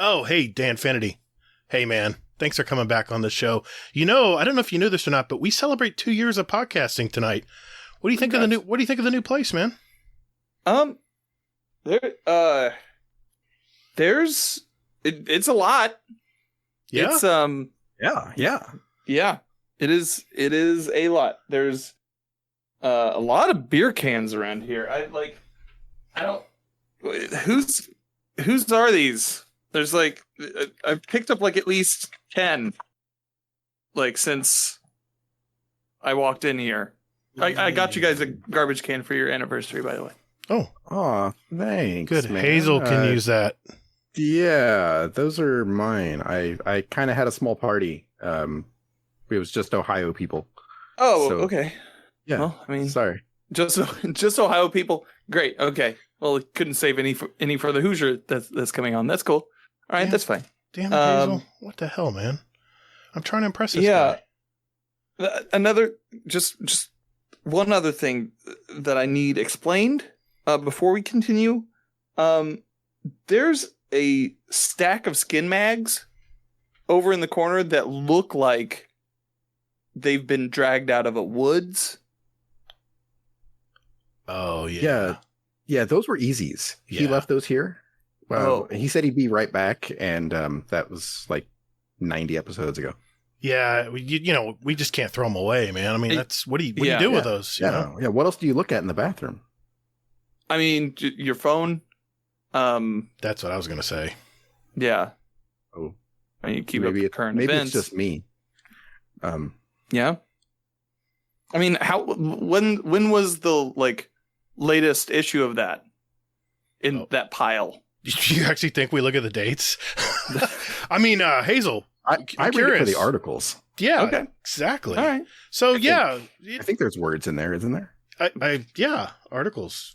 Oh, hey, Danfinity. Hey, man. Thanks for coming back on the show. You know, I don't know if you knew this or not, but we celebrate 2 years of podcasting tonight. What do you think of the new? What do you think of the new place, man? It's a lot. Yeah. It's Yeah. It is a lot. There's a lot of beer cans around here. Whose are these? There's like I've picked up like at least 10 since I walked in here. I got you guys a garbage can for your anniversary, by the way. Oh, thanks. Good. Man. Hazel can use that. Yeah, those are mine. I kind of had a small party. It was just Ohio people. Oh, So, okay. Yeah. Well, I mean, Sorry. just Ohio people. Great. Okay. Well, it couldn't save any for the Hoosier that's coming on. That's cool. All right, Yeah. that's fine. Damn it, Hazel. What the hell, man? I'm trying to impress this Yeah. guy. Another just one other thing that I need explained before we continue. There's a stack of skin mags over in the corner that look like they've been dragged out of a woods. Oh, yeah. Yeah, those were Easy's. He Yeah. left those here. He said he'd be right back, and that was like 90 episodes ago. Yeah, we just can't throw them away, man. I mean, that's what do you Yeah. do with those? You know? Yeah. What else do you look at in the bathroom? I mean, your phone. That's what I was gonna say. Yeah. Oh, I mean, you keep maybe up current maybe events. it's just me. Yeah. I mean, when was the latest issue of that in that pile? Do you actually think we look at the dates? I mean, Hazel. I read it for the curious. articles. Yeah. Okay. Exactly. All right. So I think there's words in there, isn't there? Yeah, articles.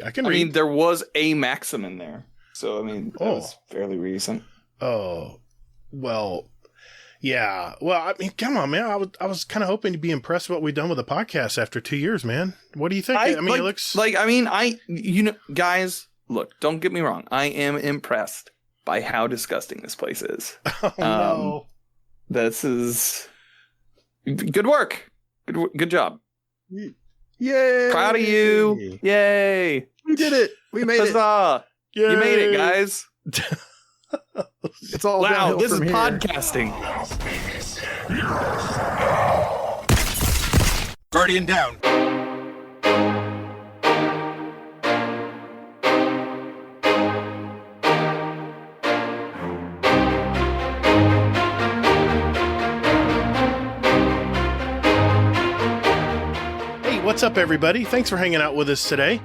I can I read. mean, there was a Maxim in there, so I mean, that was fairly recent. Oh, well, yeah. Well, I mean, come on, man. I was kind of hoping to be impressed with what we've done with the podcast after 2 years, man. What do you think? I mean, it looks guys, look, don't get me wrong. I am impressed by how disgusting this place is. Oh, no. This is good work. Good job. Yay! Proud of you. Yay. We did it. We made it. Huzzah. You made it, guys. It's all Wow, downhill this is from here. podcasting. Guardian down. What's up, everybody? Thanks for hanging out with us today.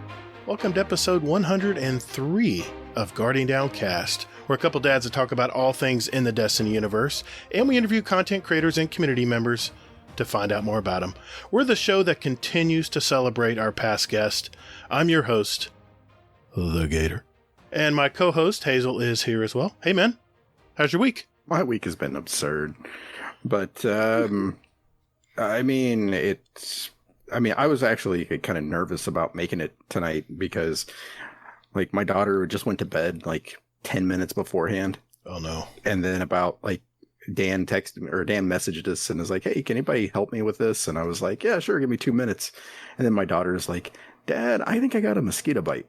Welcome to episode 103 of Guardian Downcast. We're a couple dads that talk about all things in the Destiny universe, and we interview content creators and community members to find out more about them. We're the show that continues to celebrate our past guest. I'm your host, the Gatr. And my co-host, Hazel, is here as well. Hey, man. How's your week? My week has been absurd. But, I was actually kind of nervous about making it tonight because, my daughter just went to bed 10 minutes beforehand. Oh, no. And then about, Dan messaged us and was like, hey, can anybody help me with this? And I was like, yeah, sure, give me 2 minutes. And then my daughter is like, Dad, I think I got a mosquito bite.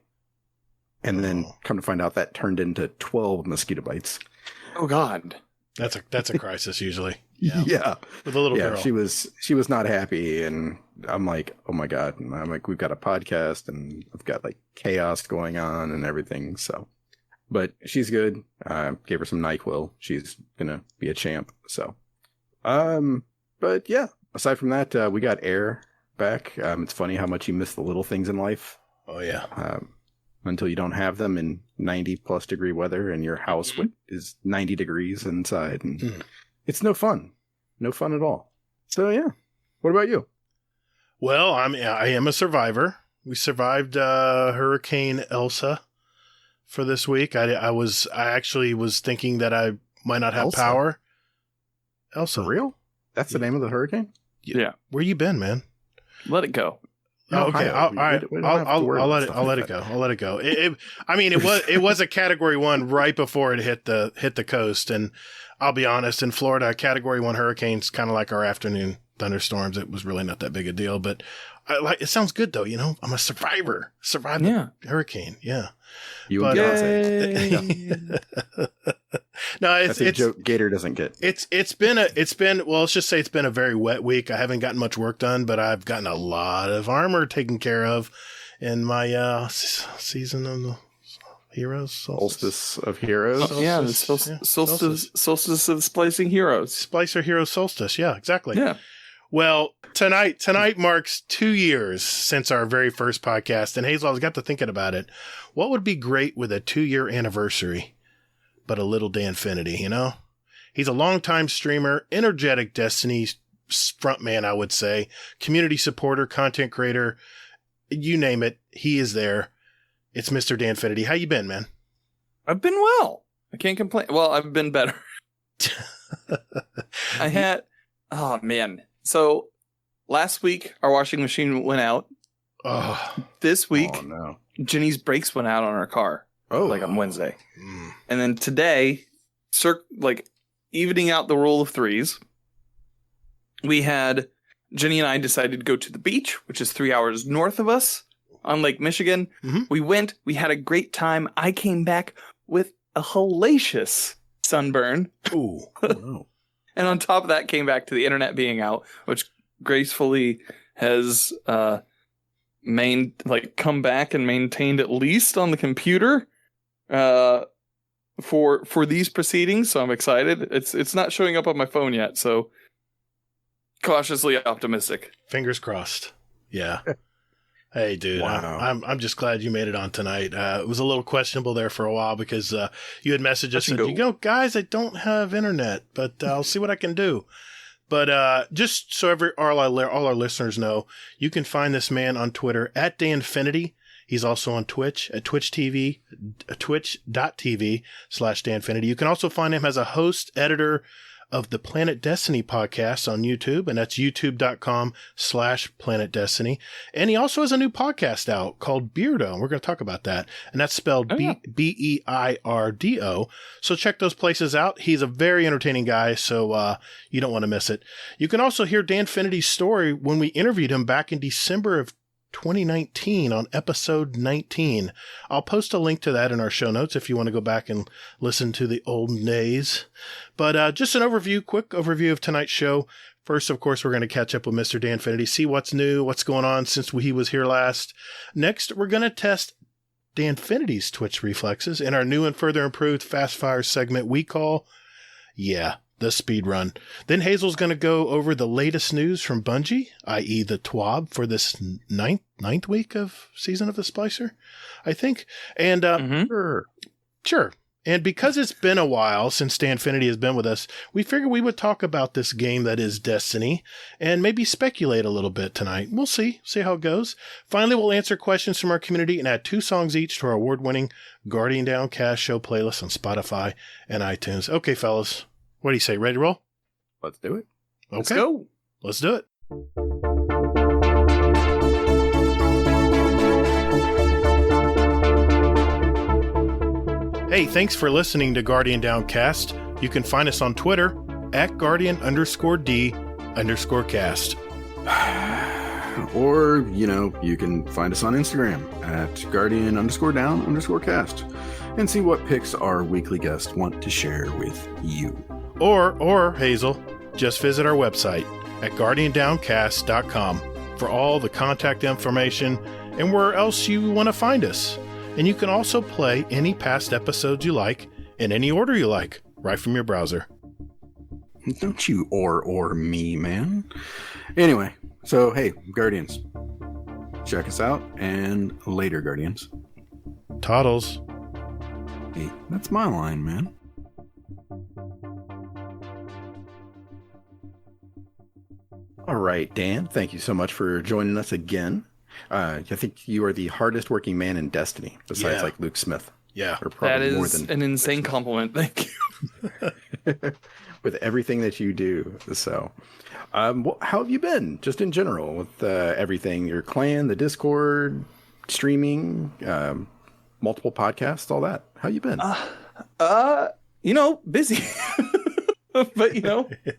And then come to find out that turned into 12 mosquito bites. Oh, God. That's a crisis usually. Yeah. With a little girl. She was not happy, and I'm like, oh my God. And I'm like, we've got a podcast and I've got chaos going on and everything. So, but she's good. Gave her some NyQuil. She's gonna be a champ. So, but yeah, aside from that, we got Air back. It's funny how much you miss the little things in life. Oh yeah. Until you don't have them in 90 plus degree weather and your house is 90 degrees inside, and it's no fun at all. So yeah, what about you? Well, I am a survivor. We survived Hurricane Elsa for this week. I actually was thinking that I might not have power. Elsa. For real? That's the name of the hurricane? Yeah. Where you been, man? Let it go. Oh, okay. Ohio. All right. I'll let it go. I'll let it go. It was a category 1 right before it hit the coast. And I'll be honest, in Florida, category 1 hurricanes, kind of like our afternoon thunderstorms. It was really not that big a deal, but it sounds good though. I'm a survivor. Survived the hurricane. Yeah. You and Beyonce. No, it's a joke Gatr doesn't get. Let's just say it's been a very wet week. I haven't gotten much work done, but I've gotten a lot of armor taken care of in my season of the heroes. Solstice of Heroes. Solstice of Splicing Heroes. Splicer Heroes Solstice. Yeah, exactly. Yeah. Well, tonight marks 2 years since our very first podcast, and Hazel, I got to thinking about it. What would be great with a 2-year anniversary, but a little Danfinity, He's a longtime streamer, energetic Destiny frontman, I would say, community supporter, content creator, you name it, he is there. It's Mr. Danfinity. How you been, man? I've been well. I can't complain. Well, I've been better. Oh, man. So last week, our washing machine went out. Oh. This week, no. Jenny's brakes went out on our car. Oh. Like on Wednesday. And then today, evening out the rule of threes, Jenny and I decided to go to the beach, which is 3 hours north of us on Lake Michigan. Mm-hmm. We had a great time. I came back with a hellacious sunburn. Ooh. Oh, And on top of that, came back to the internet being out, which gracefully has come back and maintained at least on the computer for these proceedings. So I'm excited. It's not showing up on my phone yet, so cautiously optimistic. Fingers crossed. Yeah. Hey, dude, wow. I'm just glad you made it on tonight. It was a little questionable there for a while because you had messaged us and guys, I don't have internet, but I'll see what I can do. But just so all our listeners know, you can find this man on Twitter at Danfinity. He's also on Twitch at twitch.tv/Danfinity. You can also find him as a host, editor of the Planet Destiny podcast on YouTube, and that's youtube.com/Planet Destiny. And he also has a new podcast out called Beardo. We're going to talk about that. And that's spelled Beirdo. So check those places out. He's a very entertaining guy, so you don't want to miss it. You can also hear Danfinity's story when we interviewed him back in December of 2019 on episode 19. I'll post a link to that in our show notes if you want to go back and listen to the olden days. But just an quick overview of tonight's show. First, of course, we're going to catch up with Mr. Danfinity, see what's new, what's going on since he was here last. Next, we're going to test Danfinity's Twitch reflexes in our new and further improved Fast Fire segment we call, the speed run. Then Hazel's going to go over the latest news from Bungie, i.e. the TWAB for this ninth week of Season of the Splicer, I think. And sure. And because it's been a while since Danfinity has been with us, we figured we would talk about this game that is Destiny and maybe speculate a little bit tonight. We'll see how it goes. Finally, we'll answer questions from our community and add 2 songs each to our award-winning Guardian Downcast show playlist on Spotify and iTunes. Okay, fellas. What do you say? Ready to roll? Let's do it. Okay. Let's go. Let's do it. Hey, thanks for listening to Guardian Downcast. You can find us on Twitter at Guardian_D_cast. Or, you can find us on Instagram at Guardian_Down_cast and see what pics our weekly guests want to share with you. Or Hazel, just visit our website at guardiandowncast.com for all the contact information and where else you want to find us. And you can also play any past episodes you like in any order you like, right from your browser. Don't you or me, man. Anyway, so hey, Guardians, check us out, and later, Guardians. Toddles. Hey, that's my line, man. All right, Dan, thank you so much for joining us again. I think you are the hardest working man in Destiny, besides like Luke Smith. Yeah. Or probably that more is than an insane compliment. Thank you. with everything that you do. So, how have you been, just in general, with everything? Your clan, the Discord, streaming, multiple podcasts, all that. How you been? Busy, but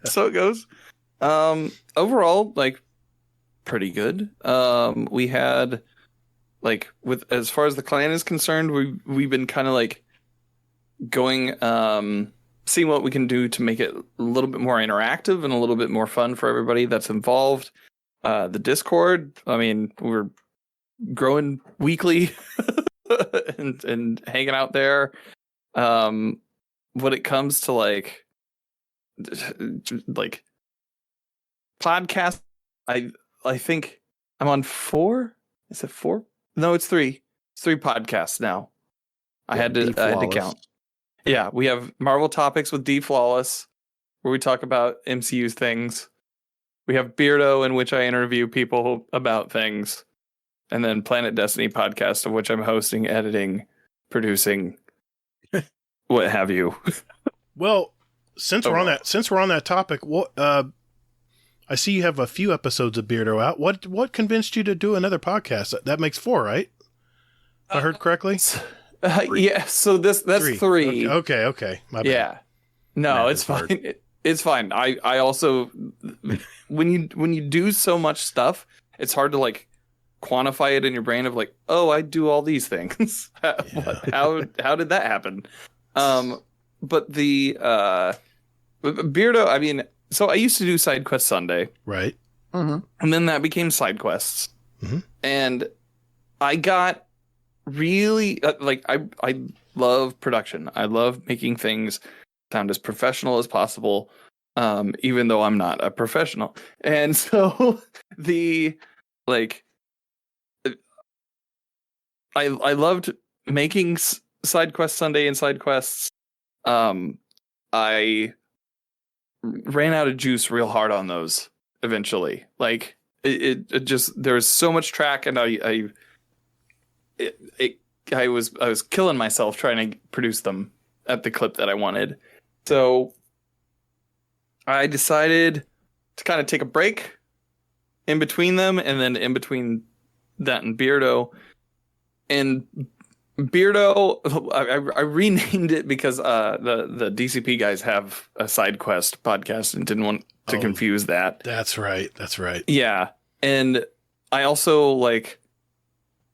so it goes. Overall, like, pretty good. We had, like, with as far as the clan is concerned, we've been kind of like going, seeing what we can do to make it a little bit more interactive and a little bit more fun for everybody that's involved. The Discord, I mean, we're growing weekly and hanging out there. When it comes to like podcasts, I think I'm on 4. Is it 4? No, it's 3. It's 3 podcasts now. I had to count. Yeah, we have Marvel Topics with D Flawless, where we talk about MCU things. We have Beardo, in which I interview people about things. And then Planet Destiny podcast, of which I'm hosting, editing, producing, what have you. Well, since we're on that topic, I see you have a few episodes of Beardo out. What convinced you to do another podcast? That makes 4, right? If I heard correctly. Yeah. So that's 3. Okay. My bad. Yeah. No, it's fine. It's fine. I also, when you do so much stuff, it's hard to like quantify it in your brain of like, oh, I do all these things. How did that happen? But the Beardo, I mean, so I used to do Side Quest Sunday, right? Mm-hmm. And then that became Side Quests, mm-hmm. And I got really I love production. I love making things sound as professional as possible, even though I'm not a professional. And so I loved making Side Quest Sunday and Side Quests. I ran out of juice real hard on those eventually. Like it just, there's so much track, and I was killing myself trying to produce them at the clip that I wanted. So I decided to kind of take a break in between them, and then in between that and Beardo. And Beardo, I renamed it because the DCP guys have a Side Quest podcast and didn't want to confuse that. That's right. Yeah, and I also like,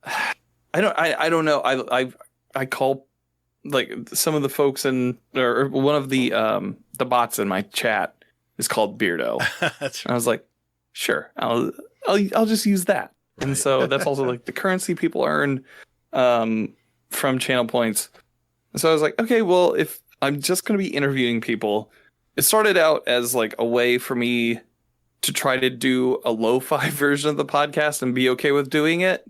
I don't know. I call like some of the folks or one of the bots in my chat is called Beardo. That's right. And I was like, sure, I'll just use that. Right. And so that's also like the currency people earn from channel points. And so I was like, okay, well, if I'm just going to be interviewing people, it started out as like a way for me to try to do a lo-fi version of the podcast and be okay with doing it.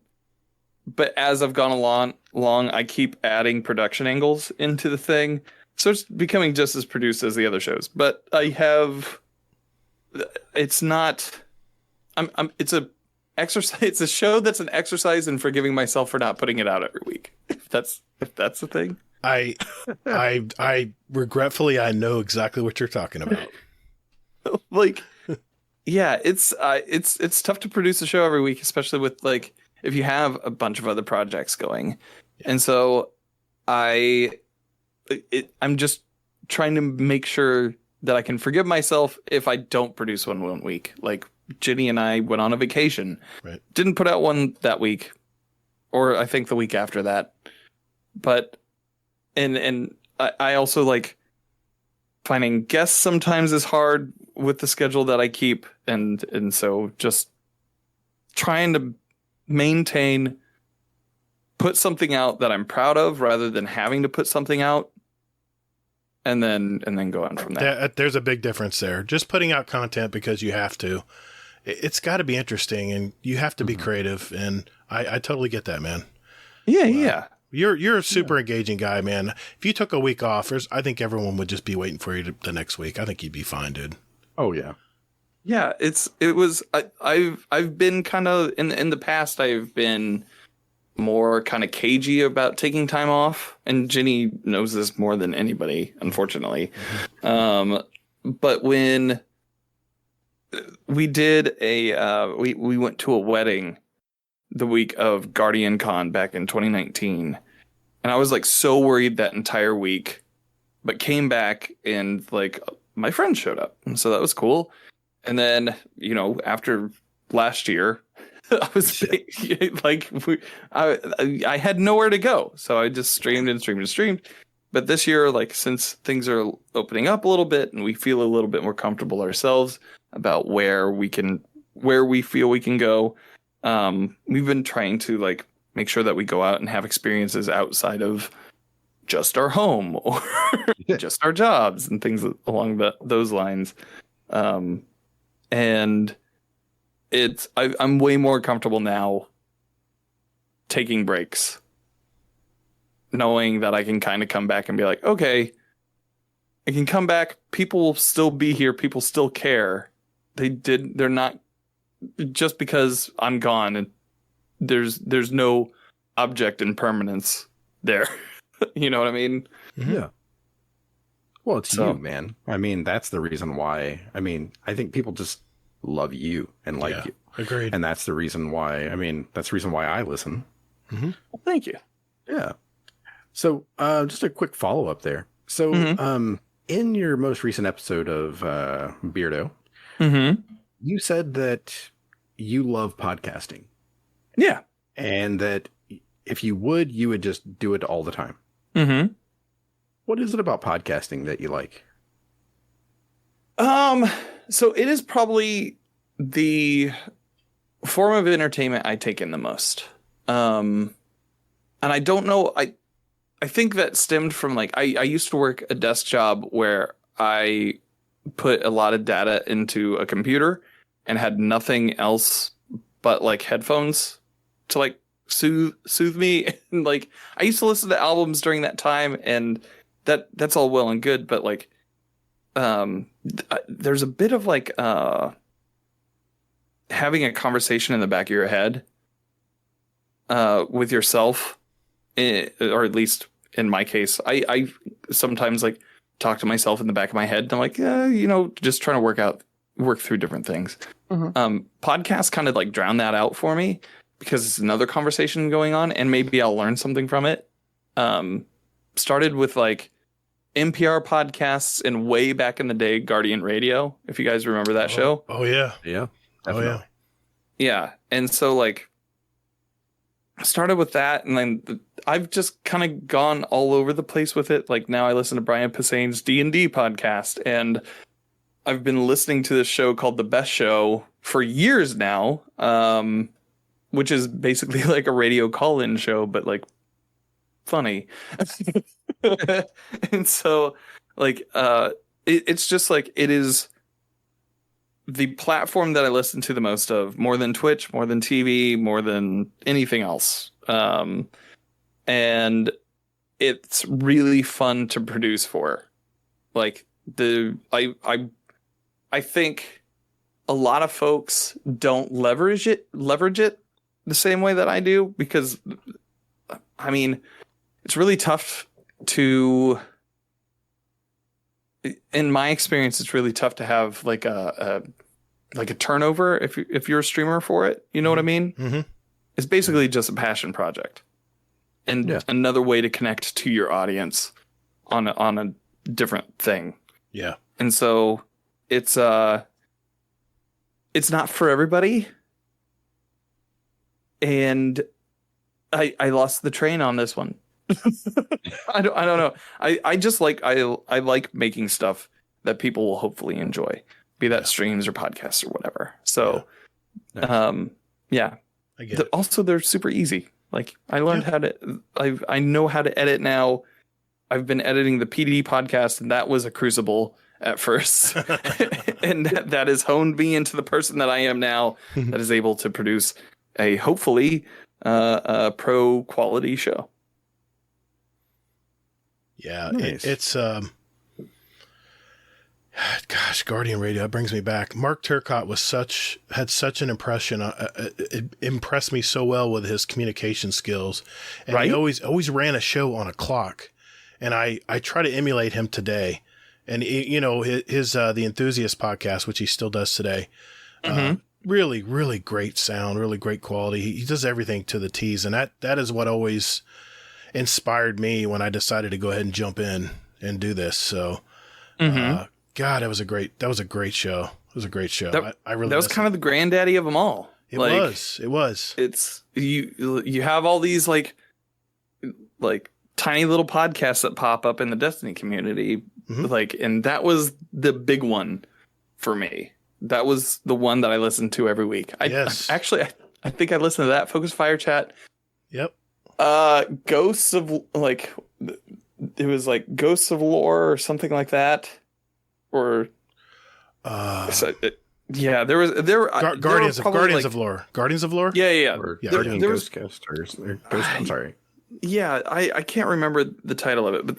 But as I've gone along, I keep adding production angles into the thing. So it's becoming just as produced as the other shows. But it's a exercise. It's a show that's an exercise in forgiving myself for not putting it out every week. If that's the thing. I regretfully, I know exactly what you're talking about. Like, yeah, it's tough to produce a show every week, especially with like, if you have a bunch of other projects going. Yeah. And so I'm just trying to make sure that I can forgive myself if I don't produce one week. Like Ginny and I went on a vacation, right. Didn't put out one that week, or I think the week after that. But, and I also like finding guests sometimes is hard with the schedule that I keep. And so just trying to put something out that I'm proud of rather than having to put something out and then go on from there. There's a big difference there. Just putting out content because you have to, it's got to be interesting, and you have to be creative. And I totally get that, man. Yeah. Yeah. You're a super engaging guy, man. If you took a week off, I think everyone would just be waiting for you the next week. I think you'd be fine, dude. Oh yeah. Yeah, I've been kind of in the past. I've been more kind of cagey about taking time off, and Ginny knows this more than anybody, unfortunately. But when we did we went to a wedding the week of Guardian Con back in 2019, and I was like so worried that entire week, but came back and like my friend showed up, and so that was cool. And then, you know, after last year, I was like, I had nowhere to go, so I just streamed. But this year, like, since things are opening up a little bit and we feel a little bit more comfortable ourselves about where we feel we can go, we've been trying to like make sure that we go out and have experiences outside of just our home or just our jobs and things along those lines. And I'm way more comfortable now taking breaks, knowing that I can kind of come back and be like, okay, I can come back. People will still be here. People still care. They're not just because I'm gone and there's no object impermanence there. You know what I mean? Yeah. Well, it's you, man. I mean, that's the reason why. I mean, I think people just love you and like you. Agreed. And that's the reason why. I mean, that's the reason why I listen. Well, thank you. Yeah. So, just a quick follow up there. So, in your most recent episode of Beardo, you said that you love podcasting. Yeah. And that if you would just do it all the time. What is it about podcasting that you like? So it is probably the form of entertainment I take in the most. And I don't know, I think that stemmed from like, I used to work a desk job where I put a lot of data into a computer and had nothing else but like headphones to like soothe me. And like, I used to listen to albums during that time, and that's all well and good, but like, there's a bit of like, having a conversation in the back of your head, with yourself, or at least in my case, I sometimes like talk to myself in the back of my head, and I'm like, you know, just trying to work through different things. Podcasts kind of like drown that out for me, because it's another conversation going on, and maybe I'll learn something from it. Started with like NPR podcasts and way back in the day, Guardian Radio, if you guys remember that show. Oh yeah. Yeah. Definitely. Oh yeah. Yeah. And so like I started with that, and then I've just kind of gone all over the place with it. Like now I listen to Brian Posehn's D&D podcast, and I've been listening to this show called The Best Show for years now, which is basically like a radio call-in show, but like funny. And so like it's just like, it is the platform that I listen to the most of, more than Twitch, more than TV, more than anything else. And it's really fun to produce for. Like I think a lot of folks don't leverage it the same way that I do, because I mean, it's really tough to, in my experience, it's really tough to have like a turnover if you're a streamer for it. You know what I mean? It's basically just a passion project, and another way to connect to your audience on a different thing. Yeah. And so it's not for everybody. And I lost the train on this one. I don't know. I just like, I like making stuff that people will hopefully enjoy, be that streams or podcasts or whatever. So, nice. I get it. Also, they're super easy. Like I learned how to, I know how to edit now. I've been editing the PD podcast, and that was a crucible at first. And that has honed me into the person that I am now, that is able to produce a hopefully a pro quality show. Yeah, nice. it's Gosh, Guardian Radio, that brings me back. Mark Turcott had such an impression. It impressed me so well with his communication skills. And Right? he always ran a show on a clock. And I try to emulate him today. And, his The Enthusiast podcast, which he still does today, really, really great sound, really great quality. He does everything to the T's. And that is what always inspired me when I decided to go ahead and jump in and do this. So, God, that was a great show. It was a great show. I really that was kind of the granddaddy of them all. It was. It's you have all these like tiny little podcasts that pop up in the Destiny community, and that was the big one for me. That was the one that I listened to every week. I think I listened to that Focus Fire Chat. Yep. Ghosts of it was like Ghosts of Lore or something like that, or there were Guardians of Lore. Guardians of Lore. Yeah. Or Yeah. Guardian There was- Ghostcasters. I'm sorry. Yeah, I can't remember the title of it, but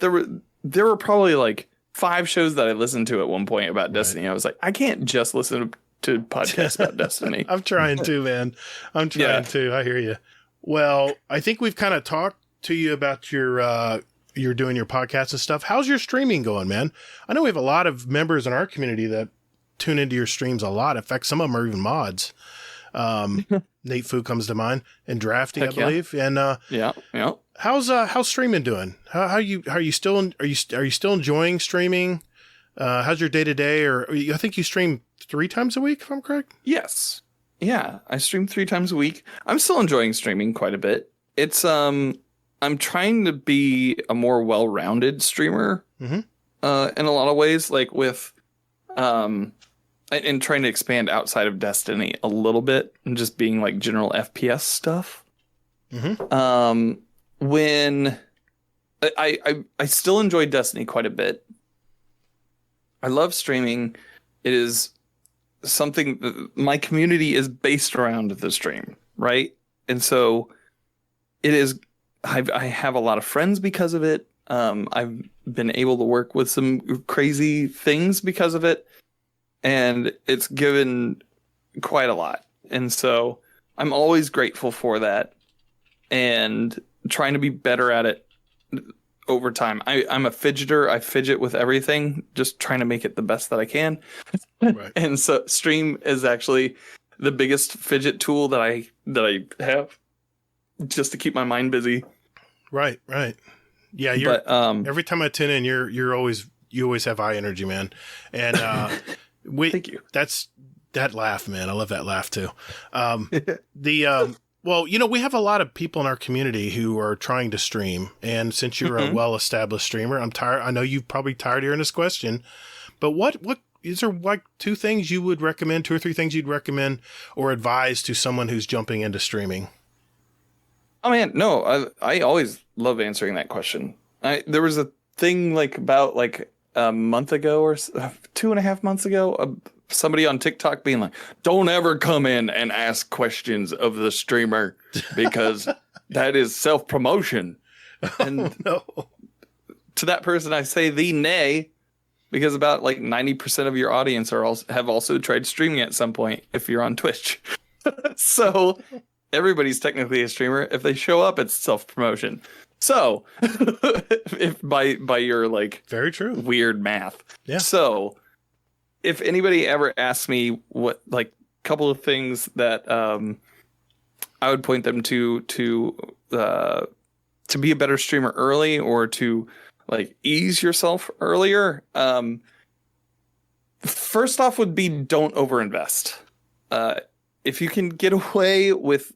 there were probably like 5 shows that I listened to at one point about Destiny. I was like, I can't just listen to podcasts about Destiny. I'm trying to, man. I'm trying to. I hear you. Well, I think we've kind of talked to you about you're doing your podcast and stuff. How's your streaming going, man? I know we have a lot of members in our community that tune into your streams a lot. In fact, some of them are even mods. Nate Fu comes to mind, and Drafty, Heck I believe. And Yeah. how's streaming doing? Are you still enjoying streaming? How's your day to day? Or I think you stream 3 times a week, if I'm correct. Yes. Yeah, I stream 3 times a week. I'm still enjoying streaming quite a bit. It's I'm trying to be a more well-rounded streamer in a lot of ways, like with and trying to expand outside of Destiny a little bit and just being like general FPS stuff. When I still enjoy Destiny quite a bit. I love streaming. It is something my community is based around the stream, right? And so it is. I have a lot of friends because of it. I've been able to work with some crazy things because of it, and it's given quite a lot. And so I'm always grateful for that, and trying to be better at it over time. I'm a fidgeter. I fidget with everything, just trying to make it the best that I can. Right. And so stream is actually the biggest fidget tool that I have, just to keep my mind busy. Right. Yeah, every time I tune in, you always have high energy, man. And Thank you. That's that laugh, man. I love that laugh too. Well, we have a lot of people in our community who are trying to stream, and since you're a well-established streamer, I'm tired. I know you're probably tired of hearing this question, but what is there like 2 things you would recommend, 2 or 3 things you'd recommend or advise to someone who's jumping into streaming? Oh man, no, I always love answering that question. There was a thing like about like a month ago or 2.5 months ago, somebody on TikTok being like, don't ever come in and ask questions of the streamer because that is self-promotion. And No. to that person, I say the nay, because about like 90% of your audience have also tried streaming at some point if you're on Twitch. So everybody's technically a streamer. If they show up, it's self-promotion. So if by your like Very true. weird math. Yeah. So if anybody ever asks me what like couple of things that I would point them to be a better streamer early, or to like ease yourself earlier, first off would be don't overinvest. If you can get away with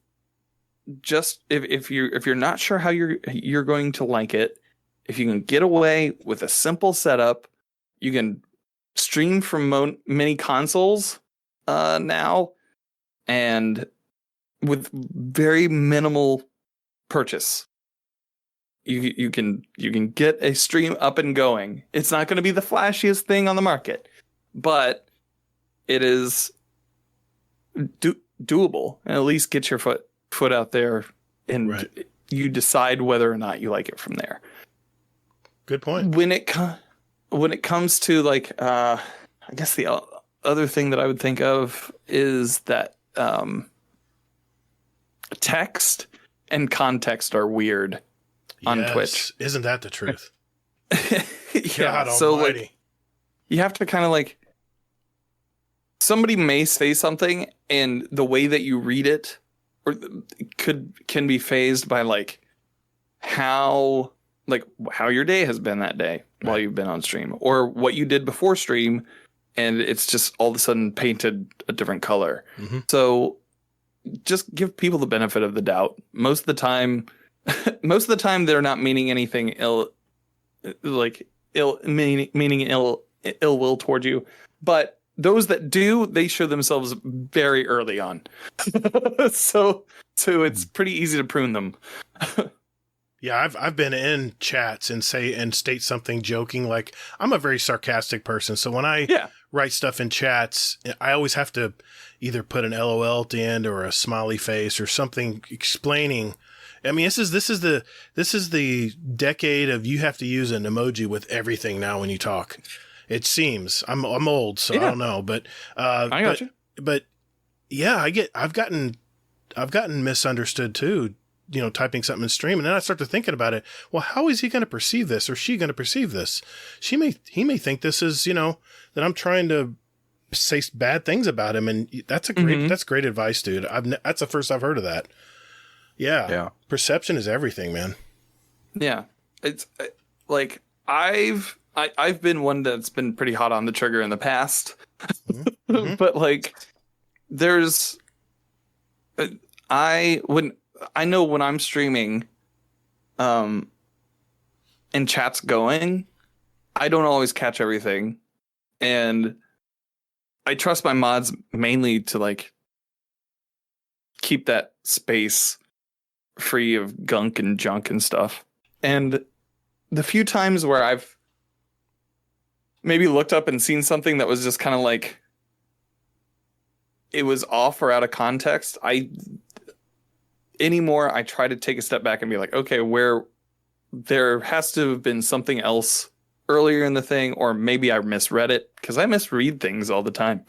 just if you're not sure how you're going to like it, if you can get away with a simple setup, you can stream from many consoles now, and with very minimal purchase. You can get a stream up and going. It's not going to be the flashiest thing on the market, but it is doable, and at least get your foot out there, and Right. you decide whether or not you like it from there. Good point. When it comes to like I guess the other thing that I would think of is that text and context are weird on Twitch. Isn't that the truth? Yeah. So almighty. like, you have to kind of like, somebody may say something and the way that you read it or can be phased by like how your day has been that day while you've been on stream, or what you did before stream, and it's just all of a sudden painted a different color. Mm-hmm. So just give people the benefit of the doubt. Most of the time they're not meaning anything ill will toward you. But those that do, they show themselves very early on. so it's pretty easy to prune them. Yeah, I've been in chats and state something joking. Like, I'm a very sarcastic person, so when I write stuff in chats, I always have to either put an LOL at the end or a smiley face or something explaining. I mean, this is the decade of you have to use an emoji with everything now when you talk. It seems I'm old, so I don't know, but I got you. But yeah, I've gotten misunderstood too. You know, typing something in stream, and then I start to thinking about it. Well, how is he going to perceive this, or she going to perceive this? He may think this is, that I'm trying to say bad things about him, and that's great advice, dude. That's the first I've heard of that. Yeah. Perception is everything, man. Yeah, it's like I've been one that's been pretty hot on the trigger in the past, but like I know when I'm streaming, and chat's going, I don't always catch everything, and I trust my mods mainly to like keep that space free of gunk and junk and stuff. And the few times where I've maybe looked up and seen something that was just kind of like it was off or out of context, I try to take a step back and be like, okay, where there has to have been something else earlier in the thing, or maybe I misread it, because I misread things all the time.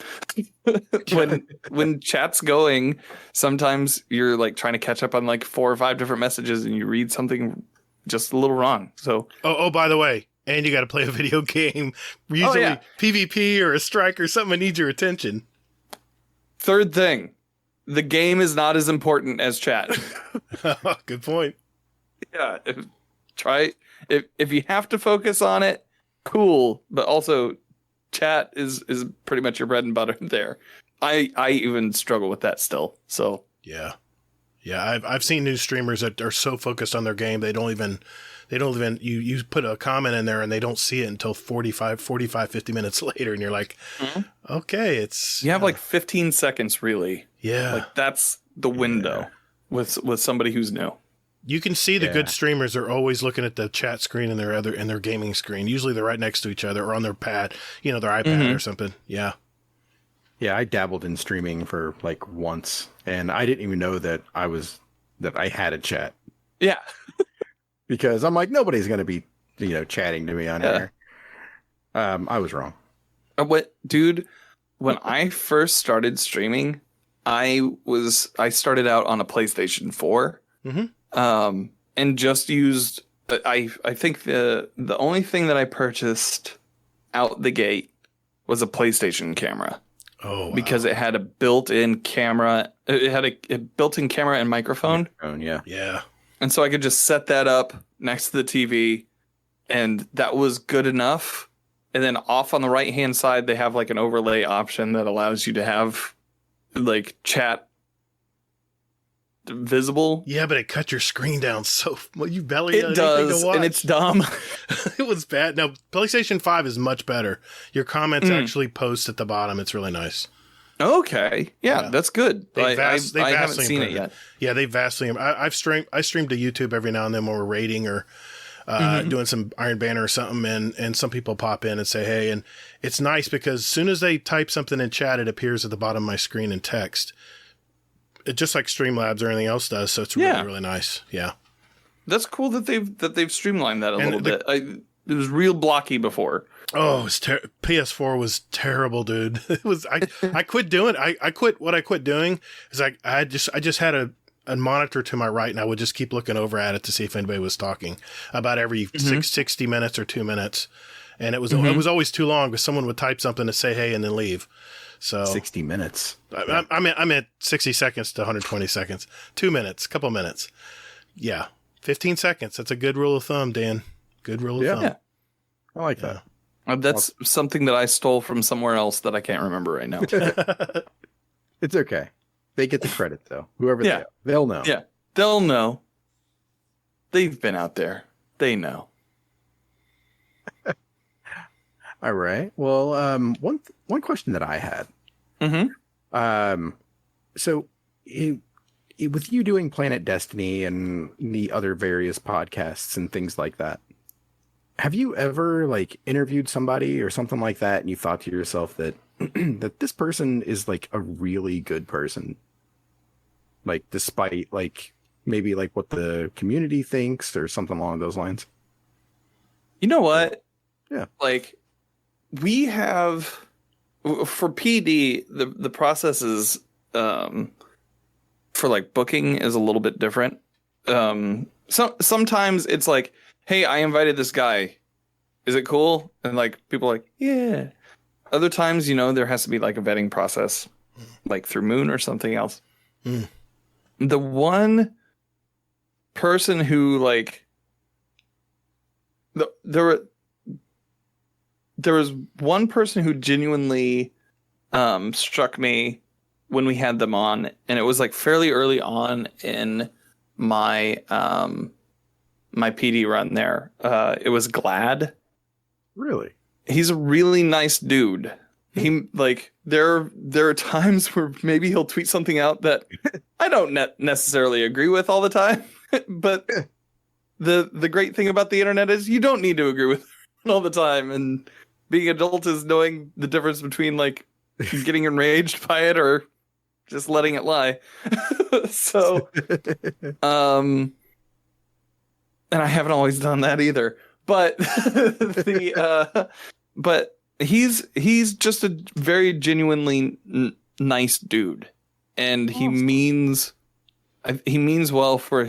when chat's going, sometimes you're like trying to catch up on like 4 or 5 different messages and you read something just a little wrong. So by the way, and you got to play a video game, usually PvP or a strike or something that needs your attention. Third thing, the game is not as important as chat. Good point. Yeah, if you have to focus on it, cool. But also, chat is pretty much your bread and butter there. I even struggle with that still. So yeah. I've seen new streamers that are so focused on their game they don't even you put a comment in there and they don't see it until 45, 50 minutes later, and you're like, okay, it's you have like 15 seconds really. Yeah, like that's the window with somebody who's new. You can see the good streamers are always looking at the chat screen and their gaming screen. Usually they're right next to each other or on their pad, their iPad or something. Yeah. Yeah, I dabbled in streaming for like once, and I didn't even know that I had a chat. Yeah. Because I'm like, nobody's going to be, chatting to me on here. I was wrong. Dude, when I first started streaming, I started out on a PlayStation 4. And just used, I think the only thing that I purchased out the gate was a PlayStation camera. Oh, wow. Because it had a built-in camera. It had a built-in camera and microphone. Yeah. And so I could just set that up next to the TV, and that was good enough. And then off on the right-hand side, they have like an overlay option that allows you to have like chat visible. Yeah, but it cut your screen down so well. You barely it does, to watch. And it's dumb. It was bad. Now, PlayStation 5 is much better. Your comments actually post at the bottom. It's really nice. Okay, yeah. That's good. I haven't seen it yet. Yeah, they vastly. I stream to YouTube every now and then when we're raiding or doing some Iron Banner or something, and some people pop in and say, hey, and it's nice because as soon as they type something in chat, it appears at the bottom of my screen in text. It just like Streamlabs or anything else does, so it's really, really nice. Yeah. That's cool that they've streamlined that a little bit. real blocky before. Oh, PS4 was terrible, dude. It was. I quit doing. I quit. What I quit doing is I just had a monitor to my right, and I would just keep looking over at it to see if anybody was talking about every 60 minutes or 2 minutes, and it was always too long because someone would type something to say hey and then leave. So 60 minutes. I'm at 60 seconds to 120 seconds. 2 minutes, couple minutes. Yeah, 15 seconds. That's a good rule of thumb, Dan. Good rule of thumb. Yeah, I like that. That's something that I stole from somewhere else that I can't remember right now. It's okay. They get the credit though. Whoever they are, they'll know. Yeah, they'll know. They've been out there. They know. All right. Well, one question that I had. So with you doing Planet Destiny and the other various podcasts and things like that, have you ever like interviewed somebody or something like that, and you thought to yourself that that this person is like a really good person, like despite like maybe like what the community thinks or something along those lines? You know what? Yeah. Like we have for PD, the process is for like booking is a little bit different. Sometimes it's like, hey, I invited this guy. Is it cool? And like people are like, yeah. Other times, there has to be like a vetting process, like through Moon or something else. The one person who like there was one person who genuinely struck me when we had them on, and it was like fairly early on in my my PD run there. It was Glad. Really? He's a really nice dude. He like there are times where maybe he'll tweet something out that I don't necessarily agree with all the time, but the great thing about the internet is you don't need to agree with it all the time, and being adult is knowing the difference between like getting enraged by it or just letting it lie. So and I haven't always done that either. But but he's just a very genuinely nice dude, and he means well for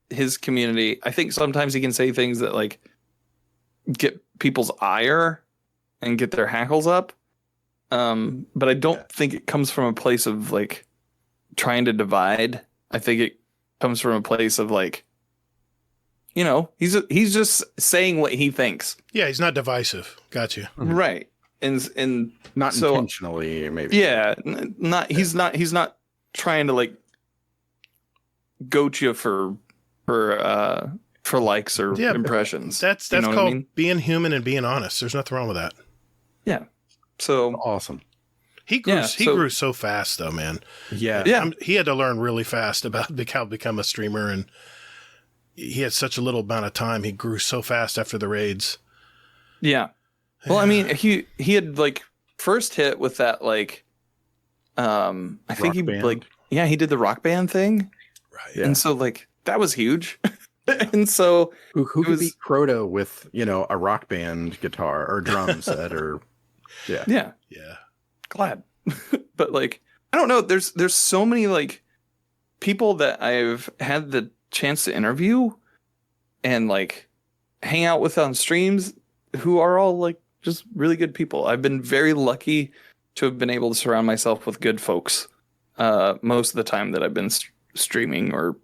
his community. I think sometimes he can say things that like get people's ire and get their hackles up, but I don't think it comes from a place of like trying to divide. I think it comes from a place of like, he's just saying what he thinks. Yeah, he's not divisive. Got you. Right. And not so, intentionally, maybe. Yeah, he's not trying to like goat you for likes or impressions. That's called being human and being honest. There's nothing wrong with that. Yeah. So awesome. He grew so fast though, man. Yeah. Yeah. He had to learn really fast about how to become a streamer, and he had such a little amount of time. He grew so fast after the raids. Yeah. Well, I mean, he had like first hit with that like I think he band. Like he did the Rock Band thing. Right. Yeah. And so like that was huge. And so who could beat Crota with, a Rock Band guitar or drum set or Yeah. Glad. But like I don't know, there's so many like people that I've had the chance to interview and like hang out with on streams who are all like just really good people. I've been very lucky to have been able to surround myself with good folks most of the time that I've been streaming or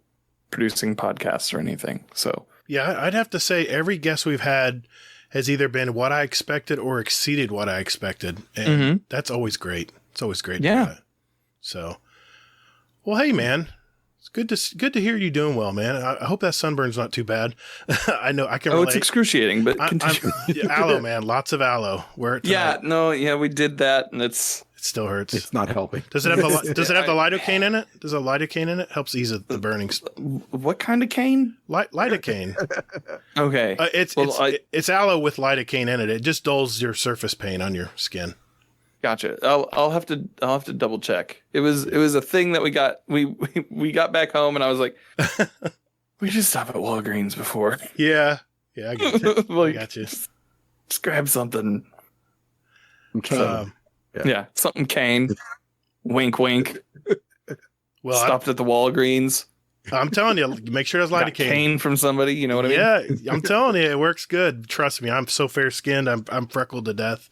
producing podcasts or anything. So yeah, I'd have to say every guest we've had has either been what I expected or exceeded what I expected, and that's always great. It's always great. Yeah. To do that. So, well, hey man, it's good to hear you doing well, man. I hope that sunburn's not too bad. I know I can relate. It's excruciating, but aloe, man, lots of aloe. We did that, and it still hurts. It's not helping. Does it have the lidocaine in it? Does it have lidocaine in it? Helps ease the burning. What kind of cane? Lidocaine. Okay. It's aloe with lidocaine in it. It just dulls your surface pain on your skin. Gotcha. I'll have to double check. It was a thing that we got back home, and I was like, we just stopped at Walgreens before. Yeah, I got you. Like, I got you. Just grab something. Okay. Yeah, something cane. Wink, wink. Well, Stopped at the Walgreens. I'm telling you, make sure there's Got lidocaine. cane from somebody. You know what I mean? Yeah, I'm telling you, it works good. Trust me, I'm so fair skinned. I'm freckled to death.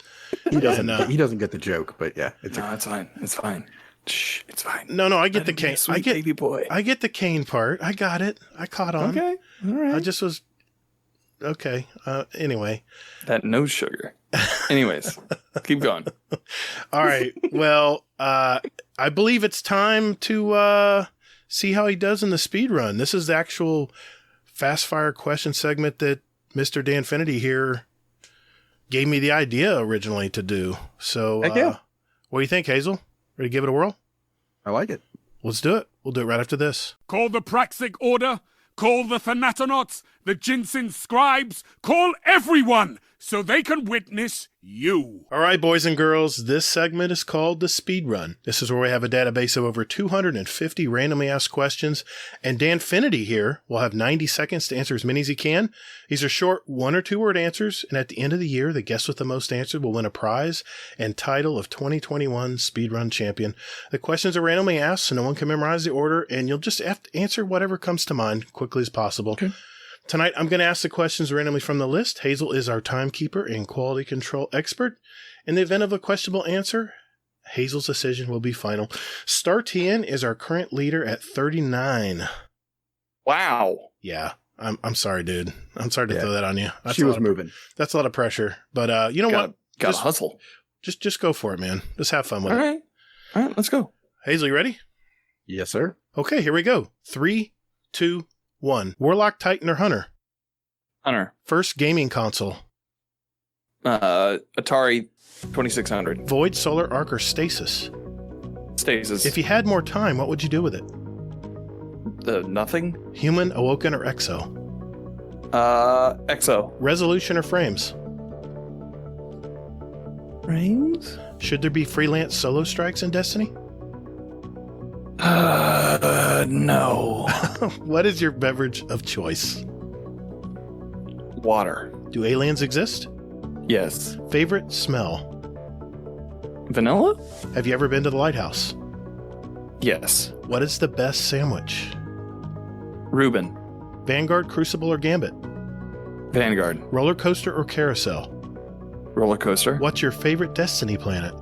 He doesn't get the joke, but yeah, It's fine. It's fine. Shh, it's fine. No, I get Let the him be a cane. sweet baby boy. I get the cane part. I got it. I caught on. Okay. All right. I just was okay. Anyway. That no sugar. Anyways, keep going. All right. Well, I believe it's time to see how he does in the speed run. This is the actual fast fire question segment that Mr. Danfinity here gave me the idea originally to do. So, Heck yeah. What do you think, Hazel? Ready to give it a whirl? I like it. Let's do it. We'll do it right after this. Call the Praxic Order, call the Thanatonauts, the Ginseng Scribes, call everyone so they can witness you. All right, boys and girls, this segment is called the Speed Run. This is where we have a database of over 250 randomly asked questions, and Danfinity here will have 90 seconds to answer as many as he can. These are short 1 or 2 word answers, and at the end of the year, the guest with the most answers will win a prize and title of 2021 Speed Run Champion. The questions are randomly asked, so no one can memorize the order, and you'll just have to answer whatever comes to mind quickly as possible. Okay. Tonight, I'm going to ask the questions randomly from the list. Hazel is our timekeeper and quality control expert. In the event of a questionable answer, Hazel's decision will be final. Startian is our current leader at 39. Wow. Yeah, I'm sorry, dude. I'm sorry to throw that on you. She was moving. That's a lot of pressure. But you know what? Gotta hustle. Just go for it, man. Just have fun with All it. right. All right, let's go. Hazel, you ready? Yes, sir. Okay, here we go. 3, 2, 1. Warlock, Titan, or Hunter? Hunter. First gaming console. Atari 2600. Void, Solar Arc, or Stasis? Stasis. If you had more time, what would you do with it? Nothing. Human, Awoken, or Exo? Exo. Resolution or frames? Frames? Should there be freelance solo strikes in Destiny? No. What is your beverage of choice? Water. Do aliens exist? Yes. Favorite smell? Vanilla? Have you ever been to the lighthouse? Yes. What is the best sandwich? Reuben. Vanguard, Crucible, or Gambit? Vanguard. Roller coaster or carousel? Roller coaster. What's your favorite Destiny planet?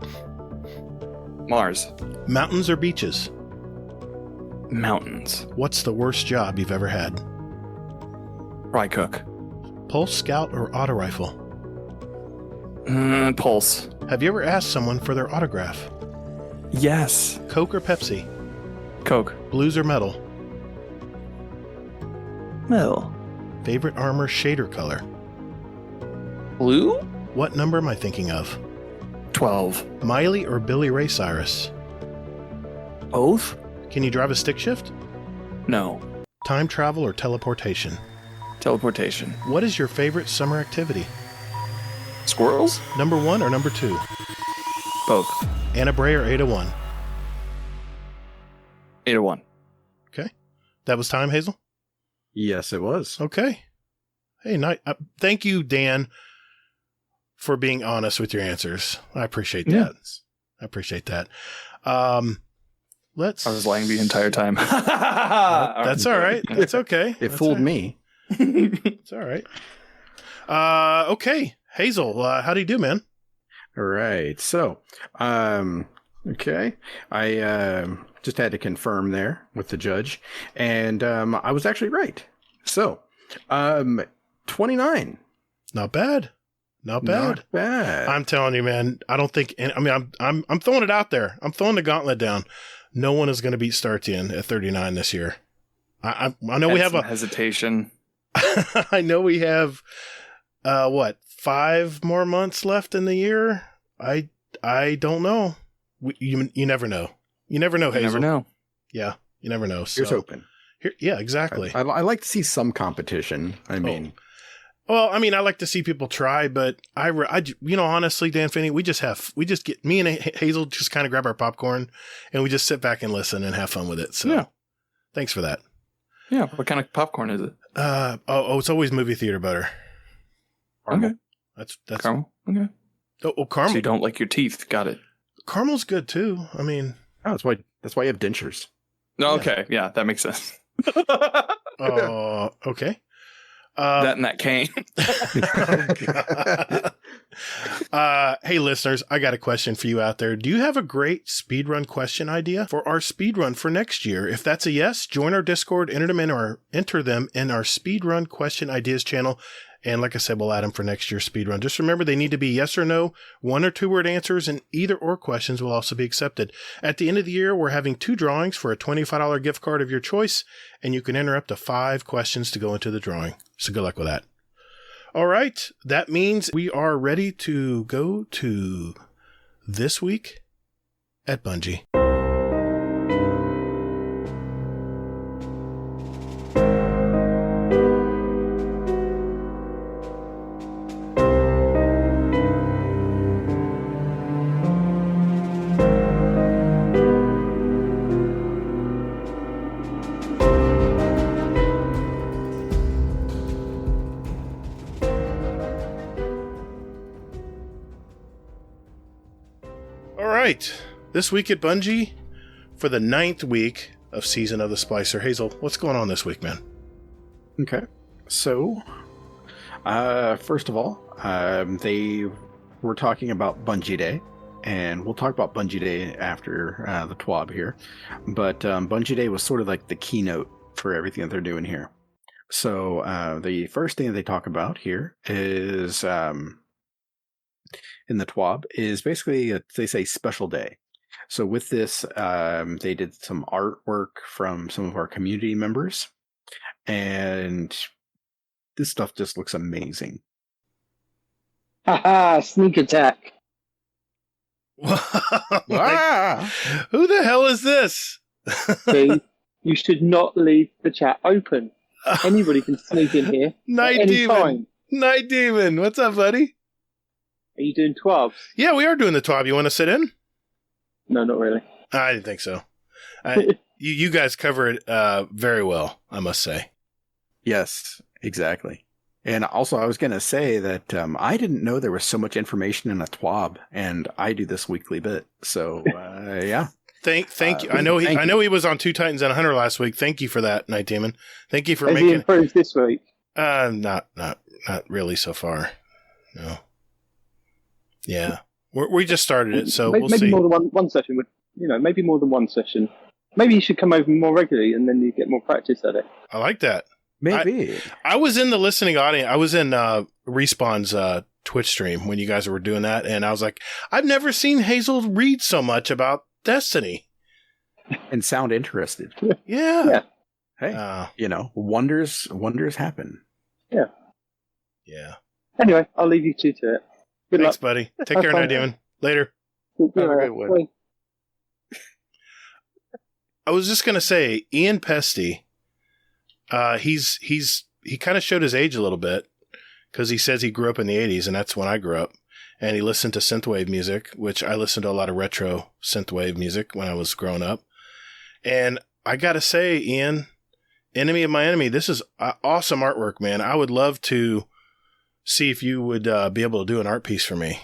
Mars. Mountains or beaches? Mountains. What's the worst job you've ever had? Fry cook. Pulse, Scout, or Auto Rifle? Pulse. Have you ever asked someone for their autograph? Yes. Coke or Pepsi? Coke. Blues or metal? Metal. Favorite armor shader color? Blue? What number am I thinking of? 12. Miley or Billy Ray Cyrus? Both? Can you drive a stick shift? No. Time travel or teleportation? Teleportation. What is your favorite summer activity? Squirrels? Number 1 or number 2? Both. Anna Bray or Ada 1? 801. Okay. That was time, Hazel? Yes, it was. Okay. Hey, thank you, Dan, for being honest with your answers. I appreciate that. Yeah. I appreciate that. I was lying the entire time. That's all right. It's okay. It fooled me. It's all right. Okay. Hazel, how do you do, man? All right. So, okay. I just had to confirm there with the judge, and I was actually right. So, 29. Not bad. Not bad. Not bad. I'm telling you, man. I don't think. I'm throwing it out there. I'm throwing the gauntlet down. No one is going to beat Startian at 39 this year. I know we have some hesitation. I know we have 5 more months left in the year. I don't know. You never know. You never know, Hazel. You never know. Yeah, you never know. So, Here's hoping. Yeah, exactly. I like to see some competition. I mean, well, I like to see people try, but I honestly, Danfinity, we just get me and Hazel just kind of grab our popcorn and we just sit back and listen and have fun with it. So, yeah. Thanks for that. Yeah. What kind of popcorn is it? It's always movie theater butter. Okay. That's Caramel? Okay. Oh, caramel. So you don't like your teeth. Got it. Caramel's good too. I mean, Oh, that's why you have dentures. No, okay. Yeah, that makes sense. okay. That and that cane. Hey, listeners, I got a question for you out there. Do you have a great speedrun question idea for our speedrun for next year? If that's a yes, join our Discord, enter them in our speedrun question ideas channel. And like I said, we'll add them for next year's speedrun. Just remember, they need to be yes or no, 1 or 2 word answers, and either or questions will also be accepted. At the end of the year, we're having 2 drawings for a $25 gift card of your choice, and you can enter up to 5 questions to go into the drawing. So good luck with that. All right. That means we are ready to go to This Week at Bungie. This week at Bungie for the 9th week of Season of the Splicer. Hazel, what's going on this week, man? Okay. So, first of all, they were talking about Bungie Day, and we'll talk about Bungie Day after the TWAB here. But Bungie Day was sort of like the keynote for everything that they're doing here. So, the first thing that they talk about here is in the TWAB is basically, they say, special day. So with this, they did some artwork from some of our community members, and this stuff just looks amazing. Haha, sneak attack. Ah! Who the hell is this? See, you should not leave the chat open. Anybody can sneak in here Night at any Demon. time. Night Demon, what's up, buddy? Are you doing 12s? Yeah, we are doing the TWAB. You want to sit in? No, not really. I didn't think so. You guys cover it very well, I must say. Yes, exactly. And also, I was going to say that I didn't know there was so much information in a TWAB, and I do this weekly bit. So, yeah. Thank you. I know he was on Two Titans and a Hunter last week. Thank you for that, Night Demon. Thank you for Has he improved this week? Not really so far. No. Yeah, we just started it, so we'll see. Maybe more than one session would, maybe more than one session. Maybe you should come over more regularly, and then you get more practice at it. I like that. Maybe. I was in the listening audience. I was in Respawn's Twitch stream when you guys were doing that, and I was like, I've never seen Hazel read so much about Destiny And sound interested. Yeah. Hey, wonders happen. Yeah. Yeah. Anyway, I'll leave you two to it. Good Thanks, luck. buddy. Take care, Night Demon. Later. Have a good one. I was just gonna say, Ian Pesty. He kind of showed his age a little bit because he says he grew up in the '80s, and that's when I grew up. And he listened to synthwave music, which I listened to a lot of retro synthwave music when I was growing up. And I gotta say, Ian, Enemy of My Enemy, this is awesome artwork, man. I would love to see if you would be able to do an art piece for me.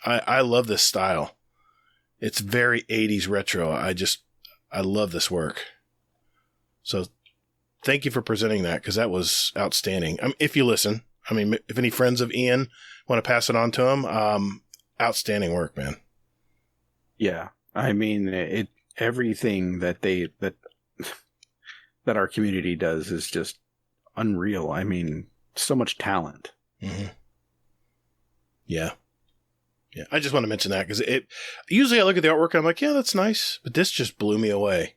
I love this style. It's very 80s retro. I love this work. So thank you for presenting that, because that was outstanding. If you listen, if any friends of Ian want to pass it on to him, outstanding work, man. Yeah. Everything that our community does is just unreal. So much talent. Mm-hmm. Yeah. Yeah. I just want to mention that because usually I look at the artwork and I'm like, yeah, that's nice. But this just blew me away.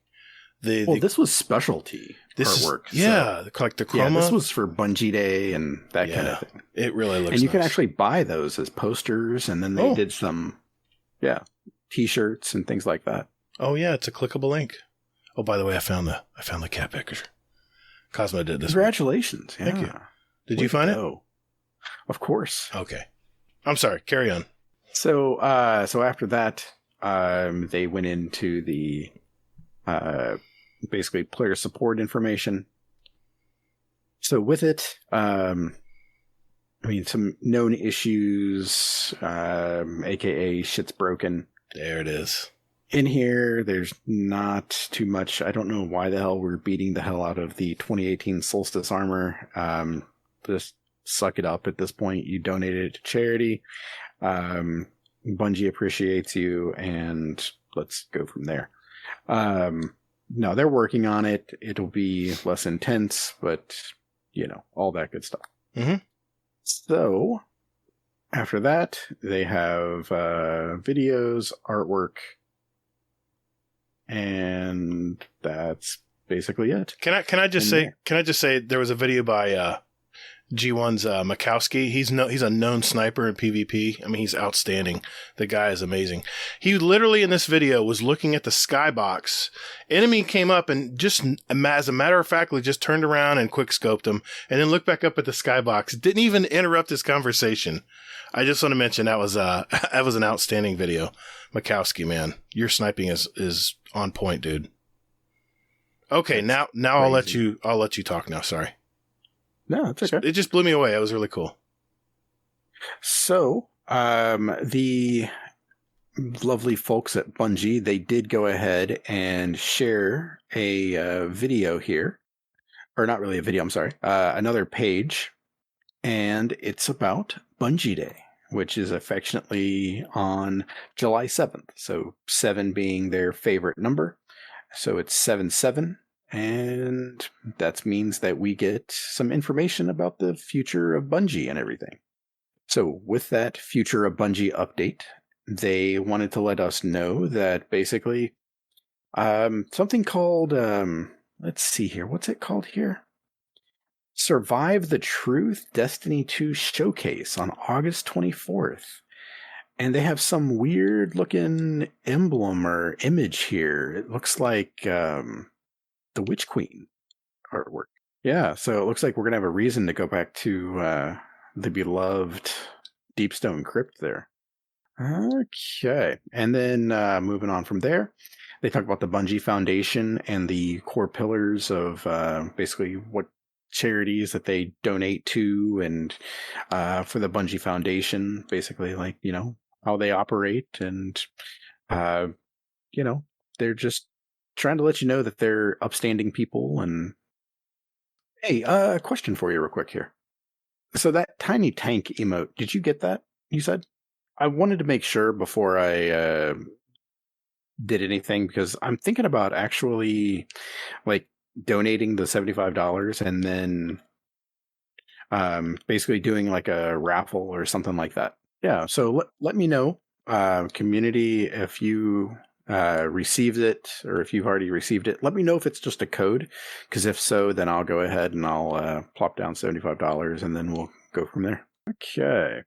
This was specialty artwork. Like the chroma. Yeah, this was for Bungie Day and that kind of thing. It really looks And you nice. can actually buy those as posters, and then they did some, T-shirts and things like that. Oh yeah, it's a clickable link. Oh, by the way, I found the cat picture. Cosmo did this. Congratulations! Yeah. Thank you. Did you find it? Of course. Okay. I'm sorry. Carry on. So after that, they went into the basically player support information. So with it, some known issues, aka shit's broken. There it is. In here, there's not too much. I don't know why the hell we're beating the hell out of the 2018 Solstice armor. Just suck it up at this point. You donated it to charity. Bungie appreciates you, and let's go from there. No, they're working on it. It'll be less intense, but, all that good stuff. Mm-hmm. So, after that, they have videos, artwork, and that's basically it. Can I just say there was a video by G1's Mikowski. He's a known sniper in PvP. I mean, he's outstanding. The guy is amazing. He literally in this video was looking at the skybox. Enemy came up and just, as a matter of fact, just turned around and quick scoped him, and then looked back up at the skybox. Didn't even interrupt his conversation. I just want to mention that was an outstanding video. Mikowski, man, your sniping is on point, dude. Okay, now I'll let you talk now. Sorry. No, it's okay. It just blew me away. It was really cool. So, the lovely folks at Bungie, they did go ahead and share a video here. Or not really a video, I'm sorry. Another page. And it's about Bungie Day, which is affectionately on July 7th. So 7 being their favorite number. So it's 7/7. And that means that we get some information about the future of Bungie and everything. So with that future of Bungie update, they wanted to let us know that basically something called, let's see here, what's it called here? Survive the Truth Destiny 2 Showcase on August 24th. And they have some weird looking emblem or image here. It looks like the Witch Queen artwork. Yeah, so it looks like we're going to have a reason to go back to the beloved Deepstone Crypt there. Okay. And then moving on from there, they talk about the Bungie Foundation and the core pillars of basically what charities that they donate to, and for the Bungie Foundation, basically how they operate, and they're just trying to let you know that they're upstanding people. And hey, question for you real quick here. So that tiny tank emote, did you get that? You said? I wanted to make sure before I did anything, because I'm thinking about actually donating the $75 and then basically doing like a raffle or something like that. Yeah, so let me know, community, if you received it, or if you've already received it. Let me know if it's just a code, because if so, then I'll go ahead and I'll plop down $75 and then we'll go from there. Okay.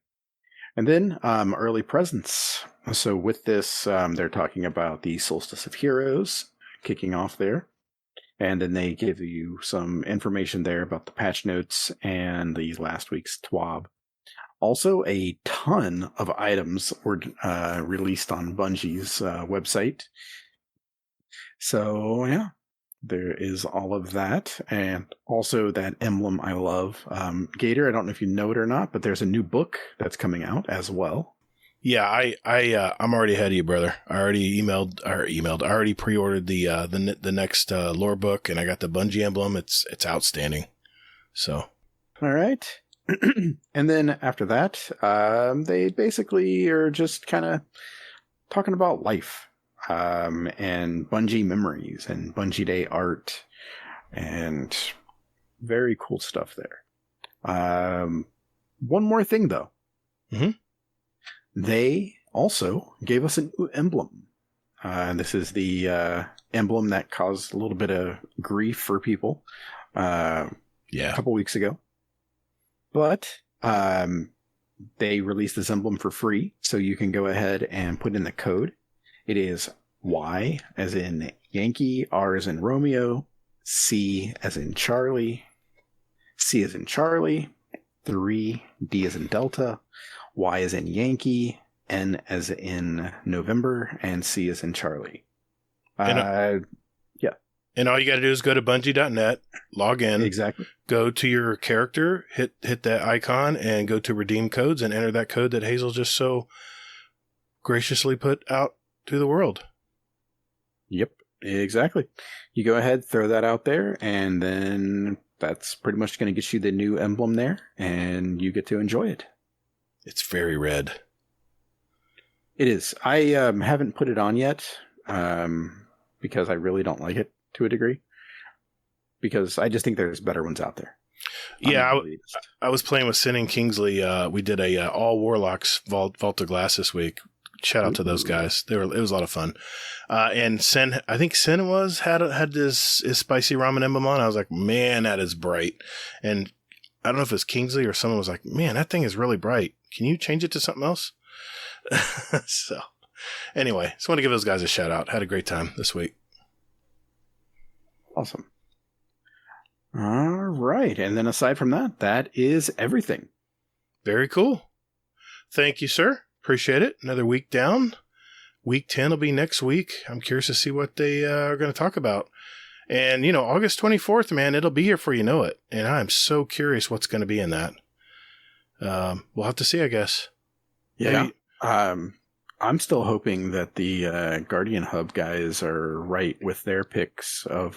And then early presents. So with this, they're talking about the Solstice of Heroes kicking off there. And then they give you some information there about the patch notes and the last week's TWAB. Also, a ton of items were released on Bungie's website. So, yeah, there is all of that. And also that emblem I love. Gatr, I don't know if you know it or not, but there's a new book that's coming out as well. Yeah, I'm already ahead of you, brother. I already I already pre-ordered the next lore book, and I got the Bungie emblem. It's outstanding. So, all right. And then after that, they basically are just kind of talking about life, and Bungie memories and Bungie Day art, and very cool stuff there. One more thing though. Mm-hmm. They also gave us a new emblem. This is the emblem that caused a little bit of grief for people a couple weeks ago. But they released this emblem for free, so you can go ahead and put in the code. It is Y as in Yankee, R as in Romeo, C as in Charlie, C as in Charlie, 3, D as in Delta, Y as in Yankee, N as in November, and C as in Charlie. Yeah. And all you got to do is go to bungie.net, log in, Exactly. go to your character, hit that icon, and go to redeem codes and enter that code that Hazel just so graciously put out to the world. Yep, exactly. You go ahead, throw that out there, and then that's pretty much going to get you the new emblem there, and you get to enjoy it. It's very red. It is. I haven't put it on yet because I really don't like it to a degree. Because I just think there's better ones out there. Yeah, I was playing with Sin and Kingsley. We did a all Warlocks Vault of Glass this week. Shout out to those guys. It was a lot of fun. And Sin, I think Sin had his spicy ramen emblem on. I was like, man, that is bright. And I don't know if it's Kingsley or someone was like, man, that thing is really bright. Can you change it to something else? So anyway, just want to give those guys a shout out. Had a great time this week. Awesome. All right. And then aside from that, that is everything. Very cool. Thank you, sir. Appreciate it. Another week down. Week 10 will be next week. I'm curious to see what they are going to talk about. And, August 24th, man, it'll be here before you know it. And I'm so curious what's going to be in that. We'll have to see, I guess. Yeah. I'm still hoping that the Guardian Hub guys are right with their picks of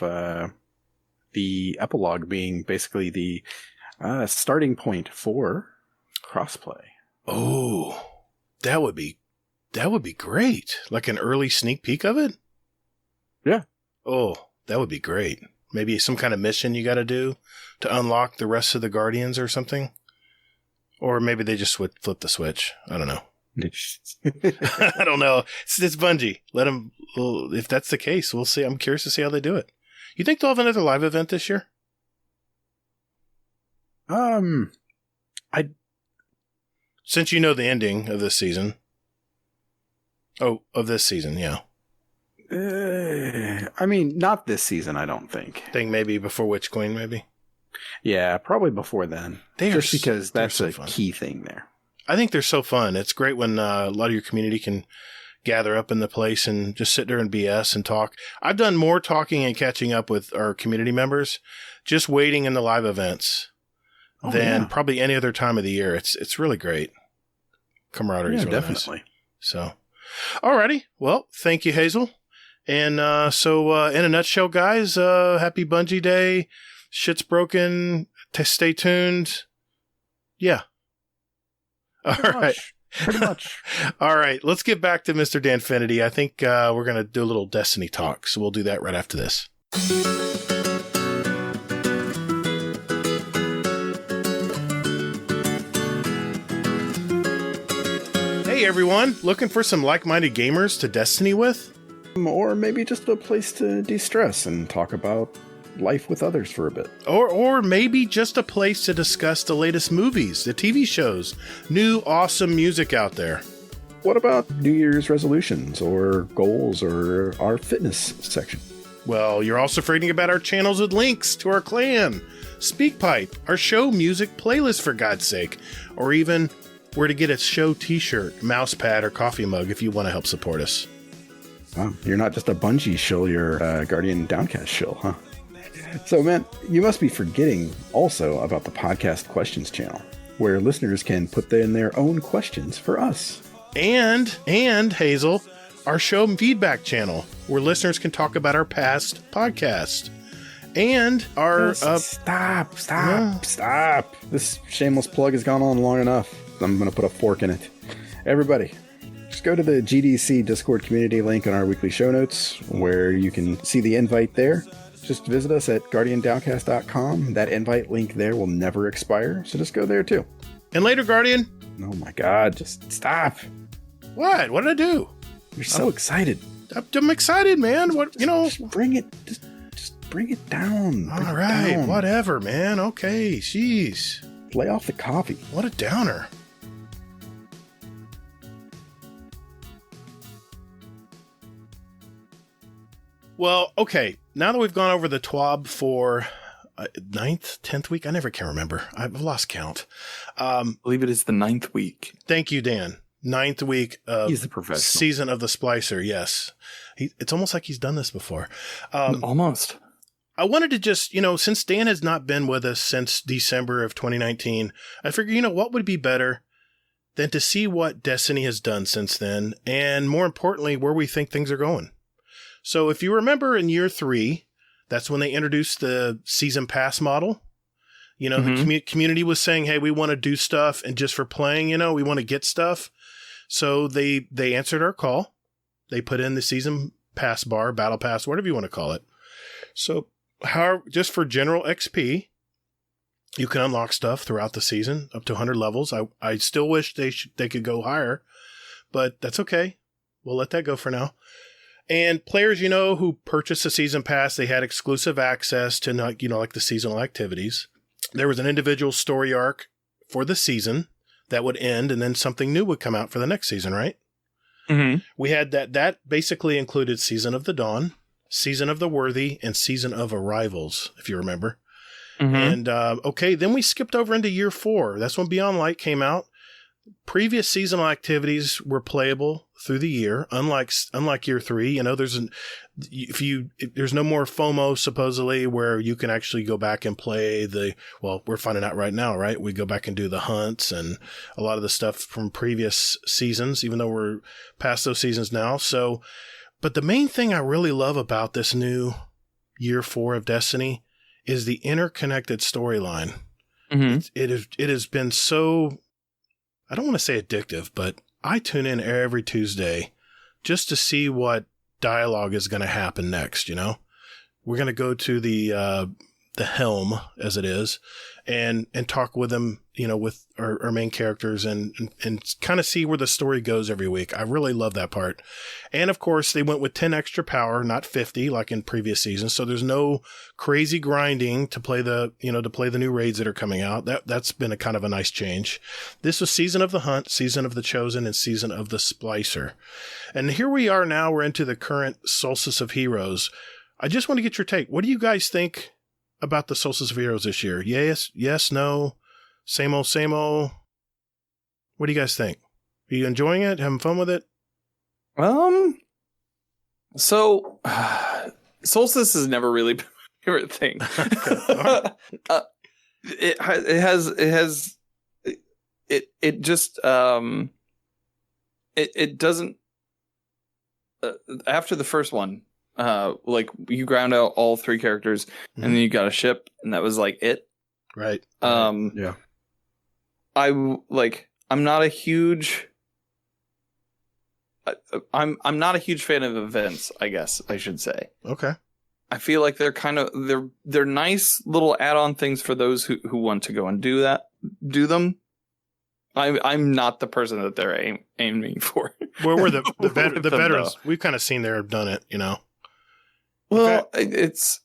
the epilogue being basically the starting point for crossplay. Oh, that would be great. Like an early sneak peek of it? Yeah. Oh, that would be great. Maybe some kind of mission you got to do to unlock the rest of the Guardians or something. Or maybe they just flip the switch. I don't know. I don't know. It's Bungie. Let them. If that's the case, we'll see. I'm curious to see how they do it. You think they'll have another live event this year? Since you know the ending of this season. Oh, of this season, yeah. I mean, not this season, I don't think. Think maybe before Witch Queen, maybe? Yeah, probably before then. Just because that's a key thing there. I think they're so fun. It's great when a lot of your community can gather up in the place and just sit there and BS and talk. I've done more talking and catching up with our community members just waiting in the live events than probably any other time of the year. It's really great. Camaraderie is really definitely. Nice. So, alrighty. Well, thank you, Hazel. And so in a nutshell, guys, happy Bungie Day. Shit's broken. Stay tuned. Yeah. Pretty much. All right. Let's get back to Mr. Danfinity. I think we're going to do a little Destiny talk. So we'll do that right after this. Hey, everyone. Looking for some like-minded gamers to Destiny with? Or maybe just a place to de-stress and talk about life with others for a bit. Or maybe just a place to discuss the latest movies, the TV shows, new awesome music out there. What about New Year's resolutions or goals or our fitness section? Well, you're also forgetting about our channels with links to our clan, Speakpipe, our show music playlist for God's sake, or even where to get a show t-shirt, mouse pad, or coffee mug if you want to help support us. Wow, you're not just a Bungie shill, you're a Guardian Downcast shill, huh? So, man, you must be forgetting also about the podcast questions channel, where listeners can put in their own questions for us. And Hazel, our show feedback channel, where listeners can talk about our past podcast. And our... Stop. This shameless plug has gone on long enough. I'm going to put a fork in it. Everybody, just go to the GDC Discord community link on our weekly show notes, where you can see the invite there. Just visit us at guardiandowncast.com. That invite link there will never expire, so just go there too. And later, Guardian. Oh my God, just stop. What? What did I do? You're so excited. I'm excited, man. What, Just bring it, just bring it down. All right, whatever, man. Okay, jeez. Lay off the coffee. What a downer. Well, okay. Now that we've gone over the TWAB for 9th, 10th week, I never can remember. I've lost count. I believe it is the 9th week. Thank you, Dan. 9th week of He's the professional. Season of the Splicer, yes. It's almost like he's done this before. Almost. I wanted to just, since Dan has not been with us since December of 2019, I figured, what would be better than to see what Destiny has done since then, and more importantly, where we think things are going. So if you remember in year 3, that's when they introduced the season pass model. The community was saying, hey, we want to do stuff, and just for playing, we want to get stuff. So they answered our call. They put in the season pass bar, battle pass, whatever you want to call it. So just for general XP, you can unlock stuff throughout the season up to 100 levels. I still wish they could go higher, but that's okay. We'll let that go for now. And players, who purchased the season pass, they had exclusive access to, like the seasonal activities. There was an individual story arc for the season that would end, and then something new would come out for the next season, right? Mm-hmm. We had that basically included Season of the Dawn, Season of the Worthy, and Season of Arrivals, if you remember. Mm-hmm. And then we skipped over into year 4. That's when Beyond Light came out. Previous seasonal activities were playable through the year, unlike year 3. There's no more FOMO supposedly, where you can actually go back and play we're finding out right now, right? We go back and do the hunts and a lot of the stuff from previous seasons, even though we're past those seasons now. So, but the main thing I really love about this new year 4 of Destiny is the interconnected storyline. Mm-hmm. It has been so, I don't want to say addictive, but I tune in every Tuesday just to see what dialogue is going to happen next. We're going to go to the helm, as it is, and talk with them, with our main characters and kind of see where the story goes every week. I really love that part. And of course, they went with 10 extra power, not 50 like in previous seasons. So there's no crazy grinding to play the new raids that are coming out. That's been a kind of a nice change. This was Season of the Hunt, Season of the Chosen, and Season of the Splicer. And here we are now. We're into the current Solstice of Heroes. I just want to get your take. What do you guys think about the Solstice of Heroes this year? Yes, no, same old, same old. What do you guys think? Are you enjoying it? Having fun with it? So Solstice is never really been my favorite thing. It doesn't, after the first one, like you ground out all 3 characters, and then you got a ship, and that was like it. Right. Yeah. I'm not a huge fan of events, I guess I should say. Okay. I feel like they're nice little add-on things for those who want to go and do them. I'm not the person that they're aiming for. Where were the veterans? We've kind of seen there have done it, Well, it's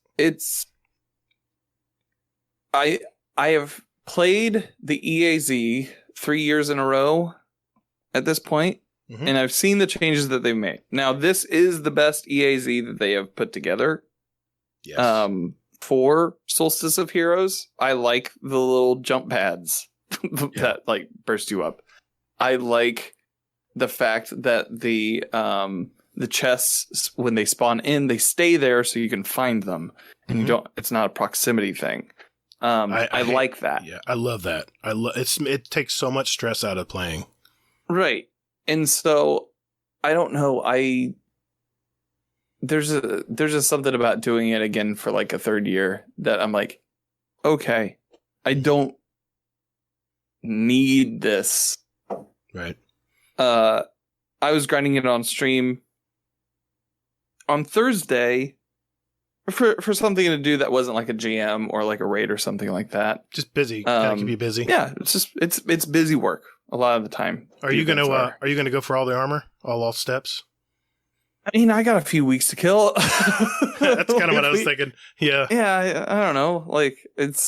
I have played the EAZ 3 years in a row at this point, and I've seen the changes that they've made. Now, this is the best EAZ that they have put together. Yes. For Solstice of Heroes, I like the little jump pads that burst you up. I like the fact that the chests, when they spawn in, they stay there so you can find them, and you don't. It's not a proximity thing. I like that. Yeah, I love that. It takes so much stress out of playing. Right, and so I don't know. There's just something about doing it again for like a third year that I'm like, okay, I don't need this. Right. I was grinding it on stream on Thursday for something to do that wasn't like a GM or like a raid or something like that. Just busy. Gotta keep you busy. Yeah, it's busy work a lot of the time. Are you gonna go for all the armor, all steps? I mean, I got a few weeks to kill. That's kind of what I was thinking. Yeah. Yeah, I don't know. Like it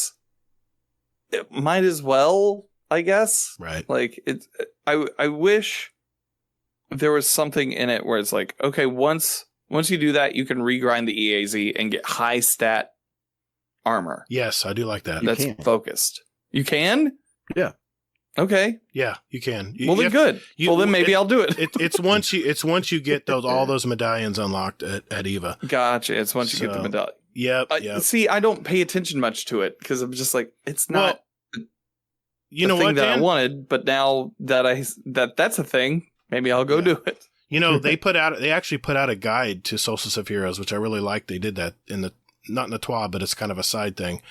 might as well, I guess. Right. Like I wish there was something in it where it's like, okay, once you do that, you can regrind the EAZ and get high stat armor. Yes, I do like that. That's focused. You can? Yeah. Okay. Yeah, you can. Good. Then maybe I'll do it. It's once you get all those medallions unlocked at Eva. Gotcha. It's once you get the medallion. Yep. See, I don't pay attention much to it because I'm just like, it's not you know thing what, that Dan? I wanted. But now that that's a thing, maybe I'll go do it. You know, they actually put out a guide to Solstice of Heroes, which I really like. They did that not in the TWA, but it's kind of a side thing.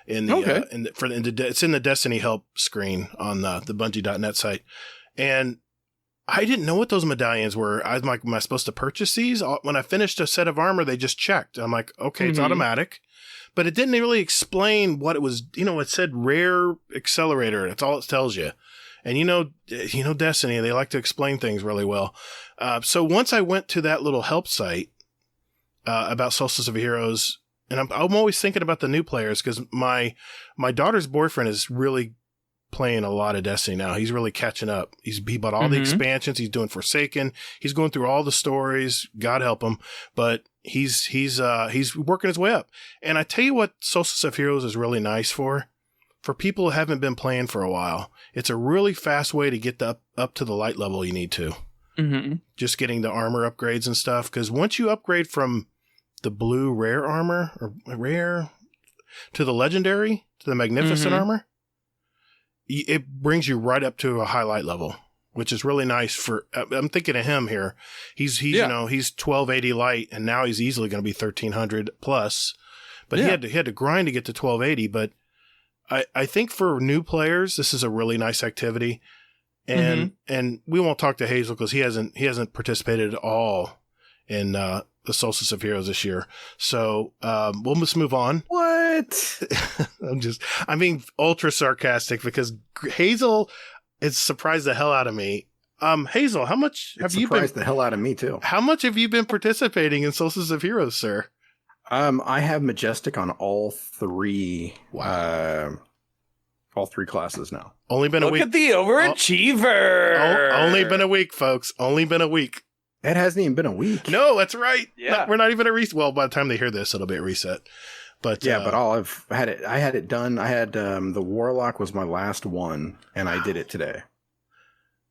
It's in the Destiny help screen on the Bungie.net site. And I didn't know what those medallions were. I was like, am I supposed to purchase these? When I finished a set of armor, they just checked. I'm like, okay, it's automatic. But it didn't really explain what it was. You know, it said rare accelerator. That's all it tells you. And you know, Destiny, they like to explain things really well. So once I went to that little help site about Solstice of Heroes, and I'm always thinking about the new players because my daughter's boyfriend is really playing a lot of Destiny now. He's really catching up. He bought all the expansions. He's doing Forsaken. He's going through all the stories. God help him, but he's working his way up. And I tell you what, Solstice of Heroes is really nice for people who haven't been playing for a while. It's a really fast way to get up to the light level you need to. Mm-hmm. Just getting the armor upgrades and stuff. Because once you upgrade from the blue rare armor or rare to the legendary to the magnificent armor, it brings you right up to a highlight level, which is really nice for, I'm thinking of him here. He's 1280 light and now he's easily going to be 1300 plus, but he had to grind to get to 1280. But I think for new players, this is a really nice activity. And we won't talk to Hazel because he hasn't participated at all in the Solstice of Heroes this year. So we'll just move on. What? I'm being ultra sarcastic because Hazel is surprised the hell out of me. Hazel, how much have you been? Surprised the hell out of me too. How much have you been participating in Solstice of Heroes, sir? I have Majestic on all three. Wow. All three classes now. Only been a week. Look at the overachiever. Only been a week, folks. Only been a week. It hasn't even been a week. No, that's right. Yeah. We're not even a reset. Well, by the time they hear this, it'll be a reset. But yeah, but I had it done. I had the Warlock was my last one, and I did it today.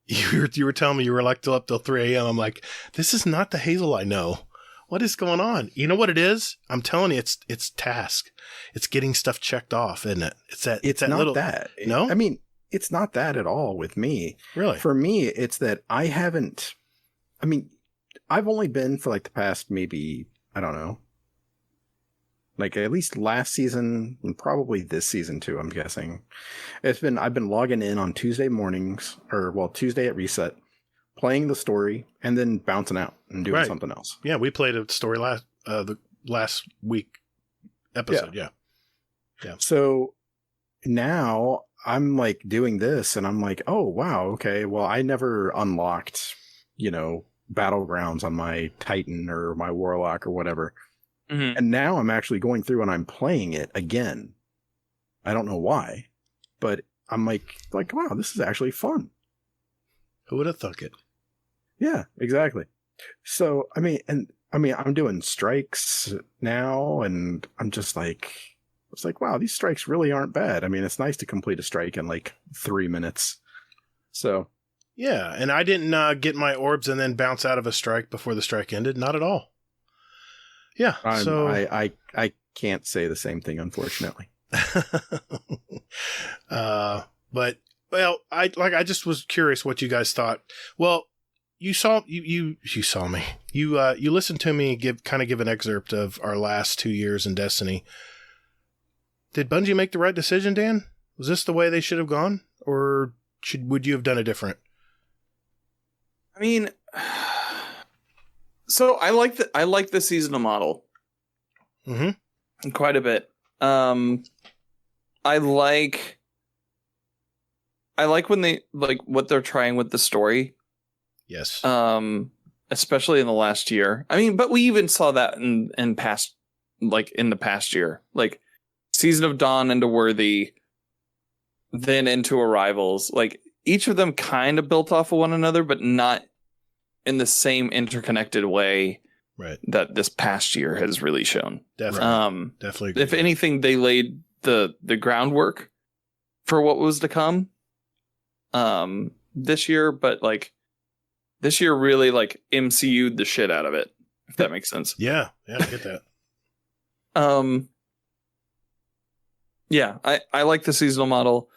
You were telling me you were like up till 3 a.m. I'm like, this is not the Hazel I know. What is going on? You know what it is? I'm telling you, it's task. It's getting stuff checked off, isn't it? It's that not little. That. No, I mean, it's not that at all with me. Really? For me, it's that I haven't. I mean, I've only been for like the past maybe, I don't know, like at least last season and probably this season too, I'm guessing. I've been logging in on Tuesday mornings Tuesday at reset, playing the story and then bouncing out and doing something else. Yeah, we played a story the last week episode. Yeah. So now I'm like doing this and I'm like, oh wow, okay. Well, I never unlocked, battlegrounds on my Titan or my Warlock or whatever. And now I'm actually going through and I'm playing it again. I don't know why, but I'm like, wow, this is actually fun. Who would have thunk it? Yeah, exactly. So, I'm doing strikes now and I'm just like, it's like, wow, these strikes really aren't bad. I mean, it's nice to complete a strike in like 3 minutes. So. Yeah, and I didn't get my orbs and then bounce out of a strike before the strike ended. Not at all. Yeah, so I can't say the same thing, unfortunately. But I just was curious what you guys thought. Well, you saw me. You listened to me give an excerpt of our last 2 years in Destiny. Did Bungie make the right decision, Dan? Was this the way they should have gone, or would you have done it different? I mean, so I like the seasonal model quite a bit. I like when they like what they're trying with the story. Yes. Especially in the last year. I mean, but we even saw that in the past year, like Season of Dawn into Worthy, then into Arrivals. Like each of them kind of built off of one another, but not in the same interconnected way that this past year has really shown. Definitely. Definitely. If anything, they laid the groundwork for what was to come this year, but like this year really like MCU'd the shit out of it, if that makes sense. Yeah, I get that. Yeah, I like the seasonal model.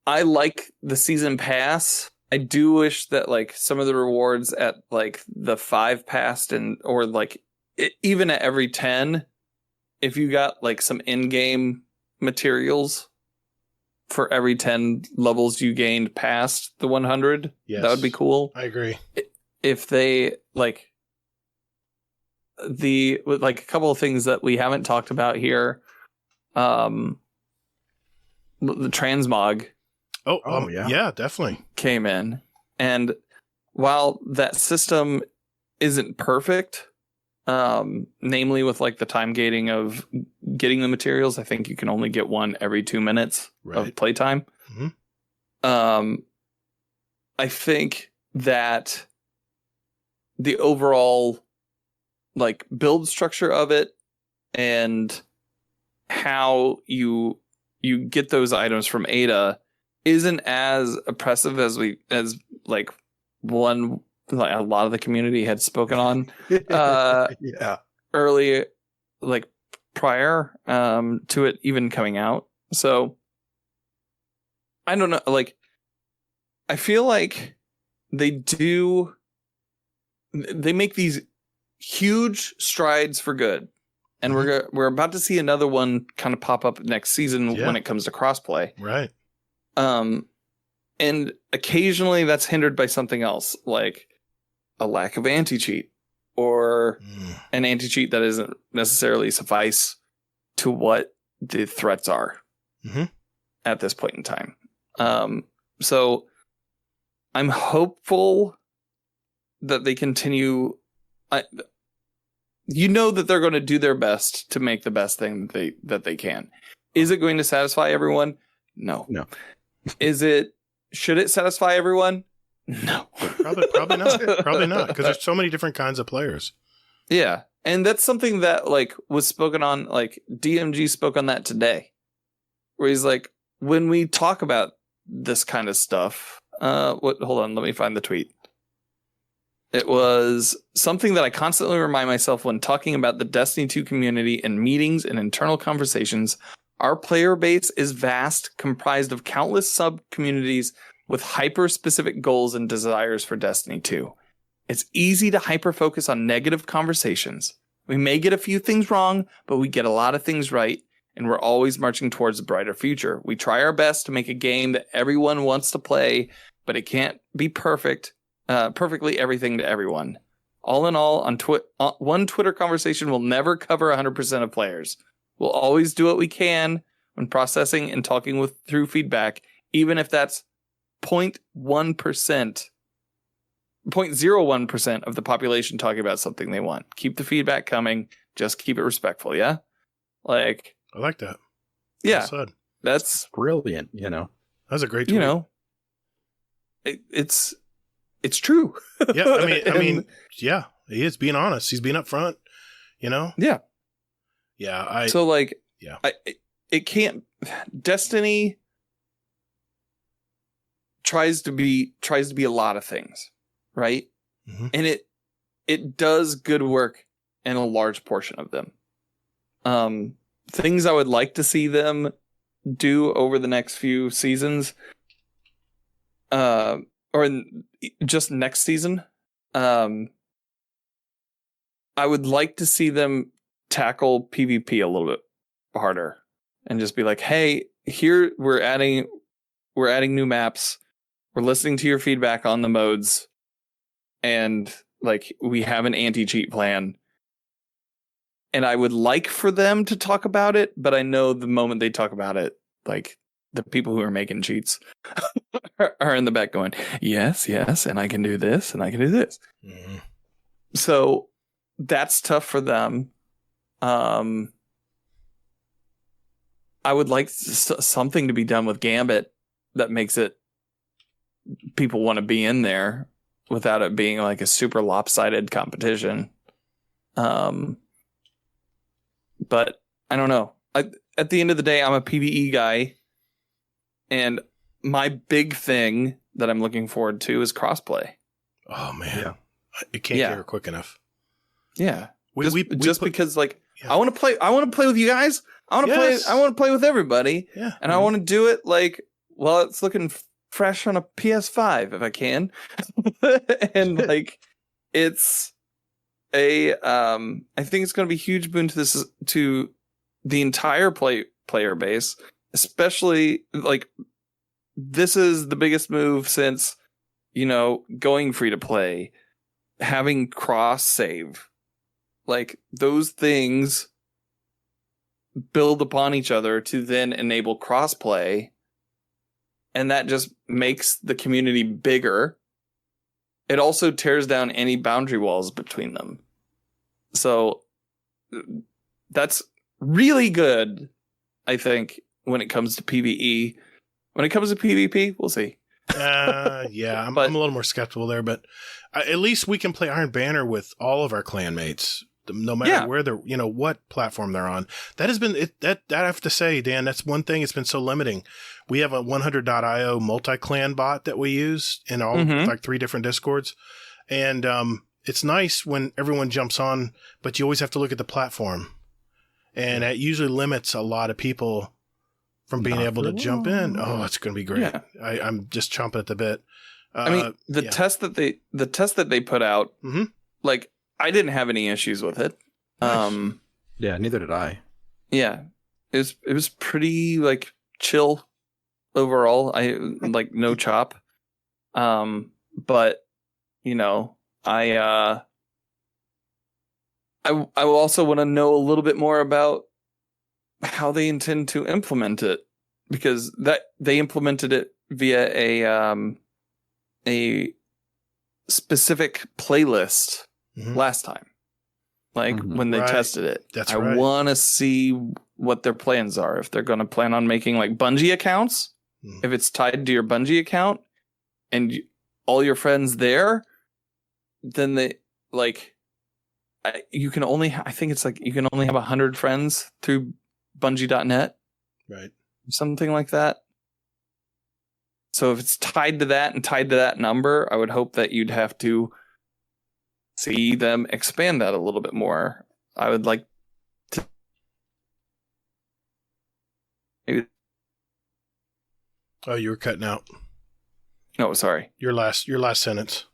I like the season pass. I do wish that like some of the rewards at like the 5 past or like even at every 10, if you got like some in-game materials for every 10 levels you gained past the 100, that would be cool. I agree. If they like a couple of things that we haven't talked about here, the transmog. Yeah, definitely came in, and while that system isn't perfect, namely with like the time gating of getting the materials, I think you can only get one every 2 minutes of playtime. Mm-hmm. I think that the overall like build structure of it and how you get those items from Ada isn't as oppressive as a lot of the community had spoken on early, like prior to it even coming out. So I don't know, like I feel like they make these huge strides for good, and we're about to see another one kind of pop up next season when it comes to crossplay. Right. And occasionally that's hindered by something else, like a lack of anti-cheat or an anti-cheat that isn't necessarily suffice to what the threats are at this point in time. So I'm hopeful that they continue. That they're going to do their best to make the best thing that they can. Is it going to satisfy everyone? No. Should it satisfy everyone? No. Probably not. Probably not, because there's so many different kinds of players. Yeah. And that's something that like was spoken on, like DMG spoke on that today, where he's like, when we talk about this kind of stuff, hold on, let me find the tweet. It was something that I constantly remind myself when talking about the Destiny 2 community in meetings and internal conversations. Our player base is vast, comprised of countless sub-communities with hyper-specific goals and desires for Destiny 2. It's easy to hyper-focus on negative conversations. We may get a few things wrong, but we get a lot of things right, and we're always marching towards a brighter future. We try our best to make a game that everyone wants to play, but it can't be perfectly everything to everyone. All in all, one Twitter conversation will never cover 100% of players. We'll always do what we can when processing and talking through feedback, even if that's 0.01% of the population talking about something they want. Keep the feedback coming. Just keep it respectful, yeah? Like, I like that. Yeah. Well said. That's brilliant, That's a great tweet. It's true. Yeah, I mean, yeah, he is being honest. He's being upfront, Yeah. Yeah, it can't. Destiny tries to be a lot of things, right? Mm-hmm. And it does good work in a large portion of them. Things I would like to see them do over the next few seasons, or just next season. I would like to see them tackle PvP a little bit harder and just be like, hey, here we're adding new maps. We're listening to your feedback on the modes, and like we have an anti-cheat plan. And I would like for them to talk about it, but I know the moment they talk about it, like the people who are making cheats are in the back going, yes, and I can do this, and I can do this. Mm-hmm. So that's tough for them. I would like something to be done with Gambit that makes it people want to be in there without it being like a super lopsided competition. But I don't know. At the end of the day, I'm a PvE guy, and my big thing that I'm looking forward to is crossplay. Oh man, it can't get here quick enough. Yeah, because like I want to play. I want to play with you guys. I want to play. I want to play with everybody. Yeah. And I want to do it like while it's looking fresh on a PS5 if I can. And like, it's a. I think it's going to be a huge boon to the entire player base, especially like this is the biggest move since going free to play, having cross save. Like those things build upon each other to then enable crossplay, and that just makes the community bigger. It also tears down any boundary walls between them. So that's really good, I think, when it comes to PvE. When it comes to PvP, we'll see. Yeah, I'm a little more skeptical there, but at least we can play Iron Banner with all of our clanmates. No matter where they're, what platform they're on. That has been that I have to say, Dan, that's one thing. It's been so limiting. We have a 100.io multi-clan bot that we use in all like 3 different Discords. And it's nice when everyone jumps on, but you always have to look at the platform. And it usually limits a lot of people from being able to jump in. Oh, it's going to be great. Yeah. I'm just chomping at the bit. I mean, the test that they put out, like, I didn't have any issues with it. Nice. Yeah, neither did I. Yeah, it was pretty like chill overall. I like no chop. But I also want to know a little bit more about how they intend to implement it, because that they implemented it via a specific playlist last time, like when they tested it. That's I want to see what their plans are. If they're going to plan on making like Bungie accounts, if it's tied to your Bungie account and all your friends there, then they like you can only. I think it's like you can only have 100 friends through Bungie.net, right? Something like that. So if it's tied to that and tied to that number, I would hope that you'd have to see them expand that a little bit more. I would like to. Maybe... Oh, you were cutting out. No, sorry. Your last sentence.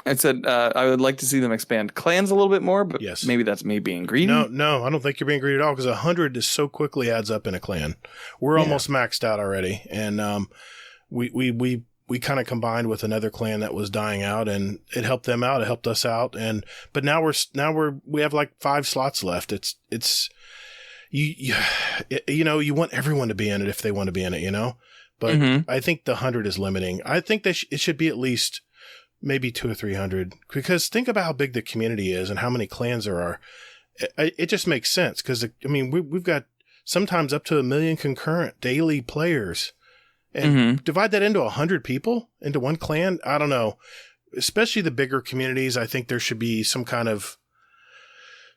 I said I would like to see them expand clans a little bit more, but yes. Maybe that's me being greedy. No, I don't think you're being greedy at all, because 100 is so quickly adds up in a clan. We're almost maxed out already, and we kind of combined with another clan that was dying out, and it helped them out. It helped us out, but now we have like 5 slots left. It's you want everyone to be in it if they want to be in it, But I think the 100 is limiting. I think that it should be at least maybe 200 or 300, because think about how big the community is and how many clans there are. It just makes sense, because we've got sometimes up to 1 million concurrent daily players. And divide that into 100 people into one clan. I don't know. Especially the bigger communities, I think there should be some kind of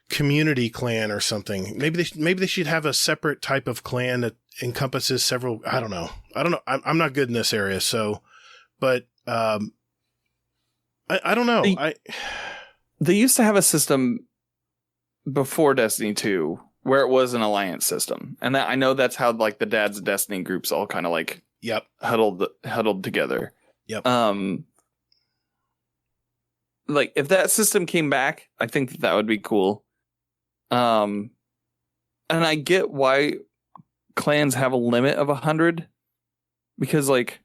community clan or something. Maybe they should have a separate type of clan that encompasses several. I don't know. I'm not good in this area, so. But I don't know. They used to have a system before Destiny 2 where it was an alliance system, and I know that's how like the Dad's Destiny groups all kind of like. Yep. Huddled together. Yep. Like if that system came back, I think that would be cool. And I get why clans have a limit of 100, because like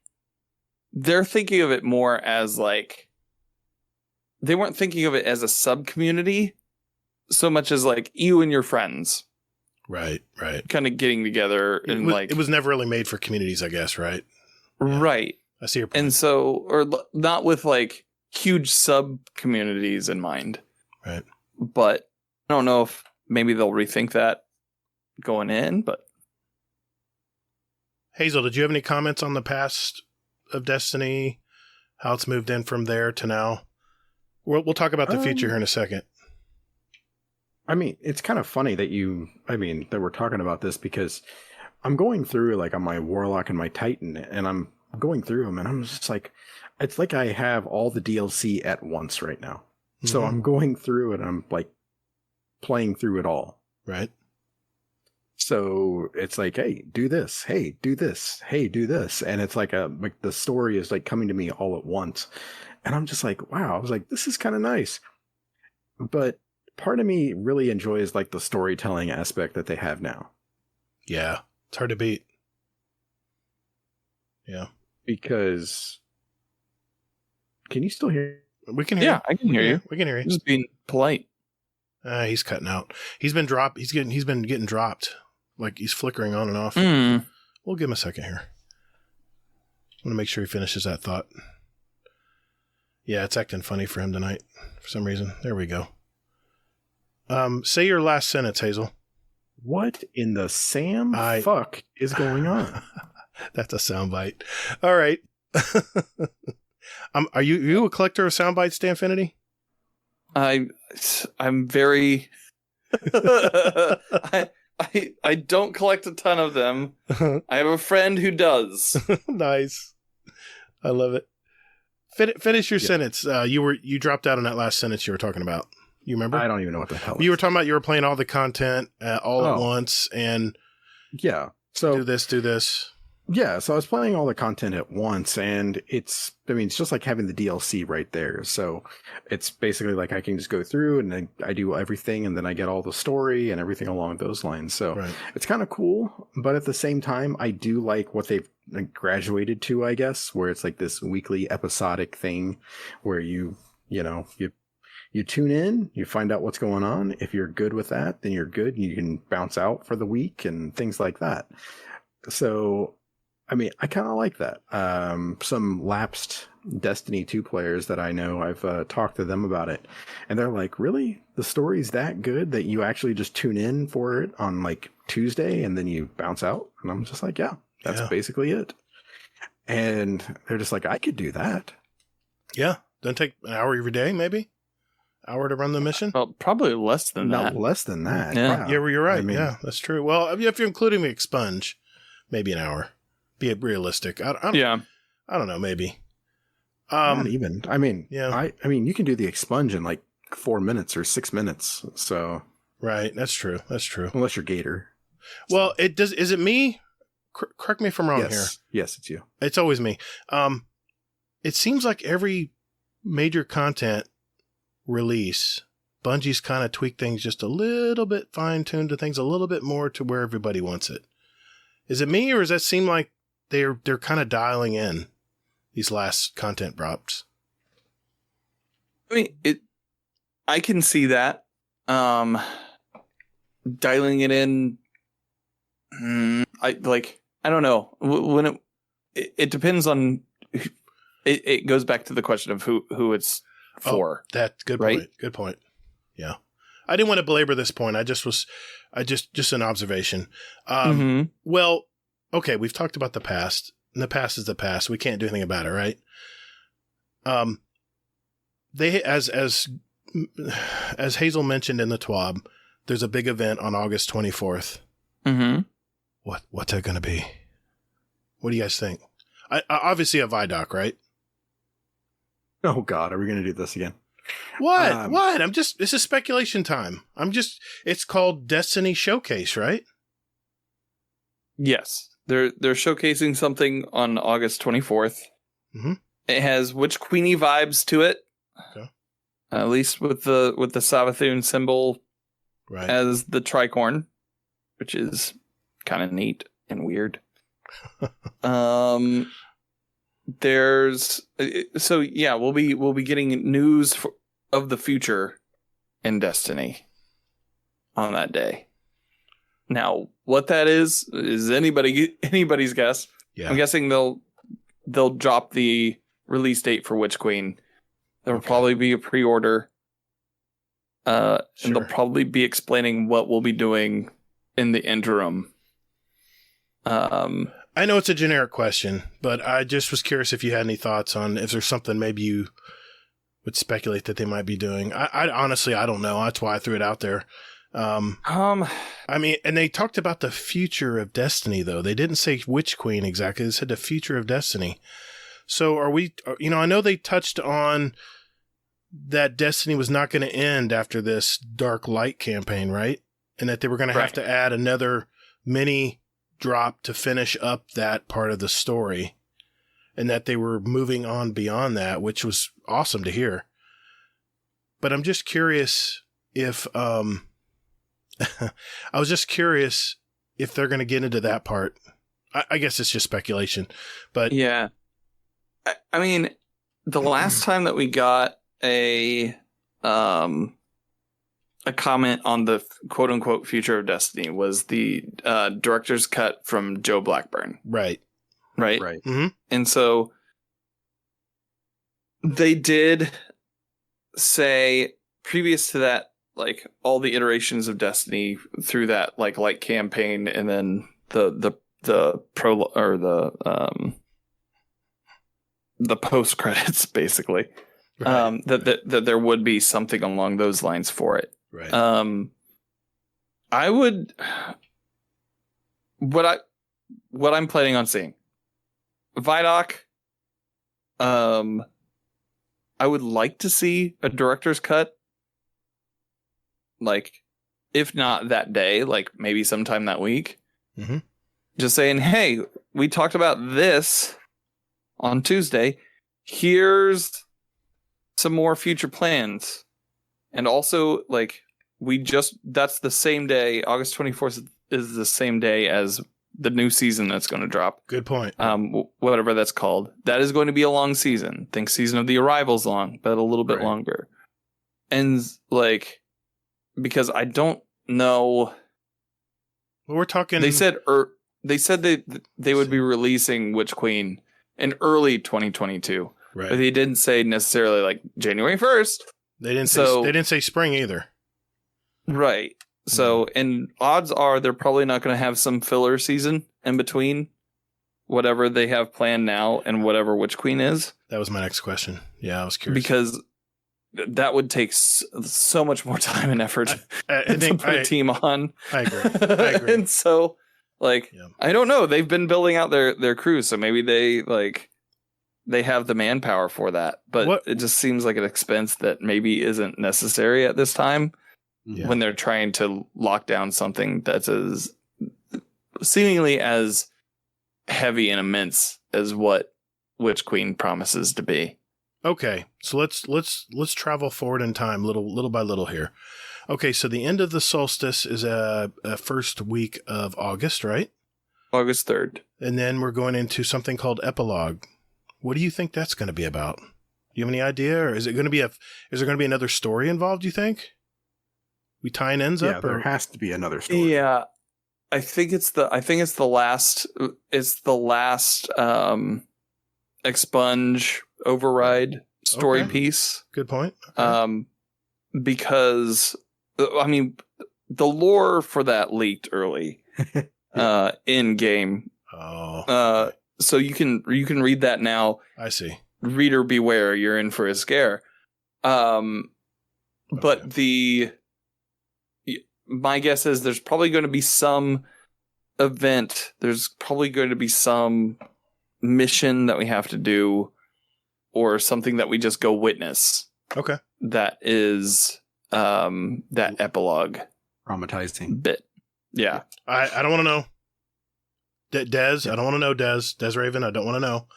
they're thinking of it more as like they weren't thinking of it as a sub community so much as like you and your friends. Right. Kind of getting together and it was never really made for communities, I guess, right? Yeah. Right. I see your point. And so, or not with like huge sub communities in mind. Right. But I don't know if maybe they'll rethink that going in, but. Hazel, did you have any comments on the past of Destiny? How it's moved in from there to now? We'll talk about the future here in a second. I mean, it's kind of funny that that we're talking about this, because I'm going through like on my Warlock and my Titan, and I'm going through them, and I'm just like, it's like I have all the DLC at once right now. So I'm going through it. I'm like playing through it all. Right. So it's like, hey, do this. Hey, do this. Hey, do this. And it's like the story is like coming to me all at once. And I'm just like, wow. I was like, this is kind of nice. But part of me really enjoys like the storytelling aspect that they have now. Yeah. It's hard to beat. Yeah. Because can you still hear? We can hear you. I can hear you. We can hear you. Just being polite. He's cutting out. He's been getting dropped. Like he's flickering on and off. We'll give him a second here. I want to make sure he finishes that thought. Yeah, it's acting funny for him tonight for some reason. There we go. Say your last sentence, Hazel. What in the fuck is going on? That's a soundbite. All right. Are you a collector of soundbites, Danfinity? I'm very. I don't collect a ton of them. I have a friend who does. Nice. I love it. Finish your sentence. You dropped out on that last sentence you were talking about. You remember? I don't even know what the hell. You were talking about you were playing all the content all at once, and yeah. So do this. Yeah, so I was playing all the content at once, and it's just like having the DLC right there. So it's basically like I can just go through and I do everything, and then I get all the story and everything along those lines. So It's kind of cool, but at the same time, I do like what they've graduated to, I guess, where it's like this weekly episodic thing where you tune in, you find out what's going on. If you're good with that, then you're good. You can bounce out for the week and things like that. So I kind of like that. Some lapsed Destiny 2 players that I know, I've talked to them about it, and they're like, really? The story's that good that you actually just tune in for it on like Tuesday and then you bounce out? And I'm just like, yeah, that's basically it. And they're just like, I could do that. Yeah. Doesn't take an hour every day, maybe? Hour to run the mission? Well, probably less than that. Not less than that. Yeah. Wow. Yeah, well, you're right. Yeah, that's true. Well, if you're including the expunge, maybe an hour. Be realistic. I don't know. Maybe. Not even. Yeah. You can do the expunge in like 4 minutes or 6 minutes. So. Right. That's true. Unless you're Gatr. Well, is it me? Correct me if I'm wrong here. Yes, it's you. It's always me. It seems like every major content release, Bungie's kind of tweaked things just a little bit, fine-tuned to things a little bit more to where everybody wants it. Is it me, or does that seem like they're kind of dialing in these last content drops? I can see that. Dialing it in. I don't know. When it depends on. It goes back to the question of who it's for. That's good right? point. Good point. Yeah. I didn't want to belabor this point. Just an observation. Well, okay, we've talked about the past, and the past is the past. We can't do anything about it, right? They, as Hazel mentioned in the TWAB, there's a big event on August 24th. Mm-hmm. What's that going to be? What do you guys think? Obviously a Vidoc, right? Oh God, are we going to do this again? What? What? This is speculation time. It's called Destiny Showcase, right? Yes. They're showcasing something on August 24th. Mm-hmm. It has Witch Queenie vibes to it. Okay. At least with the Savathun symbol as the tricorn, which is kind of neat and weird. We'll be getting news of the future in Destiny on that day. Now, what that is anybody's guess. Yeah. I'm guessing they'll drop the release date for Witch Queen. There will probably be a pre-order. And they'll probably be explaining what we'll be doing in the interim. I know it's a generic question, but I just was curious if you had any thoughts on if there's something maybe you would speculate that they might be doing. I honestly, I don't know. That's why I threw it out there. And they talked about the future of Destiny, though. They didn't say Witch Queen exactly. They said the future of Destiny. So are we, I know they touched on that Destiny was not going to end after this Dark Light campaign, right? and that they were going to have to add another mini drop to finish up that part of the story, and that they were moving on beyond that, which was awesome to hear. But I'm just curious if I was just curious if they're going to get into that part. I guess it's just speculation, but yeah. I mean, the last time that we got a comment on the quote unquote future of Destiny was the director's cut from Joe Blackburn. Right. Mm-hmm. And so they did say previous to that, like all the iterations of Destiny through that like light campaign, and then the pro or the post credits basically, Right. that there would be something along those lines for it. Right. I would what I'm planning on seeing Vidoc. I would like to see a director's cut, like if not that day, like maybe sometime that week. Mm-hmm. Just saying, hey, we talked about this on Tuesday. Here's some more future plans. And also, like, that's the same day, August 24th is the same day as the new season that's going to drop. Good point. Whatever that's called. That is going to be a long season. Think Season of the Arrival's long, but a little bit longer. And, like, because I don't know. Well, we're talking. They said they would be releasing Witch Queen in early 2022. Right. But they didn't say necessarily like January 1st. They didn't say spring either. Right. So, and odds are they're probably not going to have some filler season in between whatever they have planned now and whatever Witch Queen is. That was my next question. Yeah, I was curious. Because that would take so much more time and effort I to put a team on. I agree. And so, like, I don't know. They've been building out their crew, so maybe they have the manpower for that. But it just seems like an expense that maybe isn't necessary at this time when they're trying to lock down something that's as seemingly as heavy and immense as what Witch Queen promises to be. Okay, so let's travel forward in time little by little here. Okay, so the end of the solstice is a first week of August, right? August 3rd. And then we're going into something called Epilogue. What do you think that's going to be about? Do you have any idea, or is there going to be another story involved, do you think? We tying ends up? Yeah, there has to be another story. Yeah. I think it's the last expunge override story piece. Good point. Okay. Because I mean the lore for that leaked early in game. Oh. So you can read that now. I see. Reader beware, you're in for a scare. But my guess is there's probably going to be some event. There's probably going to be some mission that we have to do, or something that we just go witness. Okay. That is that epilogue. Traumatizing bit. Yeah. I don't want to know. Des, I don't want to know, Des Raven, I don't want to know.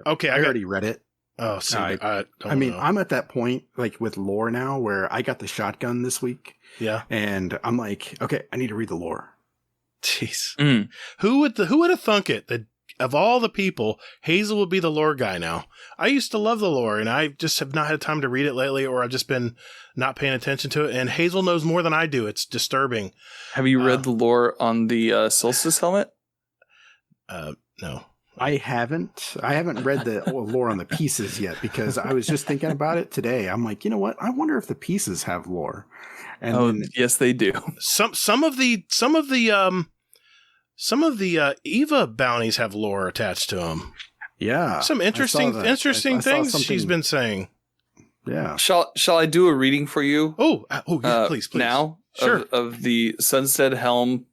Okay, I already read it. Oh, see, I mean, I'm at that point, like with lore now, where I got the shotgun this week. Yeah, and I'm like, okay, I need to read the lore. Jeez, who would have thunk it that of all the people, Hazel would be the lore guy now? I used to love the lore, and I just have not had time to read it lately, or I've just been not paying attention to it. And Hazel knows more than I do. It's disturbing. Have you read the lore on the Solstice helmet? No. I haven't read the lore on the pieces yet, because I was just thinking about it today. I'm like, you know what? I wonder if the pieces have lore. And yes, they do. Some of the Eva bounties have lore attached to them. Yeah, some interesting things she's been saying. Yeah. Shall I do a reading for you? Oh, yeah, please. Now, sure. Of the Sunstead Helm,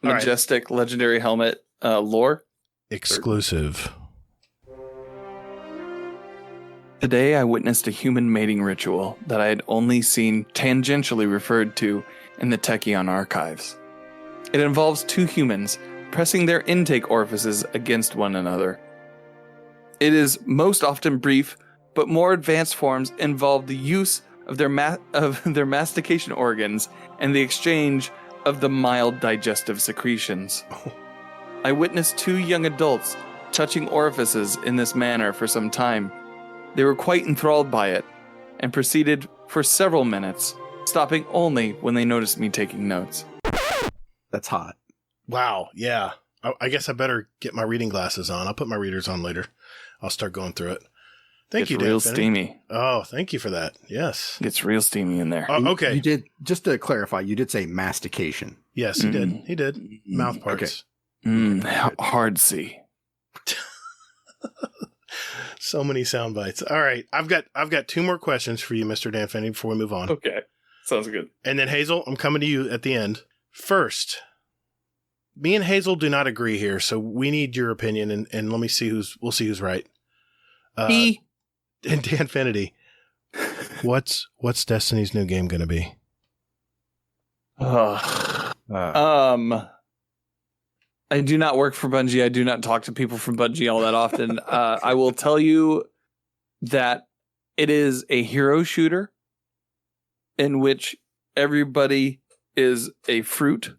majestic legendary helmet lore. Exclusive. Today I witnessed a human mating ritual that I had only seen tangentially referred to in the Techion archives. It involves two humans pressing their intake orifices against one another. It is most often brief, but more advanced forms involve the use of their mastication organs and the exchange of the mild digestive secretions. I witnessed two young adults touching orifices in this manner for some time. They were quite enthralled by it, and proceeded for several minutes, stopping only when they noticed me taking notes. That's hot. Wow, yeah. I guess I better get my reading glasses on. I'll put my readers on later. I'll start going through it. Thank you, Gets real Danfinity. steamy. Oh, thank you for that. Yes. Gets real steamy in there. Oh, okay. You did, just to clarify, you did say mastication. Yes, he did. He did. Mouth parts. Hard C. So many sound bites. All right. I've got two more questions for you, Mr. Danfinity, before we move on. Okay. Sounds good. And then Hazel, I'm coming to you at the end. First, me and Hazel do not agree here, so we need your opinion, and let me see we'll see who's right. And Danfinity, what's Destiny's new game going to be? I do not work for Bungie. I do not talk to people from Bungie all that often. I will tell you that it is a hero shooter in which everybody is a fruit,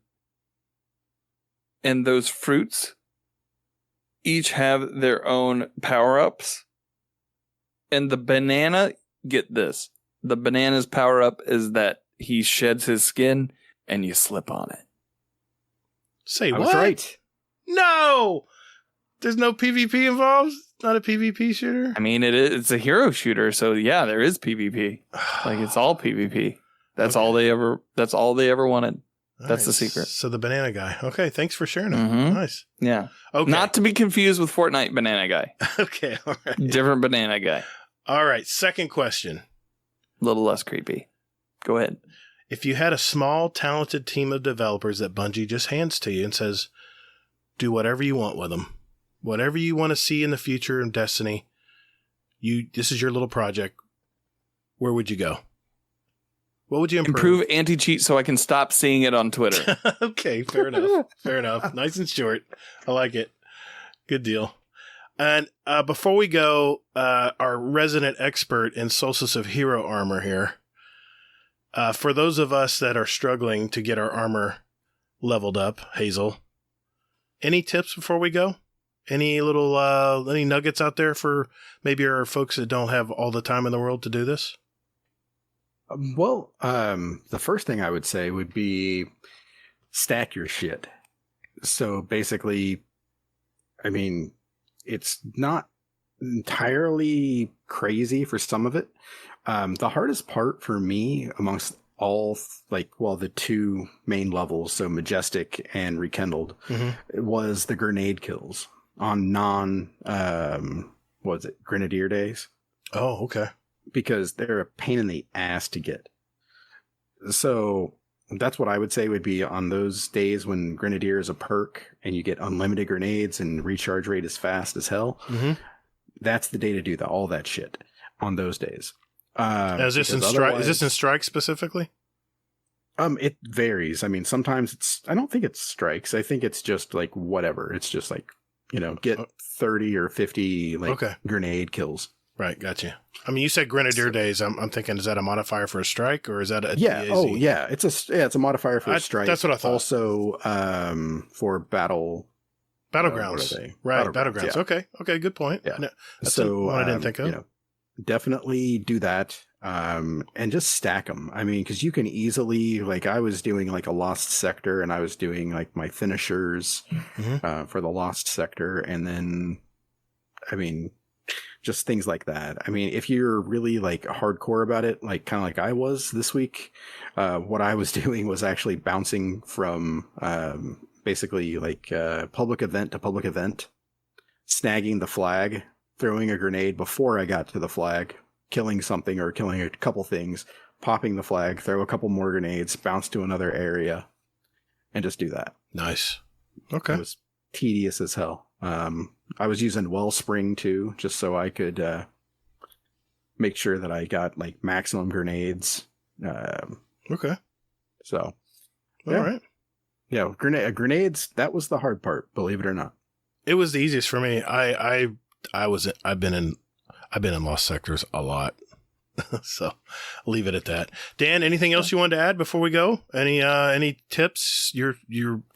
and those fruits each have their own power-ups. And the banana, get this, the banana's power-up is that he sheds his skin and you slip on it. Say I what? was right. No! There's no PvP involved? Not a PvP shooter? I mean, it's a hero shooter, so yeah, there is PvP. Like, it's all PvP. That's Okay. That's all they ever wanted. All That's right, the secret. So the banana guy. Okay, thanks for sharing it. Mhm. Nice. Yeah. Okay. Not to be confused with Fortnite banana guy. Okay, all right. Different banana guy. All right, second question. A little less creepy. Go ahead. If you had a small, talented team of developers that Bungie just hands to you and says, do whatever you want with them, whatever you want to see in the future in Destiny, this is your little project, where would you go? What would you Improve anti-cheat so I can stop seeing it on Twitter. Okay, fair enough. Fair enough. Nice and short. I like it. Good deal. And before we go, our resident expert in Solstice of Hero armor here. For those of us that are struggling to get our armor leveled up, Hazel, any tips before we go? Any little any nuggets out there for maybe our folks that don't have all the time in the world to do this? Well, the first thing I would say would be stack your shit. So basically, I mean, it's not entirely crazy for some of it. The hardest part for me amongst all, the two main levels, so Majestic and Rekindled, was the grenade kills on Grenadier days. Oh, okay. Because they're a pain in the ass to get. So that's what I would say would be on those days when Grenadier is a perk and you get unlimited grenades and recharge rate is fast as hell. Mm-hmm. That's the day to do all that shit on those days. Is this in Strike specifically? It varies. I mean, sometimes I don't think it's strikes. I think it's just like whatever. It's just like, get 30 or 50 grenade kills. Right, gotcha. I mean, you said Grenadier days. I'm thinking, is that a modifier for a strike, or is that a yeah? DAZ? Oh, yeah. It's a modifier for a strike. That's what I thought. Also, for battlegrounds. Right, battlegrounds. Yeah. Okay, good point. Yeah. No, that's so one I didn't think of. Definitely do that, and just stack them. I mean, because you can easily, I was doing a lost sector, and I was doing my finishers for the lost sector, and then, I mean, just things like that. I mean, if you're really hardcore about it, kind of like I was this week, what I was doing was actually bouncing from basically public event to public event, snagging the flag, throwing a grenade before I got to the flag, killing something or killing a couple things, popping the flag, throw a couple more grenades, bounce to another area, and just do that. Nice. Okay. It was tedious as hell. I was using Wellspring too, just so I could make sure that I got like maximum grenades. Okay. So, All right. Yeah, grenades. That was the hard part, believe it or not. It was the easiest for me. I've been in lost sectors a lot. So I'll leave it at that. Dan, anything else you wanted to add before we go? Any tips? You're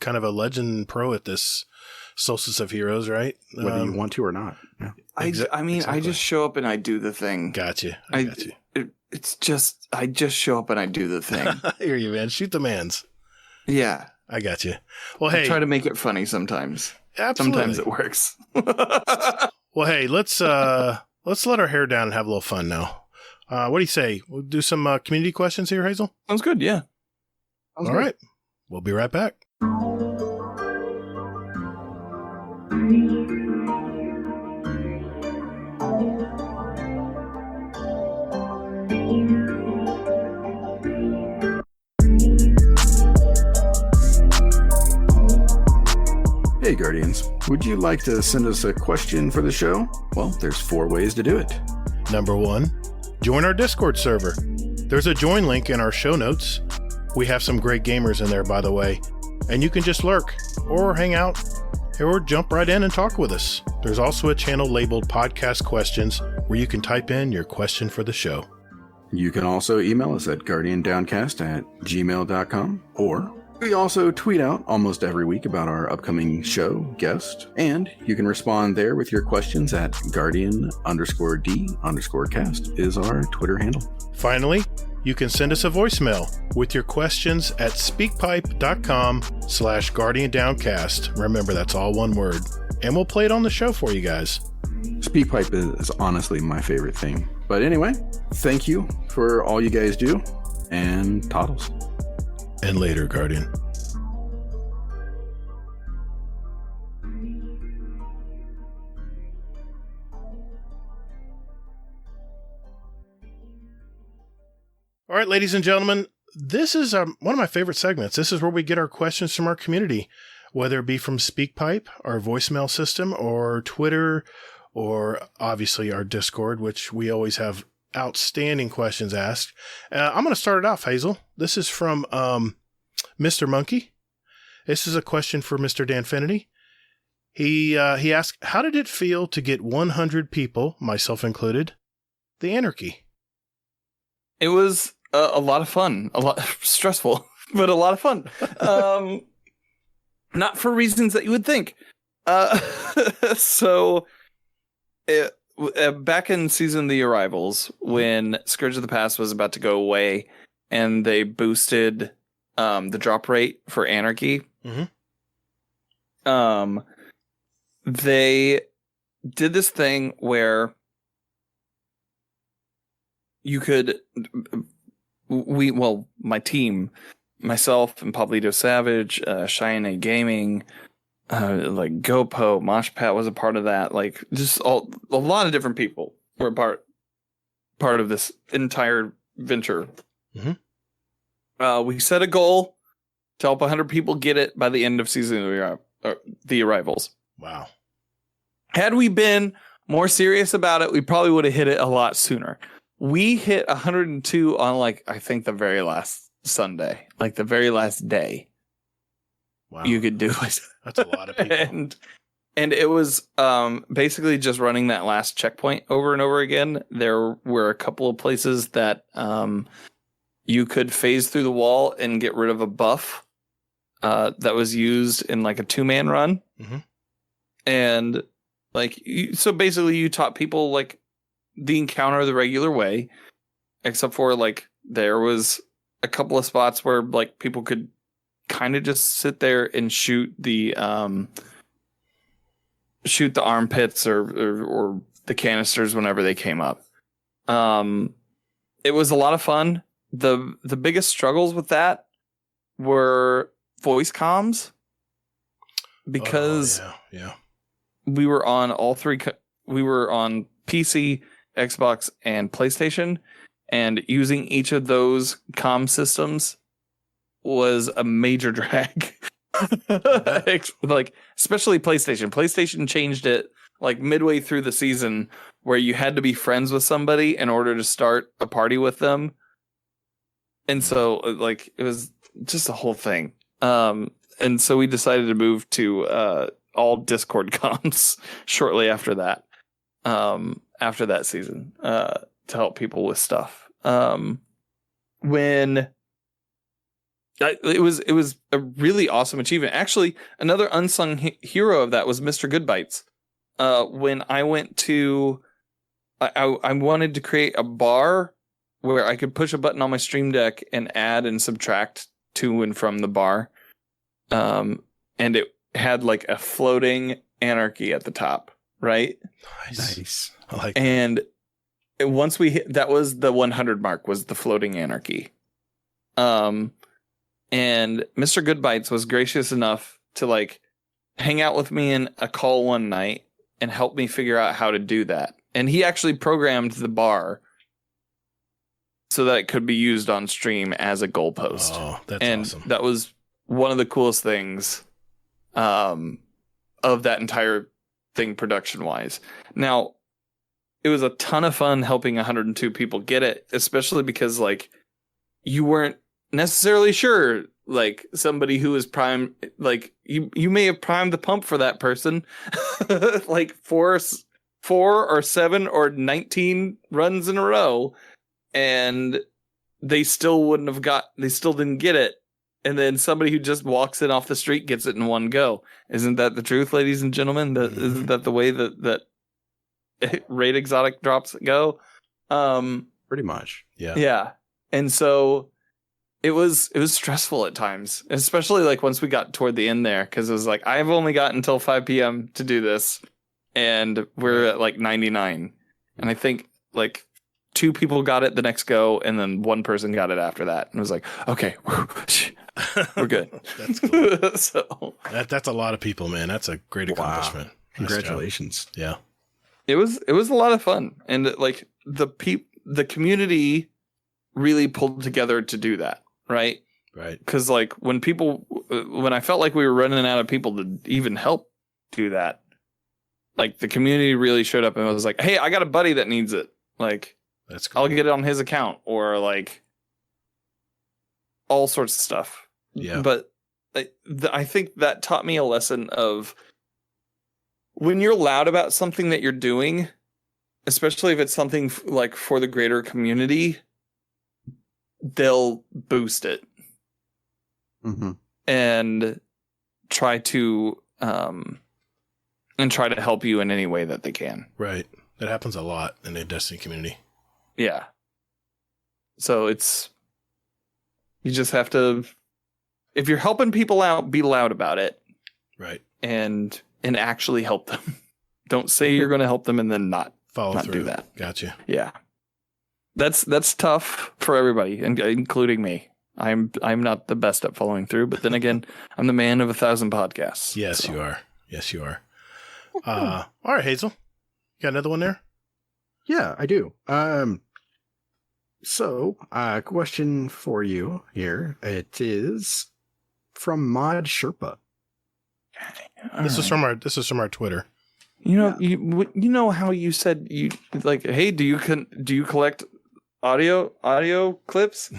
kind of a legend pro at this Solstice of Heroes, right? Whether you want to or not. Yeah. I mean, exactly. I just show up and I do the thing. Gotcha. I got you. It's just, I just show up and I do the thing. I hear you, man. Shoot the mans. Yeah. I got you. Well, I hey. try to make it funny sometimes. Absolutely. Sometimes it works. Well, hey, let's let our hair down and have a little fun now. What do you say? We'll do some community questions here, Hazel? Sounds good, yeah. All right. We'll be right back. Hey Guardians, would you like to send us a question for the show? Well, there's 4 ways to do it. Number 1, join our Discord server. There's a join link in our show notes. We have some great gamers in there, by the way, and you can just lurk or hang out or jump right in and talk with us. There's also a channel labeled Podcast Questions where you can type in your question for the show. You can also email us at guardiandowncast@gmail.com, or we also tweet out almost every week about our upcoming show, guest, and you can respond there with your questions at guardian_d_cast is our Twitter handle. Finally, you can send us a voicemail with your questions at speakpipe.com/guardiandowncast. Remember, that's all one word. And we'll play it on the show for you guys. Speakpipe is honestly my favorite thing. But anyway, thank you for all you guys do, and toddles. And later, Guardian. All right, ladies and gentlemen, this is one of my favorite segments. This is where we get our questions from our community, whether it be from SpeakPipe, our voicemail system, or Twitter, or obviously our Discord, which we always have outstanding questions asked. I'm going to start it off, Hazel. This is from Mr. Monkey. This is a question for Mr. Danfinity. He asked, how did it feel to get 100 people, myself included, the anarchy? It was a lot of fun, a lot stressful, but a lot of fun. Not for reasons that you would think. Back in Season of the Arrivals, when Scourge of the Past was about to go away, and they boosted the drop rate for Anarchy, they did this thing where you could, my team, myself and Pablito Savage, Cheyenne Gaming, like GoPo, Moshpat was a part of that. Like just a lot of different people were part of this entire venture. We set a goal to help 100 people get it by the end of Season of the Arrivals. Wow. Had we been more serious about it, we probably would have hit it a lot sooner. We hit 102 on I think the very last Sunday, the very last day. Wow. You could do it. That's a lot of people. And it was basically just running that last checkpoint over and over again. There were a couple of places that you could phase through the wall and get rid of a buff that was used in a 2-man run. And so basically you taught people the encounter the regular way, except for there was a couple of spots where people could kind of just sit there and shoot the armpits or the canisters whenever they came up. It was a lot of fun. The biggest struggles with that were voice comms, because we were on all three. We were on PC, Xbox, and PlayStation, and using each of those comm systems was a major drag. Especially PlayStation. PlayStation changed it like midway through the season where you had to be friends with somebody in order to start a party with them. And so like it was just a whole thing. And so we decided to move to all Discord comms shortly after that. After that season, to help people with stuff. When it was a really awesome achievement. Actually, another unsung hero of that was Mr. Goodbites. When I went to, I wanted to create a bar where I could push a button on my Stream Deck and add and subtract to and from the bar. And it had like a floating anarchy at the top, right? Nice. I like that. And once we hit, that was the 100 mark, was the floating anarchy. And Mr. Goodbites was gracious enough to like hang out with me in a call one night and help me figure out how to do that. And he actually programmed the bar so that it could be used on stream as a goalpost. Oh, that's awesome. That was one of the coolest things of that entire thing production wise. Now, it was a ton of fun helping 102 people get it, especially because like you weren't necessarily sure, like somebody who was prime, like you may have primed the pump for that person like four or 7 or 19 runs in a row, and they still didn't get it. And then somebody who just walks in off the street gets it in one go. Isn't that the truth, ladies and gentlemen? Isn't that the way that Raid Exotic drops go? Pretty much. Yeah. Yeah. And so it was stressful at times, especially like once we got toward the end there, because it was like, I've only got until 5 p.m. to do this, and we're at like 99. And I think like 2 people got it the next go, and then 1 person got it after that. And it was like, okay, we're good. That's cool. So That's a lot of people, man. That's a great accomplishment. Nice Congratulations. job. Yeah. it was a lot of fun, and like the community really pulled together to do that, right? Right. Because like when I felt like we were running out of people to even help do that, like the community really showed up and was like, hey, I got a buddy that needs it. Like, That's cool. I'll get it on his account, or like all sorts of stuff. Yeah. But I think that taught me a lesson of when you're loud about something that you're doing, especially if it's something like for the greater community, they'll boost it. Mm-hmm. And try to help you in any way that they can. Right. That happens a lot in the Destiny community. Yeah. So you just have to, if you're helping people out, be loud about it. Right. And actually help them. Don't say you're going to help them and then not Follow through. do that. Gotcha. Yeah. That's tough for everybody, including me. I'm not the best at following through, but then again, I'm the man of 1,000 podcasts. Yes, so. You are. Yes, you are. All right, Hazel. You got another one there? Yeah, I do. So, question for you here. It is from Mod Sherpa. This is from our Twitter. You know, you know how you said you like, hey, do you collect audio clips?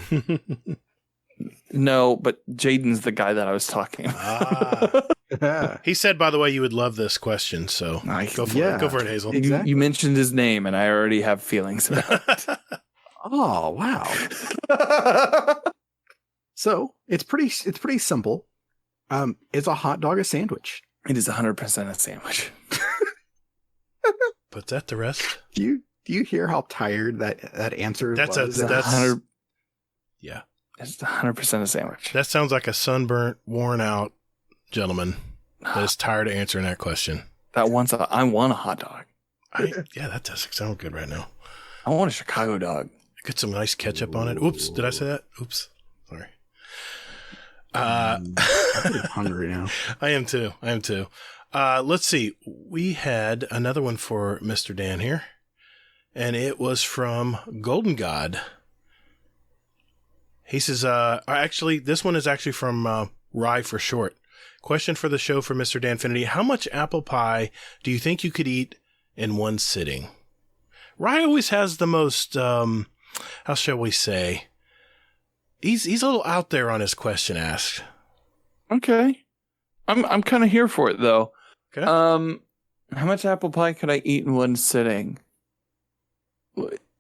No, but Jaden's the guy that I was talking about. He said, by the way, you would love this question, so go for it. Go for it, Hazel. Exactly. You mentioned his name, and I already have feelings about it. Oh, wow. So it's pretty simple. Is a hot dog a sandwich? It is 100% a sandwich. Put that to rest. Do you hear how tired that answer was? That's 100. Yeah. It's 100% a sandwich. That sounds like a sunburnt, worn out gentleman that is tired of answering that question. I want a hot dog. Yeah, that does sound good right now. I want a Chicago dog. Get some nice ketchup on it. Oops, did I say that? Oops, sorry. I'm pretty hungry now. I am too. Let's see. We had another one for Mr. Dan here, and it was from Golden God. He says, actually, this one is actually from Rye for short. Question for the show for Mr. Danfinity. How much apple pie do you think you could eat in one sitting? Rye always has the most, how shall we say? He's a little out there on his question asked. Okay. I'm kind of here for it, though. Okay. How much apple pie could I eat in one sitting?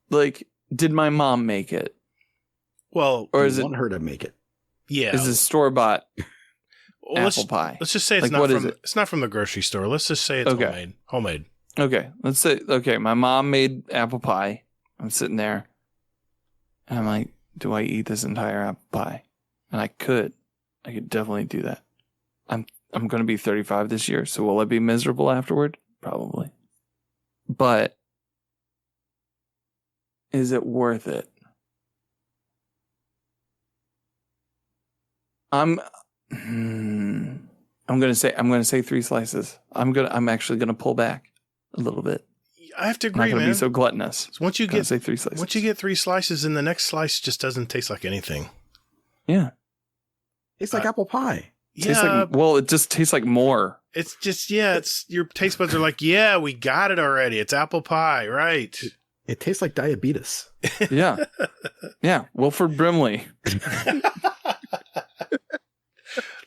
Like, did my mom make it? Well, Or You is it want her to make it. yeah. is it store-bought Well, apple pie? Let's just say it's Like, not what from is it? it's not from the grocery store. Let's just say it's Okay. Homemade. Okay, let's say, my mom made apple pie. I'm sitting there, and I'm like, do I eat this entire apple pie? And I could definitely do that. I'm going to be 35 this year, so will I be miserable afterward? Probably. But is it worth it? I'm going to say 3 slices. I'm actually going to pull back a little bit. I have to I'm not agree, going to man. be so gluttonous. Once you I'm gonna get say 3 slices. once you get 3 slices, and the next slice just doesn't taste like anything. Yeah. It's like apple pie. Tastes Yeah, like, well, it just tastes like more. it's just it's your taste buds are like, yeah, we got it already. It's apple pie, right? It tastes like diabetes. Yeah. Yeah. Wilford Brimley.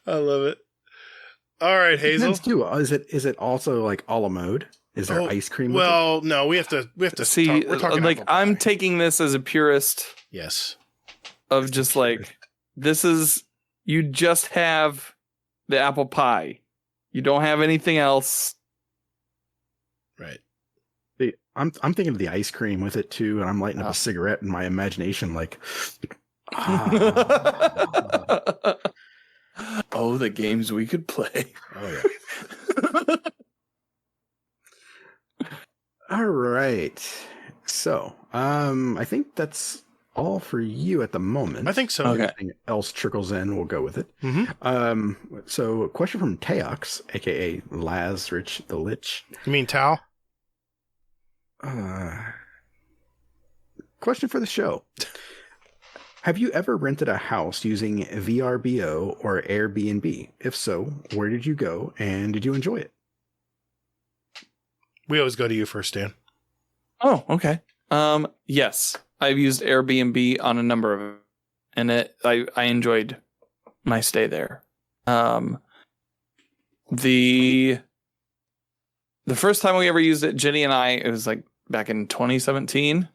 I love it. All right, Hazel. Depends too. Is it also like a la mode? Is there ice cream? With it? Well, no, we have to See, we're talking like, apple pie. I'm taking this as a purist Yes. of just like, this is, you just have the apple pie. You don't have anything else. Right. I'm thinking of the ice cream with it too, and I'm lighting up Oh. a cigarette in my imagination, like. Oh, the games we could play. Oh yeah. All right. So, I think that's all for you at the moment. I think so. Okay. Anything else trickles in, we'll go with it. Mm-hmm. So a question from Teox, aka Laz Rich the Lich. You mean Tal? Question for the show. Have you ever rented a house using VRBO or Airbnb? If so, where did you go and did you enjoy it? We always go to you first, Dan. Oh, okay. Yes, I've used Airbnb on a number of, and I enjoyed my stay there. The first time we ever used it, Jenny and I, it was like back in 2017.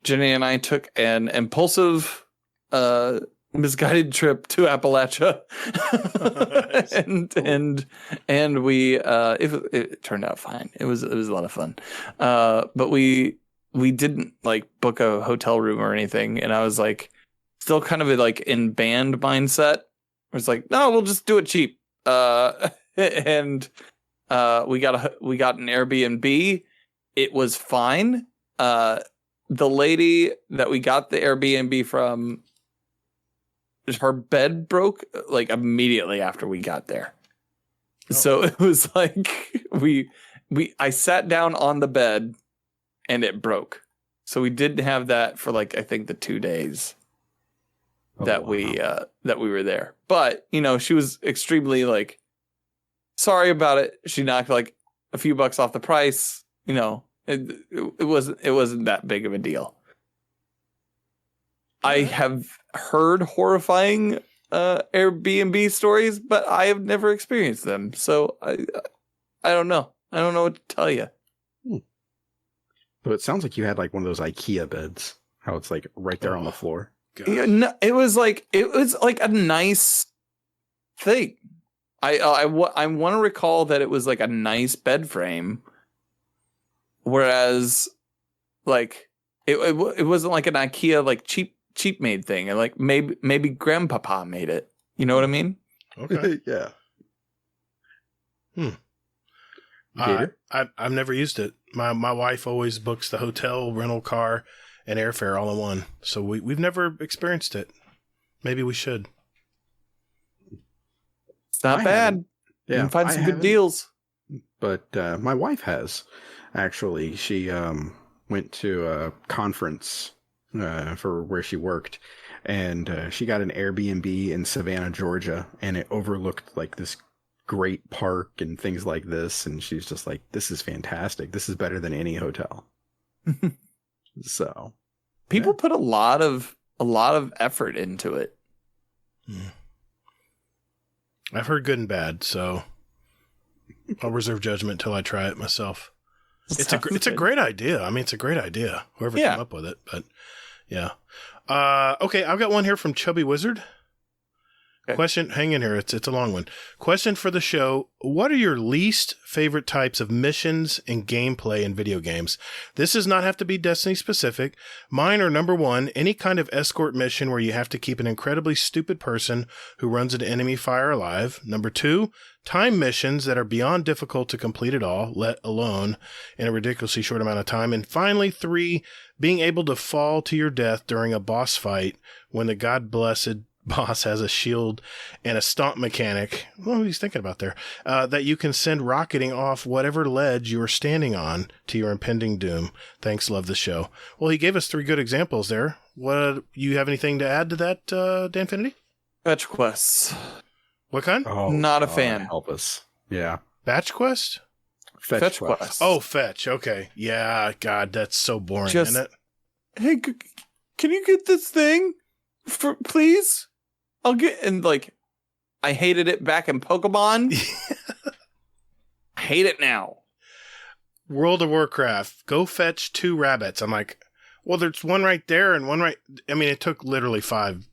Jenny and I took an impulsive, misguided trip to Appalachia, and we it turned out fine. It was a lot of fun, but we didn't like book a hotel room or anything, and I was like still kind of like in band mindset. I was like, no, we'll just do it cheap, and we got an Airbnb. It was fine. The lady that we got the Airbnb from, her bed broke like immediately after we got there. Oh. So it was like I sat down on the bed and it broke. So we didn't have that for like, I think the 2 days that we were there. But, you know, she was extremely like sorry about it. She knocked like a few bucks off the price, you know. It wasn't that big of a deal. I have heard horrifying Airbnb stories, but I have never experienced them. So I don't know. I don't know what to tell you. So it sounds like you had like one of those IKEA beds. How it's like right there on the floor. Yeah, no, it was like a nice thing. I want to recall that it was like a nice bed frame. Whereas, like, it wasn't like an IKEA like cheap made thing, and like maybe grandpapa made it. You know what I mean? Okay. Yeah. I've never used it. My wife always books the hotel, rental car, and airfare all in one. So we've never experienced it. Maybe we should. It's not I bad. haven't. You Yeah, can find I some good haven't. deals. But my wife has actually. She went to a conference for where she worked, and she got an Airbnb in Savannah, Georgia, and it overlooked like this great park and things like this. And she's just like, "This is fantastic. This is better than any hotel." So, People put a lot of effort into it. I've heard good and bad, so I'll reserve judgment till I try it myself. It's a great idea. I mean, it's a great idea. Whoever came up with it, but yeah. Okay, I've got one here from Chubby Wizard. Okay. Question, hang in here. It's a long one. Question for the show. What are your least favorite types of missions and gameplay in video games? This does not have to be Destiny specific. Mine are number 1, any kind of escort mission where you have to keep an incredibly stupid person who runs into enemy fire alive. Number 2, time missions that are beyond difficult to complete at all, let alone in a ridiculously short amount of time. And finally, 3, being able to fall to your death during a boss fight when the God-blessed boss has a shield and a stomp mechanic, what he's thinking about there, that you can send rocketing off whatever ledge you are standing on to your impending doom. Thanks, love the show. Well, he gave us 3 good examples there. What, you have anything to add to that, Danfinity? Fetch quests. What kind? Oh, Not a fan. Help us. Yeah. Batch quest? Fetch quests. Oh, fetch. Okay. Yeah, God, that's so boring, isn't it? Hey, can you get this thing? Please? I'll get, and like, I hated it back in Pokemon. I hate it now. World of Warcraft, go fetch 2 rabbits. I'm like, well, there's one right there and one right. I mean, it took literally 5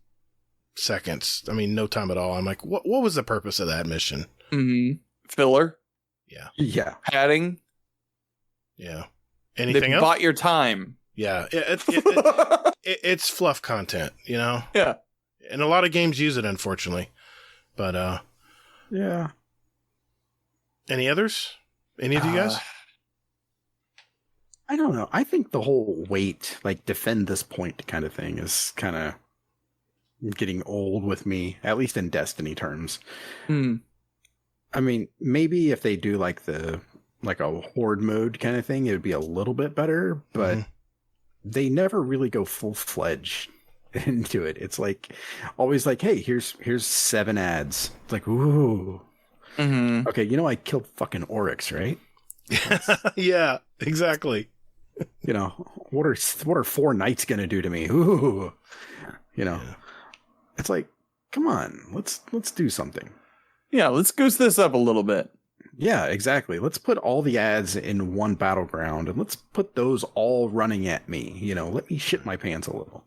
seconds. I mean, no time at all. I'm like, what was the purpose of that mission? Mm-hmm. Filler. Yeah. Yeah. Padding. Yeah. Anything else? Bought your time. Yeah. It's fluff content, you know? Yeah. And a lot of games use it, unfortunately. But, yeah. Any others? Any of you guys? I don't know. I think the whole wait, like defend this point kind of thing is kind of getting old with me, at least in Destiny terms. I mean, maybe if they do like a horde mode kind of thing, it would be a little bit better, but they never really go full-fledged into it. It's like always like, hey, here's 7 ads. It's like, ooh. Okay, you know I killed fucking Oryx, right? Yeah, exactly. You know, what are 4 knights gonna do to me? Ooh. You know. Yeah. It's like, come on, let's do something. Yeah, let's goose this up a little bit. Yeah, exactly. Let's put all the ads in one battleground and let's put those all running at me. You know, let me shit my pants a little.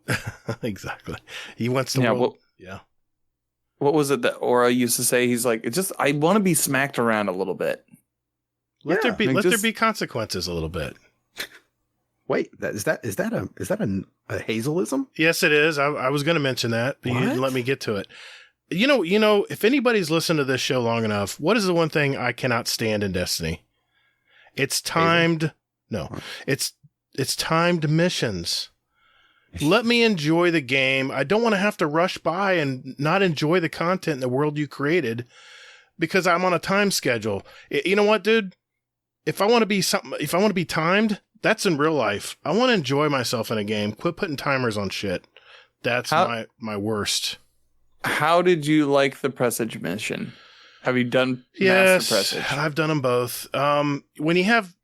Exactly. He wants to. Yeah. What was it that Aura used to say? He's like, I want to be smacked around a little bit. Let there be consequences a little bit. Wait, is that a Hazelism? Yes, it is. I was going to mention that, but you didn't let me get to it. You know, if anybody's listened to this show long enough, what is the one thing I cannot stand in Destiny? It's timed. No, it's timed missions. Let me enjoy the game. I don't want to have to rush by and not enjoy the content in the world you created because I'm on a time schedule. You know what, dude? If I want to be timed, that's in real life. I want to enjoy myself in a game. Quit putting timers on shit. That's my worst. How did you like the Presage mission? Have you done Yes, Master Presage? I've done them both. When you have,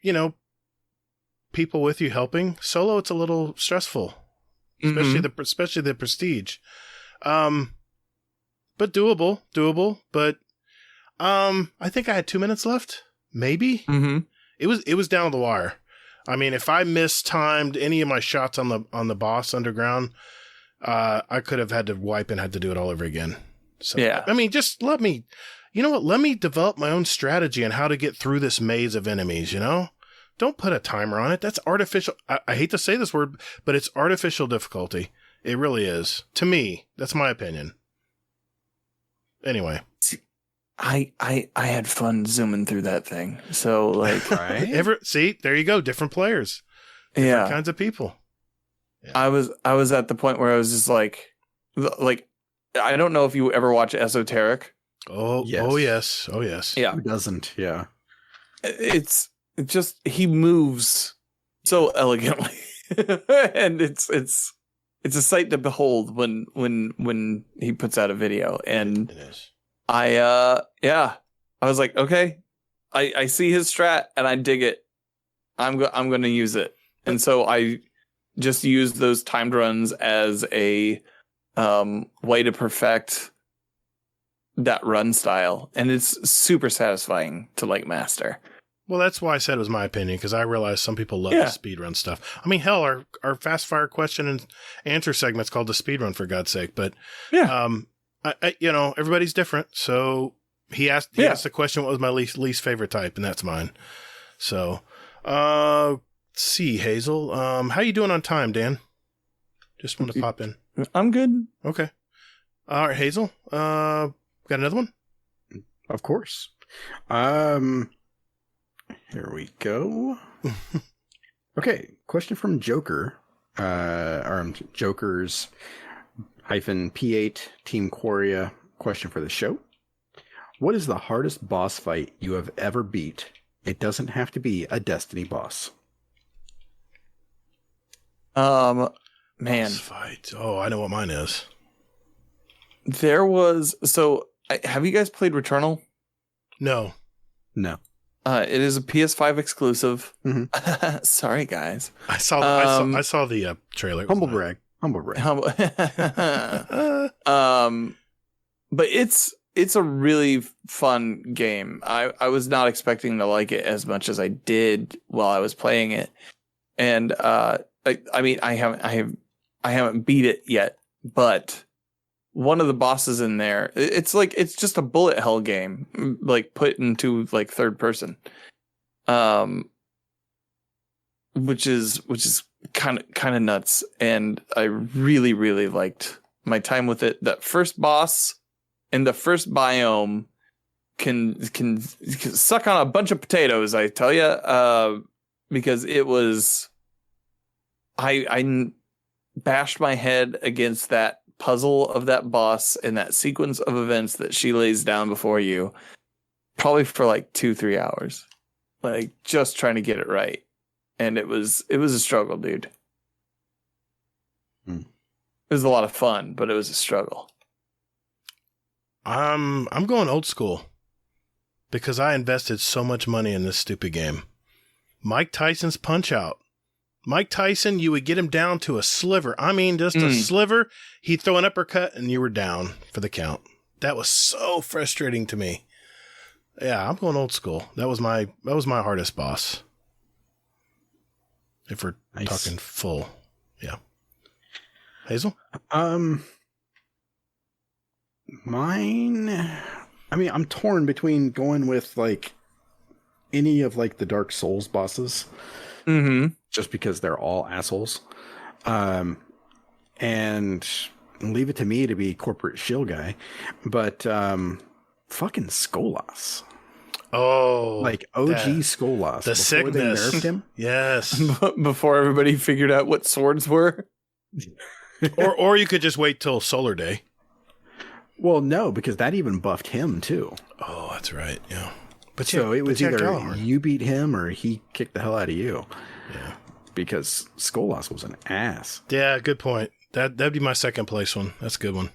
people with you helping, solo, it's a little stressful, especially the prestige. But doable. But I think I had 2 minutes left, maybe. It was down to the wire. I mean, if I mistimed any of my shots on the boss underground, I could have had to wipe and had to do it all over again. So, yeah. I mean, just let me develop my own strategy on how to get through this maze of enemies, Don't put a timer on it. That's artificial. I hate to say this word, but it's artificial difficulty. It really is. To me, that's my opinion. Anyway. I had fun zooming through that thing. So like, right? See, there you go. Different players. Different kinds of people. Yeah. I was at the point where I was just like, I don't know if you ever watch Esoteric. Oh, yes. Oh, yes. Yeah. Who doesn't? Yeah. It's just, he moves so elegantly and it's it's a sight to behold when he puts out a video. And It is. I was like, okay, I see his strat and I dig it. I'm going to use it. And so I just used those timed runs as a way to perfect that run style, and it's super satisfying to like master. Well, that's why I said it was my opinion, because I realize some people love the speedrun stuff. I mean, hell, our fast fire question and answer segment's called the speedrun, for God's sake. But I everybody's different. So he asked the question, what was my least favorite type, and that's mine. So let's see, Hazel. How you doing on time, Dan? Just want to pop in. I'm good. Okay. All right, Hazel. Got another one? Of course. Here we go. Okay, question from Joker. Jokers -P8 Team Quoria. Question for the show. What is the hardest boss fight you have ever beat? It doesn't have to be a Destiny boss. Man. Boss fight. Oh, I know what mine is. There was... So, have you guys played Returnal? No. It is a PS5 exclusive. Mm-hmm. Sorry, guys. I saw the trailer. Humble brag. But it's a really fun game. I was not expecting to like it as much as I did while I was playing it. And I mean, I haven't beat it yet, but one of the bosses in there, it's just a bullet hell game, like put into like third person, which is kind of nuts. And I really, really liked my time with it. That first boss in the first biome can suck on a bunch of potatoes, I tell you, because it was, I bashed my head against that puzzle of that boss and that sequence of events that she lays down before you, probably for like 2-3 hours, like just trying to get it right. And it was a struggle, dude. It was a lot of fun, but it was a struggle. I'm going old school because I invested so much money in this stupid game. Mike Tyson's Punch Out. Mike Tyson, you would get him down to a sliver. I mean, just a sliver. He'd throw an uppercut and you were down for the count. That was so frustrating to me. Yeah, I'm going old school. That was my hardest boss. If we're talking full. Yeah. Hazel? Mine, I mean, I'm torn between going with like any of like the Dark Souls bosses. Mm-hmm. Just because they're all assholes. And leave it to me to be corporate shill guy. But fucking Skolas. Oh. Like OG Skolas. The sickness. They nerfed him. Yes. Before everybody figured out what swords were. or you could just wait till Solar Day. Well, no, because that even buffed him too. Oh, that's right. Yeah. But so it was either you beat him or he kicked the hell out of you. Yeah. Because Skolas was an ass. Yeah, good point. That'd be my second place one. That's a good one.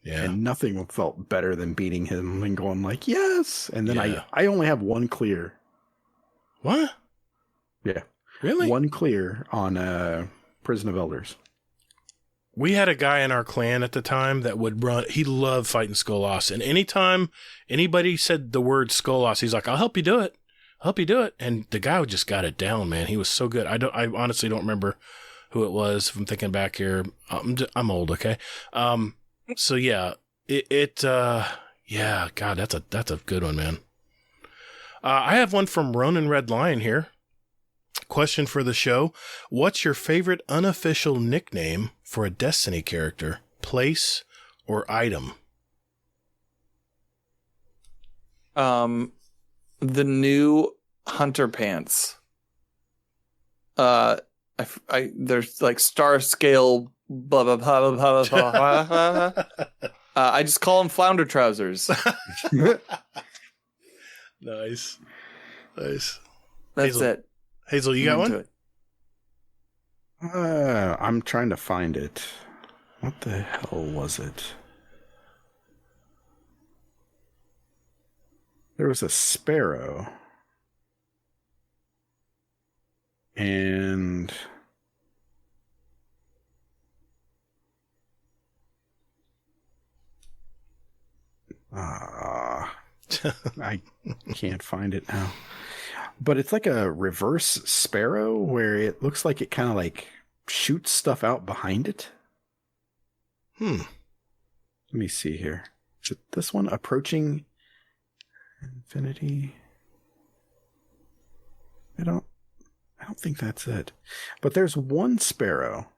Yeah. And nothing felt better than beating him and going like, yes. And then I only have one clear. What? Yeah. Really? One clear on Prison of Elders. We had a guy in our clan at the time that would run. He loved fighting Skolas. And anytime anybody said the word Skolas, he's like, I'll help you do it. And the guy just got it down, man. He was so good. I honestly don't remember who it was. If I'm thinking back here, I'm old. Okay. So yeah, yeah, God, that's a good one, man. I have one from Ronan Red Lion here. Question for the show. What's your favorite unofficial nickname for a Destiny character, place, or item? The new Hunter Pants. There's like star scale blah blah blah blah blah blah. I just call them flounder trousers. Nice. That's Hazel. it. Hazel, you got one? I'm trying to find it. What the hell was it? There was a sparrow. And I can't find it now. But it's like a reverse sparrow where it looks like it kind of like shoots stuff out behind it. Let me see here. Is it this one? Approaching Infinity? I don't think that's it. But there's one sparrow,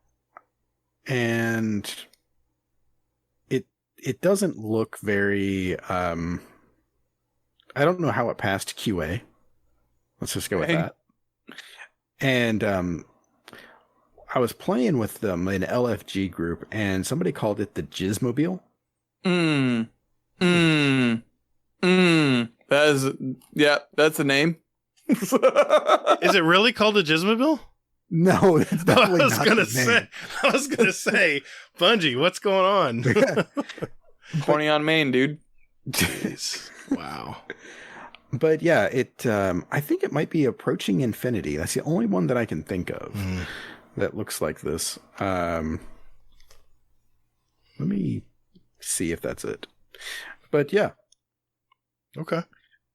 and it doesn't look very I don't know how it passed QA. Let's just go with that. And I was playing with them in LFG group, and somebody called it the Jizzmobile. That's the name. Is it really called a Jizzmobile? No, it's definitely I was gonna say, Bungie, what's going on? Corny on Main, dude. Jeez. Wow. But yeah, I think it might be Approaching Infinity. That's the only one that I can think of that looks like this. Let me see if that's it. But yeah. Okay.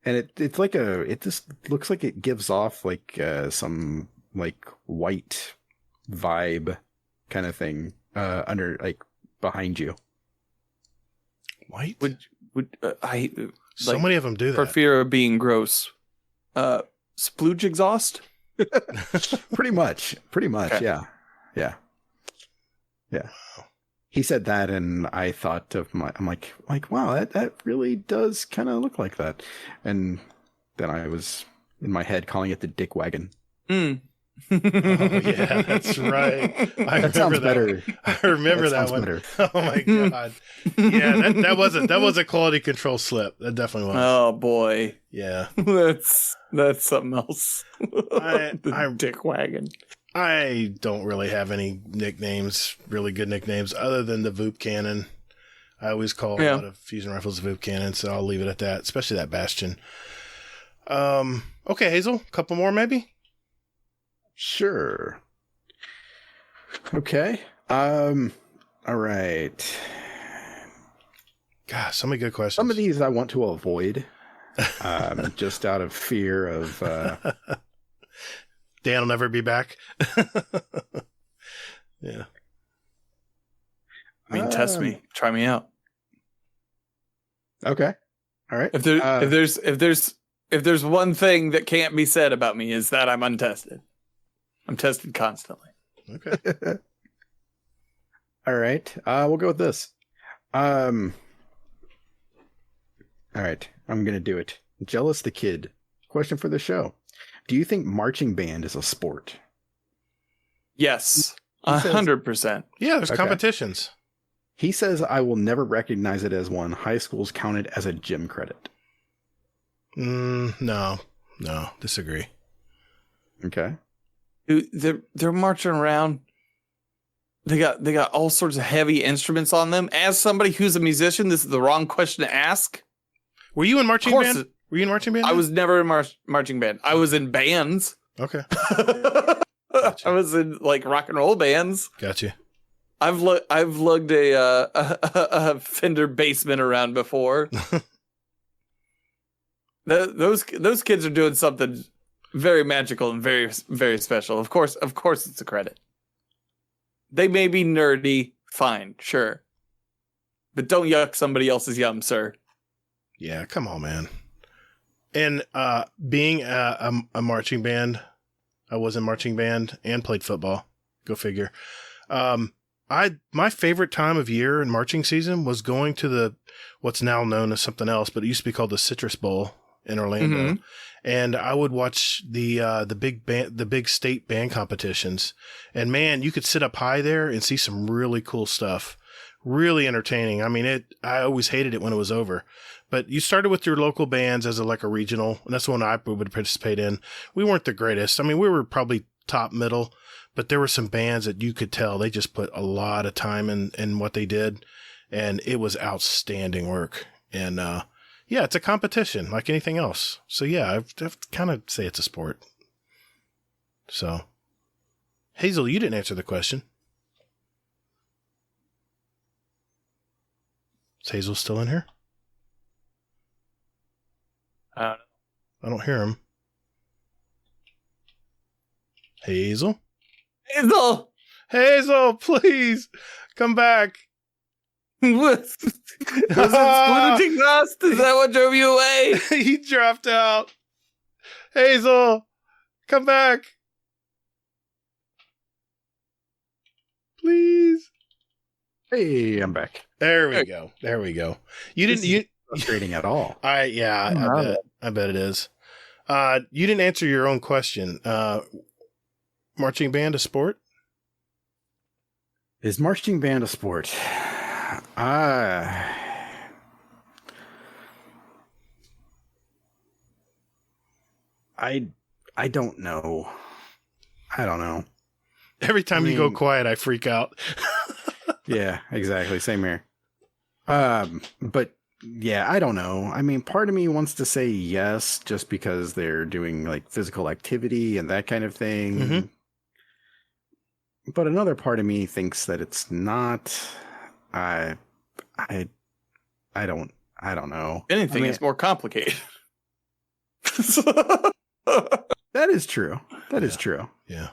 And it just looks like it gives off like some like white vibe kind of thing under like behind you. White? Would I so many of them do that. For fear of being gross. Splooge exhaust? Pretty much. Okay. Yeah. He said that, and I thought of I'm like, wow, that really does kind of look like that. And then I was in my head calling it the dick wagon. Oh, yeah, that's right. That sounds better. I remember that one. Better. Oh my god. Yeah, that was a quality control slip. That definitely was. Oh boy. Yeah. That's something else. The dick wagon. I don't really have any nicknames, really good nicknames, other than the Voop Cannon. I always call a lot of fusion rifles Voop Cannon, so I'll leave it at that, especially that Bastion. Okay, Hazel, a couple more maybe? Sure. Okay. All right. God, so many good questions. Some of these I want to avoid, just out of fear of... Dan will never be back. Yeah. I mean, test me. Try me out. Okay. All right. If there's one thing that can't be said about me is that I'm untested. I'm tested constantly. Okay. All right. We'll go with this. All right. I'm going to do it. Jealous the Kid. Question for the show. Do you think marching band is a sport? Yes. 100%. Yeah, there's competitions. He says, I will never recognize it as one. High schools count it as a gym credit. No, disagree. Okay. Dude, they're marching around. They got all sorts of heavy instruments on them. As somebody who's a musician, this is the wrong question to ask. Were you in marching band? Were you in marching band? I was never in marching band. I was in bands. Okay. Gotcha. I was in like rock and roll bands. Gotcha. I've lugged a Fender Bassman around before. Those kids are doing something very magical and very, very special. Of course, it's a credit. They may be nerdy, fine, sure, but don't yuck somebody else's yum, sir. Yeah, come on, man. And being a marching band, I was in marching band and played football. Go figure. My favorite time of year in marching season was going to what's now known as something else, but it used to be called the Citrus Bowl in Orlando. Mm-hmm. And I would watch the big state band competitions. And man, you could sit up high there and see some really cool stuff. Really entertaining. I mean, I always hated it when it was over. But you started with your local bands as a regional, and that's the one I would participate in. We weren't the greatest. I mean, we were probably top middle, but there were some bands that you could tell they just put a lot of time in what they did, and it was outstanding work. And yeah, it's a competition like anything else. So yeah, I've kind of say it's a sport. So, Hazel, you didn't answer the question. Is Hazel still in here? I don't know. I don't hear him. Hazel? Hazel! Hazel, please come back. Was it splooting dust? Is that what drove you away? He dropped out. Hazel, come back. Please. Hey, I'm back. There we go. There we go. You didn't. You Frustrating at all. I bet it is. You didn't answer your own question. Marching band a sport? Is marching band a sport? I don't know. I don't know. Every time you go quiet, I freak out. Yeah, exactly. Same here. But yeah, I don't know. I mean, part of me wants to say yes, just because they're doing like physical activity and that kind of thing. Mhm. But another part of me thinks that it's not. I don't know. Anything is more complicated. That is true. That is true. Yeah.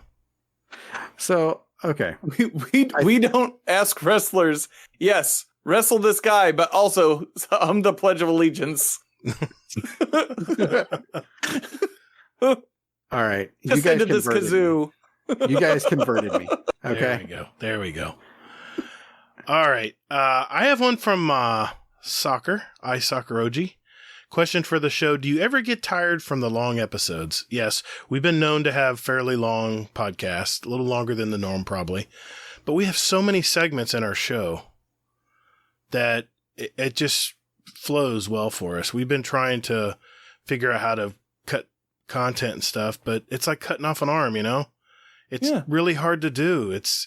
So, okay. We don't ask wrestlers, yes, wrestle this guy, but also hum the Pledge of Allegiance. All right. Just into this kazoo. You guys converted me. Okay. There we go. All right. I have one from Soccer, iSoccer Question for the show. Do you ever get tired from the long episodes? Yes, we've been known to have fairly long podcasts, a little longer than the norm probably. But we have so many segments in our show that it just flows well for us. We've been trying to figure out how to cut content and stuff, but it's like cutting off an arm, you know? It's really hard to do. It's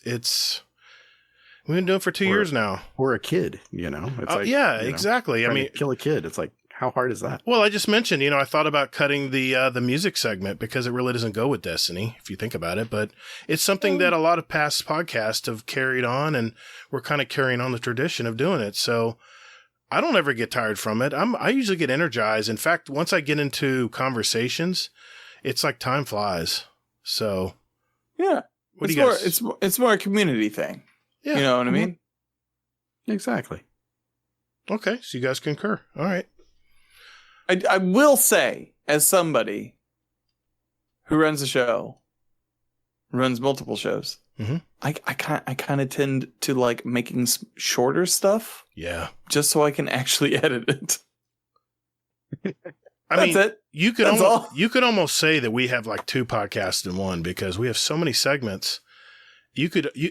we've been doing it for 2 years now. We're a kid, you know? It's exactly. I mean, kill a kid. It's like, how hard is that? Well, I just mentioned, I thought about cutting the music segment because it really doesn't go with Destiny, if you think about it. But it's something that a lot of past podcasts have carried on, and we're kind of carrying on the tradition of doing it. So I don't ever get tired from it. I usually get energized. In fact, once I get into conversations, it's like time flies. So yeah, what do you guys? It's more a community thing. Yeah, you know what I mean? Exactly. Okay, so you guys concur. All right. I will say, as somebody who runs a show, runs multiple shows, mm-hmm. I kind of tend to like making shorter stuff. Yeah. Just so I can actually edit it. That's it. You could almost say that we have like two podcasts in one because we have so many segments.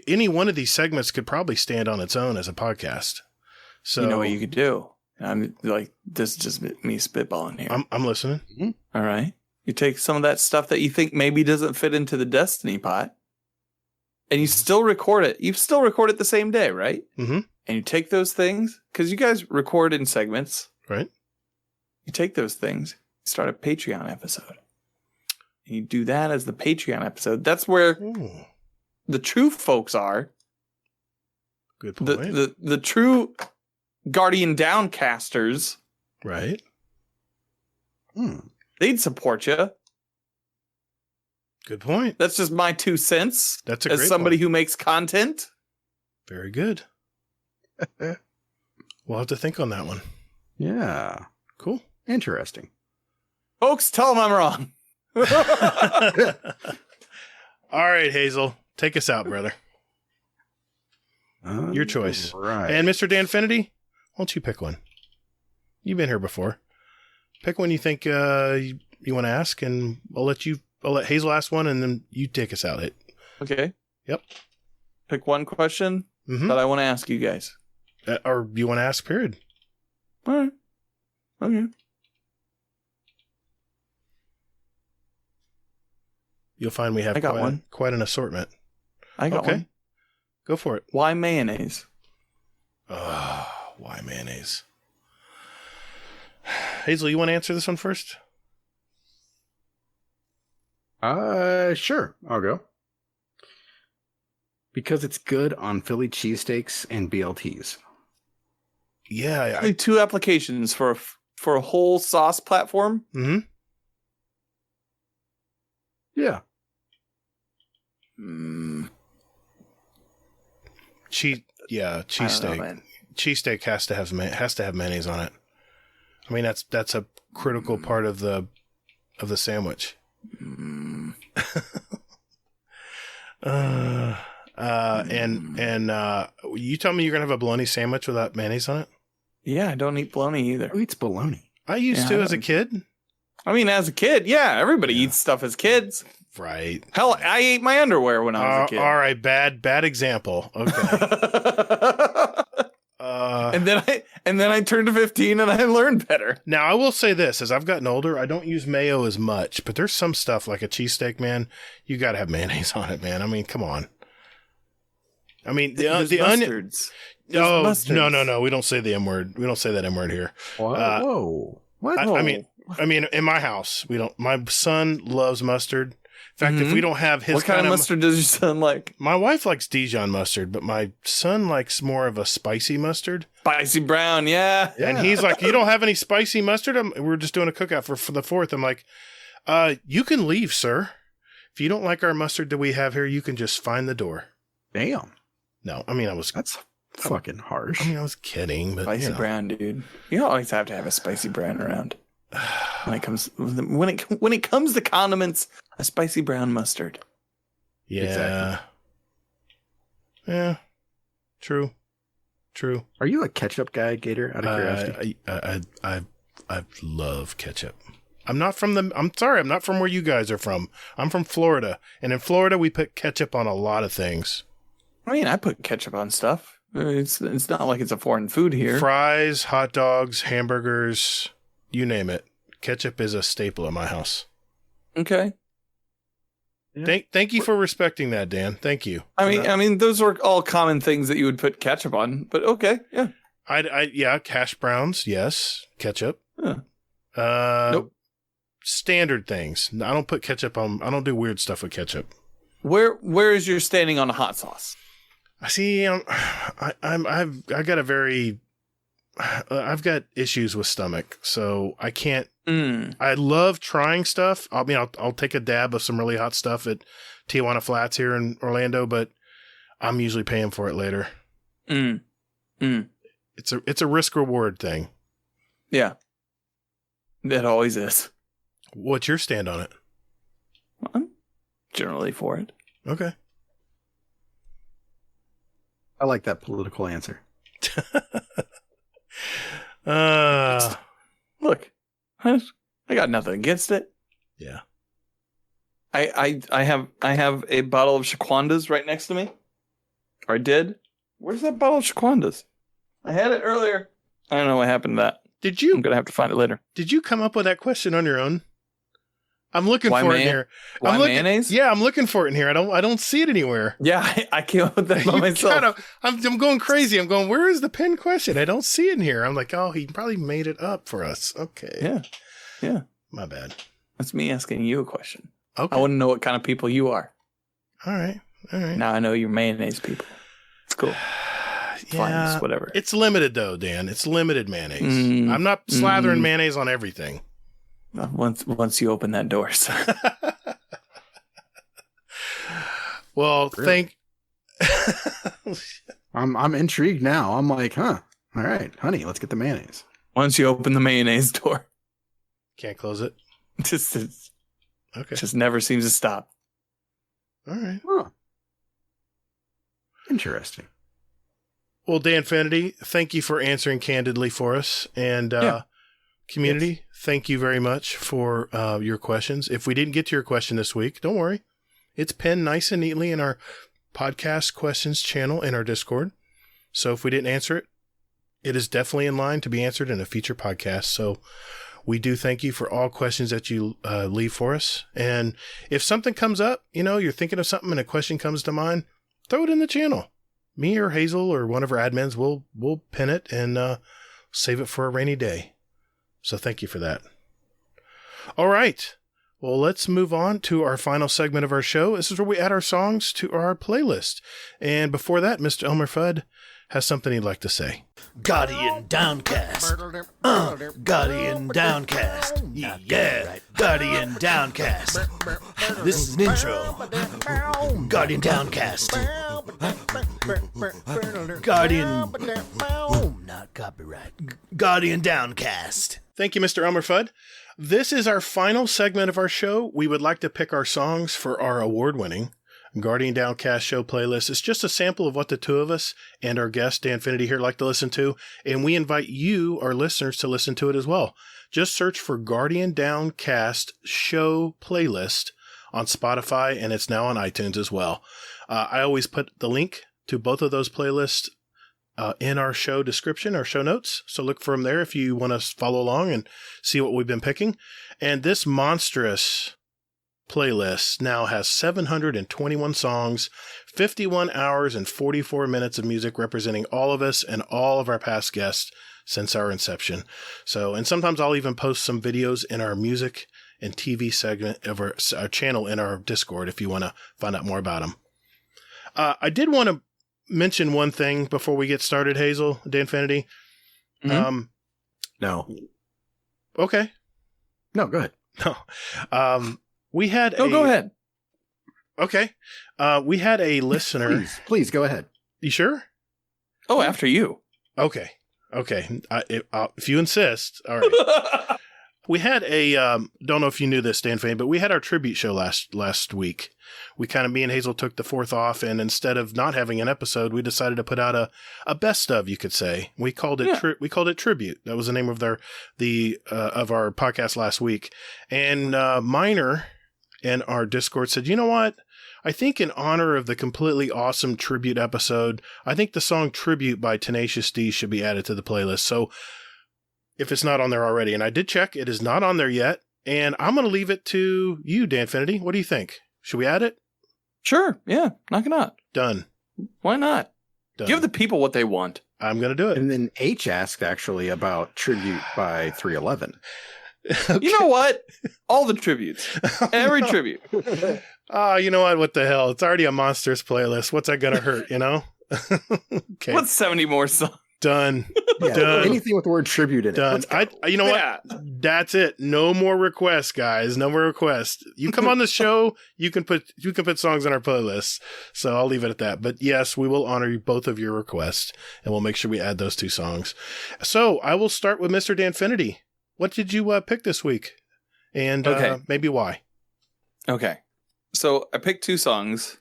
Any one of these segments could probably stand on its own as a podcast. So you know what you could do? I'm like, this is just me spitballing here. I'm listening. Mm-hmm. All right. You take some of that stuff that you think maybe doesn't fit into the Destiny pot, and you still record it. You still record it the same day, right? Mm-hmm. And you take those things, because you guys record in segments. Right. You take those things, start a Patreon episode. And you do that as the Patreon episode. That's where the true folks are. Good point. The true Guardian Downcasters. Right. They'd support you. Good point. That's just my 2 cents. That's a great as somebody point. who makes content. Very good. We'll have to think on that one. Yeah. Cool. Interesting. Folks, tell them I'm wrong. All right, Hazel. Take us out, brother. Your choice. Right. And Mr. Danfinity, why don't you pick one? You've been here before. Pick one you think you want to ask, and I'll let Hazel ask one, and then you take us out. Okay. Yep. Pick one question that I want to ask you guys. Or you want to ask, period. All right. Okay. You'll find we have I got one. Quite an assortment. I got Okay. one. Go for it. Why mayonnaise? Why mayonnaise? Hazel, you want to answer this one first? Sure. I'll go. Because it's good on Philly cheesesteaks and BLTs. Yeah. Only 2 applications for a whole sauce platform. Mm-hmm. Yeah. Cheesesteak. Cheesesteak has to have mayonnaise on it. I mean, that's a critical part of the sandwich. You tell me you're gonna have a bologna sandwich without mayonnaise on it? Yeah, I don't eat bologna either. Who eats bologna? I used to as a kid. I mean, as a kid, yeah, everybody eats stuff as kids. Right. Hell, I ate my underwear when I was a kid. All right, bad example. Okay. And then I turned to 15 and I learned better. Now I will say this: as I've gotten older, I don't use mayo as much, but there's some stuff like a cheesesteak, man. You got to have mayonnaise on it, man. I mean, come on. I mean, the onion. Oh no! We don't say the M word. We don't say that M word here. Whoa! What? I mean, in my house, we don't. My son loves mustard. In fact, if we don't have his what kind of mustard does your son like? My wife likes Dijon mustard, but my son likes more of a spicy mustard. Spicy brown, yeah. And he's like, "You don't have any spicy mustard?" We're just doing a cookout for the 4th. I'm like, you can leave, sir. If you don't like our mustard that we have here, you can just find the door. Damn. No, I mean, That's fucking harsh. I mean, I was kidding, but Spicy brown, dude. You always have to have a spicy brown around. When it comes to condiments, a spicy brown mustard. Yeah. Exactly. Yeah. True. Are you a ketchup guy, Gatr? Out of curiosity. I love ketchup. I'm not from where you guys are from. I'm from Florida, and in Florida we put ketchup on a lot of things. I mean, I put ketchup on stuff. It's not like it's a foreign food here. Fries, hot dogs, hamburgers, you name it. Ketchup is a staple at my house. Okay. Yeah. Thank you for respecting that, Dan. Thank you. I mean, those are all common things that you would put ketchup on, but okay, yeah. Yeah, hash browns, yes. Ketchup. Huh. Nope. Standard things. I don't put ketchup on. I don't do weird stuff with ketchup. Where is your standing on a hot sauce? I see. I've got issues with stomach, so I can't. I love trying stuff. I'll take a dab of some really hot stuff at Tijuana Flats here in Orlando, but I'm usually paying for it later. It's a risk reward thing. Yeah, it always is. What's your stand on it? I'm generally for it. Okay. I like that political answer. Look, I got nothing against it. Yeah. I have a bottle of Shaquandas right next to me. Or I did. Where's that bottle of Shaquandas? I had it earlier. I don't know what happened to that. I'm gonna have to find it later. Did you come up with that question on your own? I'm looking for it here. Why mayonnaise? Yeah, I'm looking for it in here. I don't see it anywhere. Yeah, I came up with that by myself. I'm going crazy. I'm going, where is the pen question? I don't see it in here. I'm like, oh, he probably made it up for us. Okay. Yeah. My bad. That's me asking you a question. Okay. I want to know what kind of people you are. All right. Now I know you're mayonnaise people. It's cool. Fine, just whatever. It's limited though, Dan. It's limited mayonnaise. I'm not slathering mayonnaise on everything. Once you open that door. So. Well, really? I'm intrigued now. I'm like, all right, honey, let's get the mayonnaise. Once you open the mayonnaise door. Can't close it. Just never seems to stop. All right. Huh. Interesting. Well, Danfinity, thank you for answering candidly for us. And community, thank you very much for your questions. If we didn't get to your question this week, don't worry. It's pinned nice and neatly in our podcast questions channel in our Discord. So if we didn't answer it, it is definitely in line to be answered in a future podcast. So we do thank you for all questions that you leave for us. And if something comes up, you're thinking of something and a question comes to mind, throw it in the channel. Me or Hazel or one of our admins will pin it and save it for a rainy day. So thank you for that. All right. Well, let's move on to our final segment of our show. This is where we add our songs to our playlist. And before that, Mr. Elmer Fudd has something he'd like to say. Guardian Downcast. Guardian Downcast. Yeah. Guardian Downcast. This is an intro. Guardian Downcast. Guardian. Not copyright. Guardian Downcast. Thank you, Mr. Elmer Fudd. This is our final segment of our show. We would like to pick our songs for our award-winning Guardian Downcast show playlist. It's just a sample of what the two of us and our guest, Danfinity, here like to listen to, and we invite you, our listeners, to listen to it as well. Just search for Guardian Downcast show playlist on Spotify, and it's now on iTunes as well. I always put the link to both of those playlists in our show description, our show notes. So look for them there if you want to follow along and see what we've been picking. And this monstrous playlist now has 721 songs, 51 hours and 44 minutes of music representing all of us and all of our past guests since our inception. So, and sometimes I'll even post some videos in our music and TV segment of our channel in our Discord if you want to find out more about them. I did want to mention one thing before we get started, Hazel, Danfinity. Mm-hmm. No. Okay. No, go ahead. No. We had go ahead. Okay. We had a listener. Please go ahead. You sure? Oh, after you. Okay. If you insist. All right. We had a, don't know if you knew this, Danfinity, but we had our tribute show last week. Me and Hazel took the 4th off, and instead of not having an episode, we decided to put out a best of, you could say. We called it Tribute. That was the name of of our podcast last week. And Minor in our Discord said, you know what? I think in honor of the completely awesome tribute episode, I think the song Tribute by Tenacious D should be added to the playlist. So if it's not on there already, and I did check, it is not on there yet. And I'm going to leave it to you, Danfinity. What do you think? Should we add it? Sure. Yeah. Knock it out. Done. Why not? Done. Give the people what they want. I'm going to do it. And then H asked actually about Tribute by 311. Okay. You know what? All the tributes. Every tribute. You know what? What the hell? It's already a monsters playlist. What's that going to hurt, you know? Okay. What's 70 more songs? Done. Yeah, Done. anything with the word tribute in it. Done. You know what? That's it. No more requests, guys. No more requests. You come on the show, you can put songs on our playlist. So I'll leave it at that. But yes, we will honor both of your requests, and we'll make sure we add those 2 songs. So I will start with Mr. Danfinity. What did you pick this week? And maybe why? Okay. So I picked 2 songs.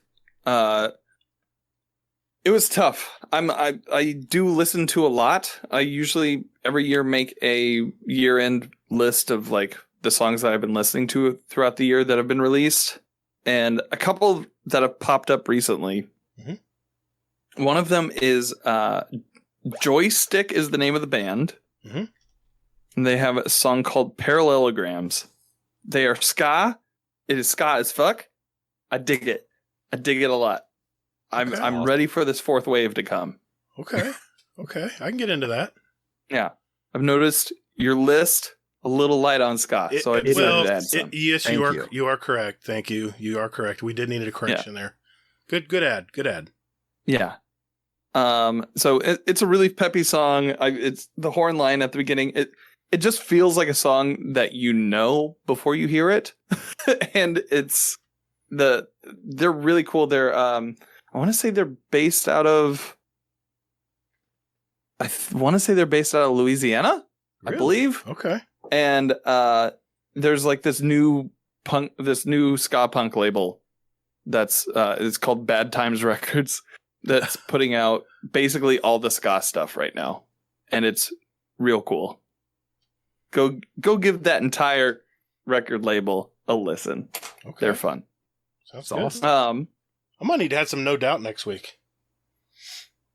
It was tough. I do listen to a lot. I usually every year make a year-end list of like the songs that I've been listening to throughout the year that have been released, and a couple that have popped up recently. Mm-hmm. One of them is Joystick is the name of the band. Mm-hmm. And they have a song called Parallelograms. They are ska. It is ska as fuck. I dig it. I dig it a lot. I'm ready for this 4th wave to come. Okay. I can get into that. Yeah. I've noticed your list a little light on ska, so I decided to add some. Yes, you are correct. Thank you. You are correct. We did need a correction there. Good ad. Yeah. So it's a really peppy song. It's the horn line at the beginning. It just feels like a song that you know before you hear it. And they're really cool. They're I want to say they're based out of Louisiana, really? I believe. Okay. And there's like this new ska punk label that's it's called Bad Times Records that's putting out basically all the ska stuff right now, and it's real cool. Go give that entire record label a listen. Okay. They're fun. Sounds awesome. Good. I'm gonna need to have some No Doubt next week.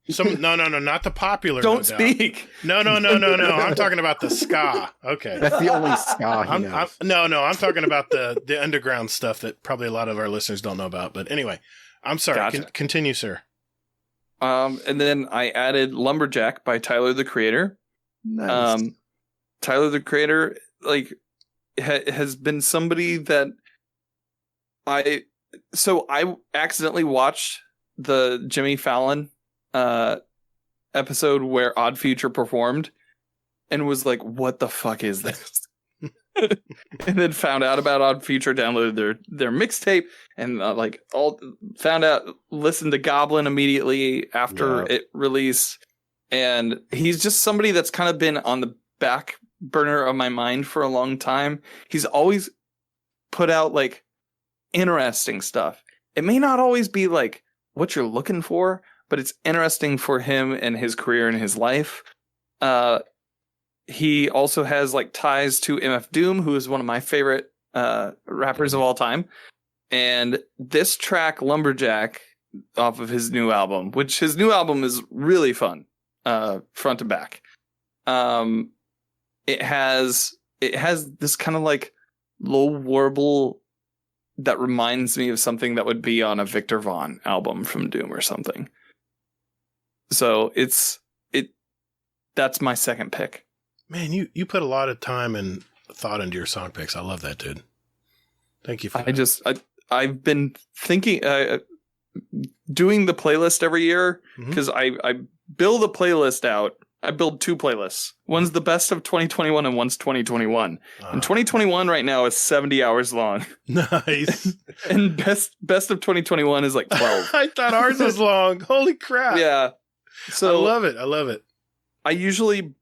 No, not the popular. Don't speak. No. I'm talking about the ska. Okay, that's the only ska he knows. I'm talking about the underground stuff that probably a lot of our listeners don't know about. But anyway, I'm sorry. Gotcha. Continue, sir. And then I added Lumberjack by Tyler, the Creator. Nice. Tyler, the Creator, like, has been somebody that I accidentally watched the Jimmy Fallon episode where Odd Future performed and was like, what the fuck is this? And then found out about Odd Future, downloaded their mixtape, and listened to Goblin immediately after it released. And he's just somebody that's kind of been on the back burner of my mind for a long time. He's always put out like interesting stuff. It may not always be like what you're looking for, but it's interesting for him and his career and his life. He also has like ties to MF Doom, who is one of my favorite rappers of all time. And this track, Lumberjack, off of his new album, which his new album is really fun, front to back. It has this kind of like low warble that reminds me of something that would be on a Victor Vaughn album from Doom or something. So that's my second pick. Man, you put a lot of time and thought into your song picks. I love that, dude. Thank you for that. I've been thinking, doing the playlist every year, because I build a playlist out. I build two playlists. One's the best of 2021 and one's 2021. And 2021 right now is 70 hours long. Nice. And best of 2021 is like 12. I thought ours was long. Holy crap. Yeah. So I love it. I usually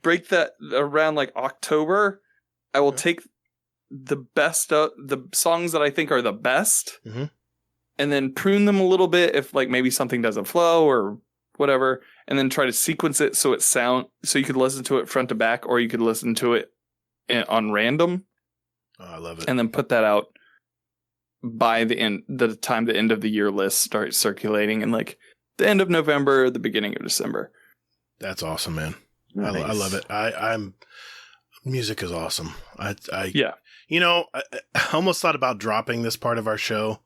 break that around like October. I will take the best of the songs that I think are the best, and then prune them a little bit if like maybe something doesn't flow or whatever, and then try to sequence it so you could listen to it front to back, or you could listen to it on random. Oh, I love it. And then put that out by the time the end of the year list starts circulating in like the end of November, the beginning of December. That's awesome, man. Nice. I love it. Music is awesome. Yeah. You know, I almost thought about dropping this part of our show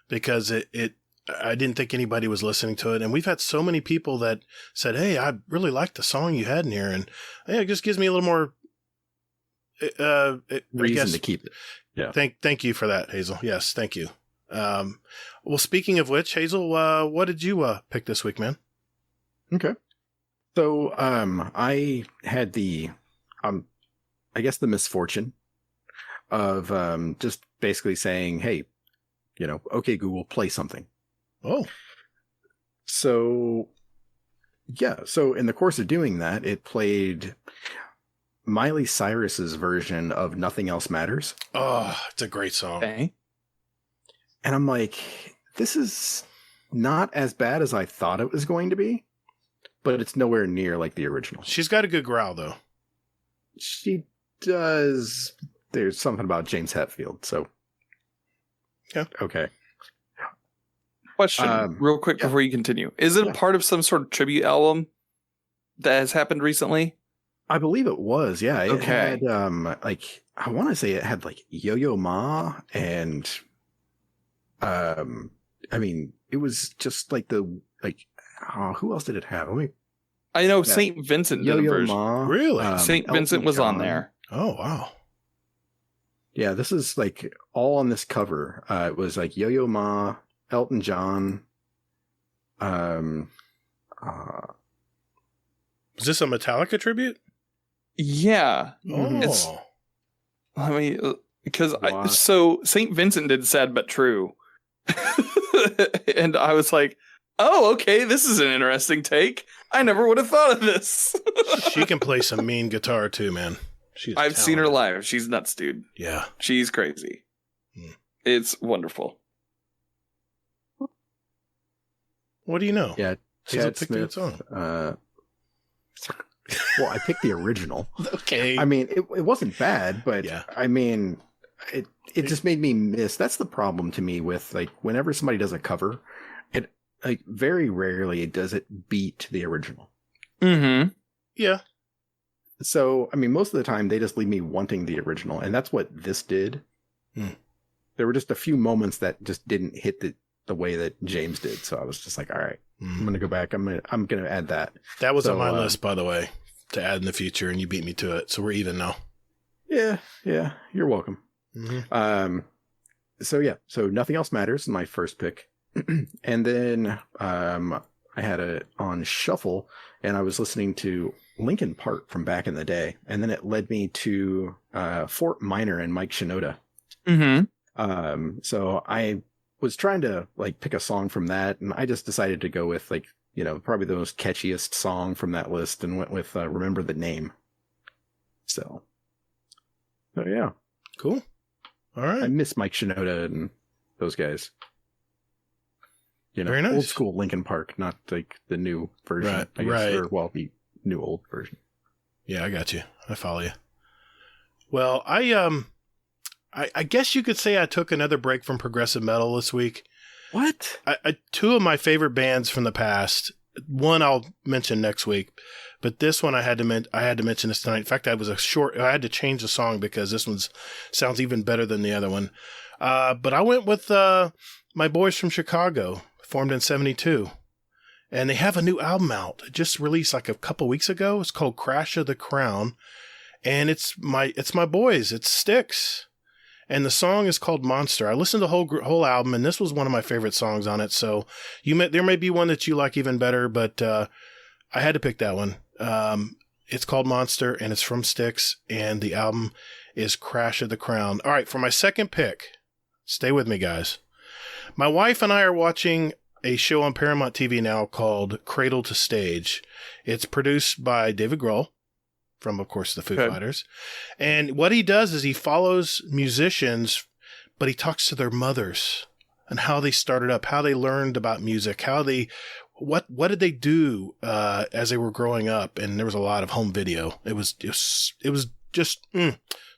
because I didn't think anybody was listening to it. And we've had so many people that said, hey, I really liked the song you had in here. And it just gives me a little more reason to keep it. Yeah. Thank you for that, Hazel. Yes, thank you. Well, speaking of which, Hazel, what did you pick this week, man? Okay. So, I had the misfortune of just basically saying, hey, okay, Google, play something. Oh. So, yeah. So in the course of doing that, it played Miley Cyrus's version of Nothing Else Matters. Oh, it's a great song. Okay. And I'm like, this is not as bad as I thought it was going to be, but it's nowhere near like the original. She's got a good growl, though. She does. There's something about James Hetfield, so. Yeah. Okay. Question, real quick before you continue. Is it a part of some sort of tribute album that has happened recently? I believe it was, yeah. It Okay. had, I want to say it had like Yo-Yo Ma and, it was just like who else did it have? I know St. Vincent did a Yo-Yo version. Ma. Really? St. Vincent Elton was on John. there. Oh, wow. Yeah, this is like all on this cover. It was like Yo-Yo Ma, Elton John. Is this a Metallica tribute? Yeah. Oh. Because Wow. so St. Vincent did Sad But True. And I was like, oh, okay, this is an interesting take. I never would have thought of this. She can play some mean guitar, too, man. I've seen her live. She's nuts, dude. Yeah. She's crazy. It's wonderful. What do you know? Yeah, Hazel Chad picked a good Smith. song. Well, I picked the original. Okay. I mean, it wasn't bad, but Yeah. I mean, it just made me miss. That's the problem to me with like whenever somebody does a cover, it like very rarely does it beat the original. Mm-hmm. Yeah. So, I mean, most of the time they just leave me wanting the original, and that's what this did. Hmm. There were just a few moments that just didn't hit the way that James did. So I was just like, all right, I'm going to go back. I'm going to add that. That was on my list, by the way, to add in the future, and you beat me to it. So we're even now. Yeah. You're welcome. Mm-hmm. So Nothing Else Matters, my first pick. And then I had it on shuffle, and I was listening to Linkin Park from back in the day, and then it led me to Fort Minor and Mike Shinoda. Mm-hmm. So I was trying to like pick a song from that, and I just decided to go with like, probably the most catchiest song from that list, and went with Remember the Name. So yeah. Cool. All right. I miss Mike Shinoda and those guys. Very nice. Old school Linkin Park, not like the new version. Right, I guess, right. Or, well, the new old version. Yeah, I got you. I follow you. Well, I guess you could say I took another break from progressive metal this week. What? Two of my favorite bands from the past. One I'll mention next week, but this one I had to mention this tonight. In fact, I had to change the song because this one sounds even better than the other one. But I went with my boys from Chicago, formed in '72, and they have a new album out. It just released like a couple weeks ago. It's called Crash of the Crown, and it's my boys. It's Styx. And the song is called Monster. I listened to the whole album, and this was one of my favorite songs on it. So there may be one that you like even better, but I had to pick that one. It's called Monster, and it's from Styx, and the album is Crash of the Crown. All right, for my second pick, stay with me, guys. My wife and I are watching a show on Paramount TV now called Cradle to Stage. It's produced by David Grohl, from, of course, the Foo Fighters. And what he does is he follows musicians, but he talks to their mothers and how they started up, how they learned about music, what did they do as they were growing up. And there was a lot of home video. It was just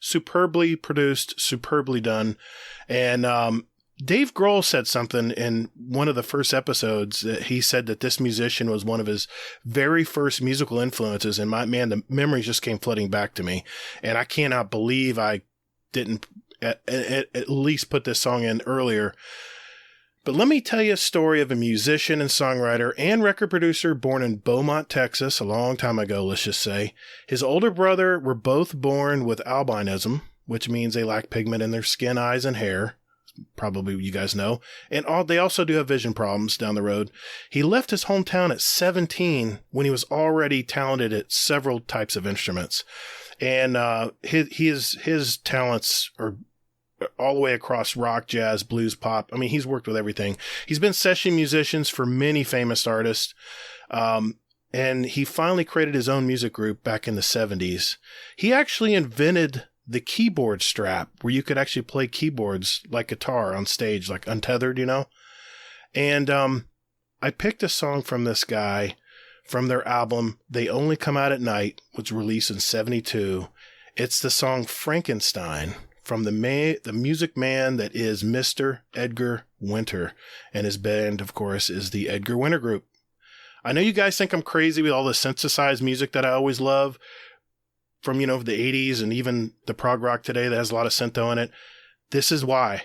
superbly produced, superbly done. And Dave Grohl said something in one of the first episodes that he said that this musician was one of his very first musical influences. And the memories just came flooding back to me. And I cannot believe I didn't at least put this song in earlier. But let me tell you a story of a musician and songwriter and record producer born in Beaumont, Texas, a long time ago, let's just say. His older brother were both born with albinism, which means they lack pigment in their skin, eyes, and hair. Probably you guys know. And they also do have vision problems down the road. He left his hometown at 17 when he was already talented at several types of instruments. And his talents are all the way across rock, jazz, blues, pop. I mean, he's worked with everything. He's been session musicians for many famous artists. And he finally created his own music group back in the 70s. He actually invented the keyboard strap where you could actually play keyboards like guitar on stage, like untethered, And I picked a song from this guy from their album, They Only Come Out at Night, which was released in '72. It's the song Frankenstein from the music man that is Mr. Edgar Winter. And his band, of course, is the Edgar Winter Group. I know you guys think I'm crazy with all the synthesized music that I always love, from, the 80s and even the prog rock today that has a lot of syntho in it. This is why.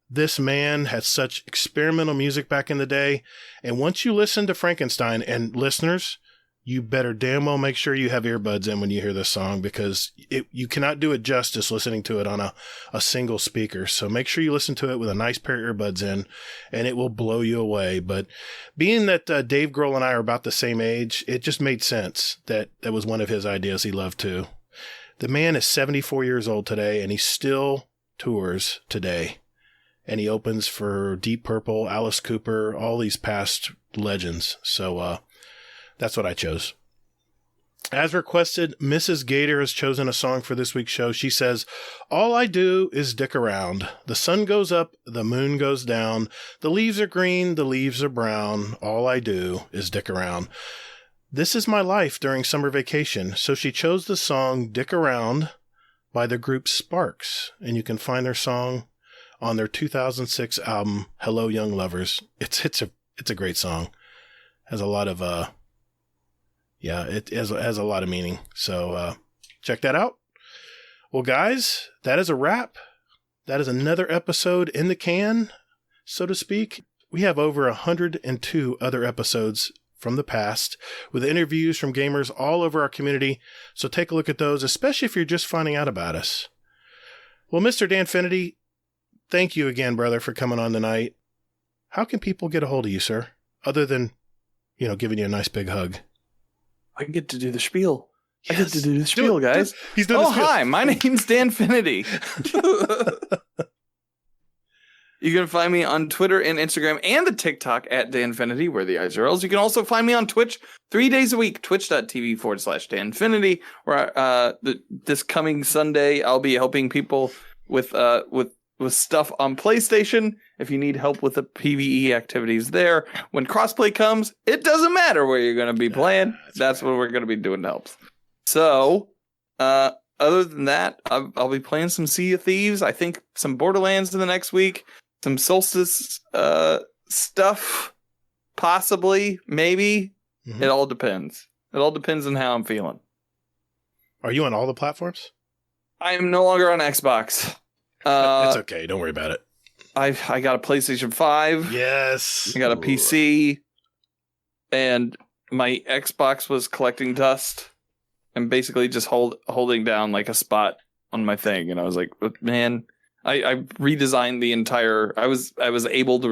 This man had such experimental music back in the day. And once you listen to Frankenstein, and listeners, you better damn well make sure you have earbuds in when you hear this song, because you cannot do it justice listening to it on a single speaker. So make sure you listen to it with a nice pair of earbuds in, and it will blow you away. But being that Dave Grohl and I are about the same age, it just made sense that was one of his ideas he loved too. The man is 74 years old today, and he still tours today. And he opens for Deep Purple, Alice Cooper, all these past legends. So, that's what I chose. As requested, Mrs. Gatr has chosen a song for this week's show. She says, "All I do is dick around. The sun goes up, the moon goes down. The leaves are green, the leaves are brown. All I do is dick around." This is my life during summer vacation. So she chose the song Dick Around by the group Sparks. And you can find their song on their 2006 album, Hello Young Lovers. It's a great song. Has a lot of, it has a lot of meaning. So check that out. Well, guys, that is a wrap. That is another episode in the can, so to speak. we have over 102 other episodes from the past with interviews from gamers all over our community. So take a look at those, especially if you're just finding out about us. Well, Mr. Danfinity, thank you again, brother, for coming on tonight. How can people get a hold of you, sir? Other than, giving you a nice big hug. I get to do the spiel. Yes. I get to do the spiel, guys. He's doing the spiel. Hi, my name's Danfinity. You can find me on Twitter and Instagram and the TikTok at Danfinity, where the eyes are L's. You can also find me on Twitch 3 days a week, twitch.tv/Danfinity, where this coming Sunday, I'll be helping people with stuff on PlayStation. If you need help with the PvE activities there, when crossplay comes, it doesn't matter where you're going to be playing. That's what we're going to be doing to help. So, other than that, I'll be playing some Sea of Thieves. I think some Borderlands in the next week. Some Solstice stuff, possibly, maybe. Mm-hmm. It all depends. It all depends on how I'm feeling. Are you on all the platforms? I am no longer on Xbox. It's okay. Don't worry about it. I got a PlayStation 5. Yes. I got a PC. And my Xbox was collecting dust and basically just holding down like a spot on my thing. And I was like, man... I redesigned the entire. I was able to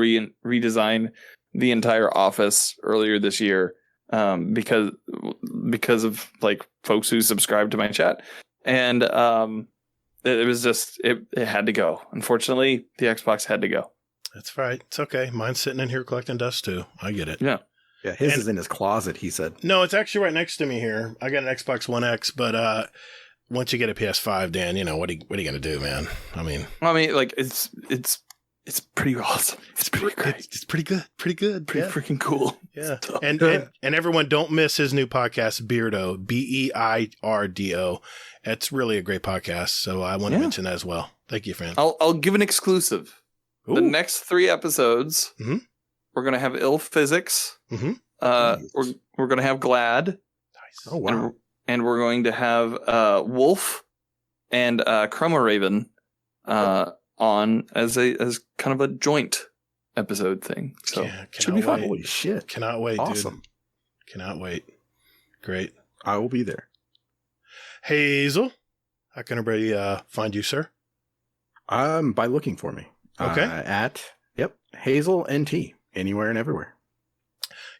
redesign the entire office earlier this year, because of like folks who subscribed to my chat, and it was just it had to go. Unfortunately, the Xbox had to go. That's right. It's okay. Mine's sitting in here collecting dust too. I get it. Yeah. Yeah, his is in his closet, he said. No, it's actually right next to me here. I got an Xbox One X, but once you get a PS5, Dan, what are you going to do, man? I mean, like it's pretty awesome. It's pretty great. It's pretty good. Pretty good. Pretty freaking cool. Yeah. And everyone, don't miss his new podcast, Beardo, Beirdo. It's really a great podcast. So I want to mention that as well. Thank you, friend. I'll give an exclusive. Ooh. The next 3 episodes, we're going to have Ill Physics. Mm-hmm. We're going to have Glad. Nice. Oh, wow. And we're going to have Wolf and Chroma Raven on as kind of a joint episode thing. So should be fun. Holy shit. Cannot wait, awesome. Dude. Cannot wait. Great. I will be there. Hazel, how can everybody find you, sir? By looking for me. Okay. At Hazel NT, anywhere and everywhere.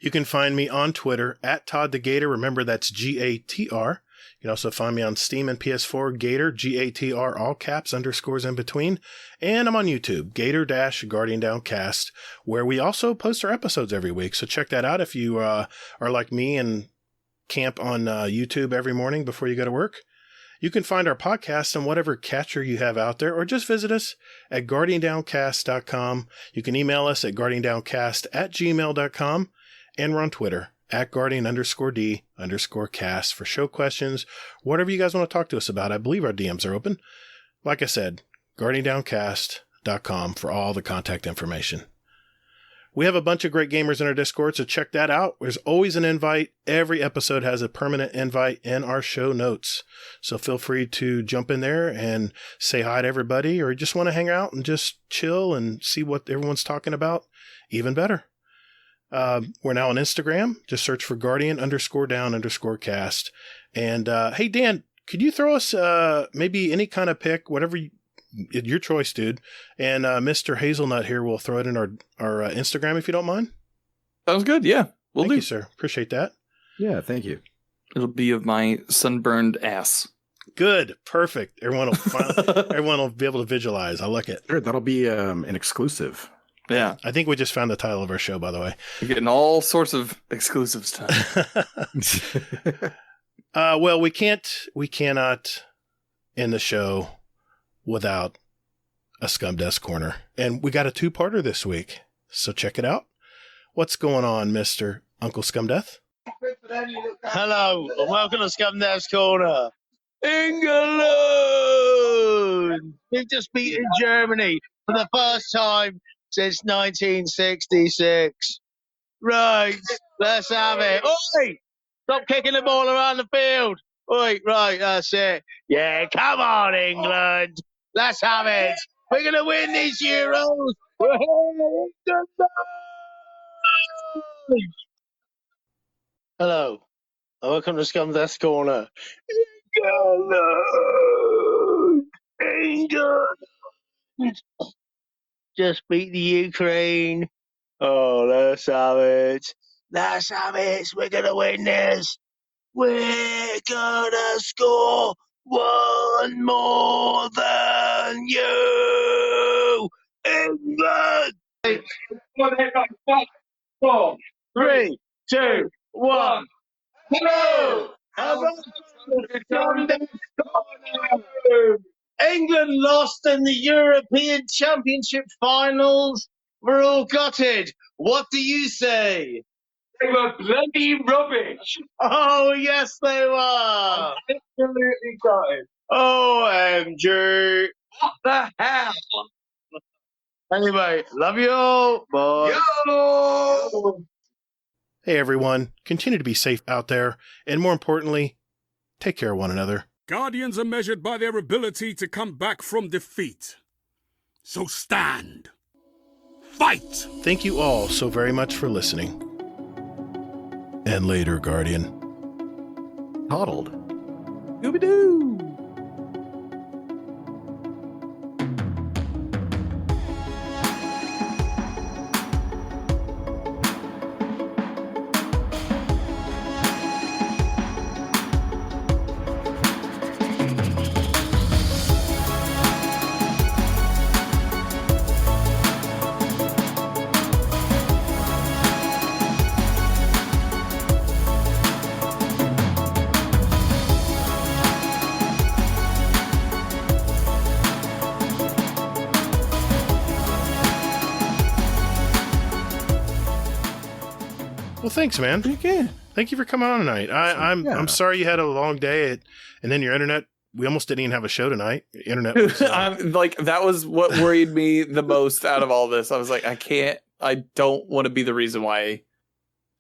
You can find me on Twitter at Todd the Gatr. Remember, that's Gatr. You can also find me on Steam and PS4, Gatr, Gatr, all caps, underscores in between. And I'm on YouTube, Gatr-Guardian Downcast, where we also post our episodes every week. So check that out if you are like me and camp on YouTube every morning before you go to work. You can find our podcast on whatever catcher you have out there, or just visit us at guardiandowncast.com. You can email us at guardiandowncast@gmail.com. And we're on Twitter at Guardian_D_cast for show questions, whatever you guys want to talk to us about. I believe our DMs are open. Like I said, GuardianDowncast.com for all the contact information. We have a bunch of great gamers in our Discord, so check that out. There's always an invite. Every episode has a permanent invite in our show notes. So feel free to jump in there and say hi to everybody, or just want to hang out and just chill and see what everyone's talking about. Even better. We're now on Instagram. Just search for Guardian_Down_cast. And hey, Dan, could you throw us maybe any kind of pick, whatever your choice, dude. And Mr. Hazelnut here will throw it in our Instagram if you don't mind. Sounds good. Yeah, Thank you, sir. Appreciate that. Yeah, thank you. It'll be of my sunburned ass. Good. Perfect. Everyone will be able to visualize. I like it. Sure, that'll be an exclusive. Yeah. I think we just found the title of our show, by the way. We're getting all sorts of exclusive stuff. Well, we cannot end the show without a Scum Desk Corner. And we got a 2-parter this week. So check it out. What's going on, Mr. Uncle Scumdeath? Hello, and welcome to Scum Desk Corner. England! We've just beaten Germany for the first time since 1966. Right, let's have it. Oi! Stop kicking the ball around the field. Oi, right, that's it. Yeah, come on, England. Let's have it. We're going to win these Euros. We're here, England! Hello, and welcome to Scum Death Corner. England! Just beat the Ukraine. Oh, let's have it. Let's have it. We're going to win this. We're going to score one more than you. England! 4, 3, 2, 1. Hello! England lost in the European Championship finals. We're all gutted. What do you say? They were bloody rubbish. Oh, yes, they were. Absolutely gutted. OMG. What the hell? Anyway, love you all. Bye. Yo! Hey, everyone. Continue to be safe out there. And more importantly, take care of one another. Guardians are measured by their ability to come back from defeat. So stand. Fight! Thank you all so very much for listening. And later, Guardian. Coddled. Scooby-Doo! Well, thanks, man. Okay. Thank you for coming on tonight. I'm sorry you had a long day, and then your internet. We almost didn't even have a show tonight. Your internet was, I'm like, that was what worried me the most out of all this. I was like, I don't want to be the reason why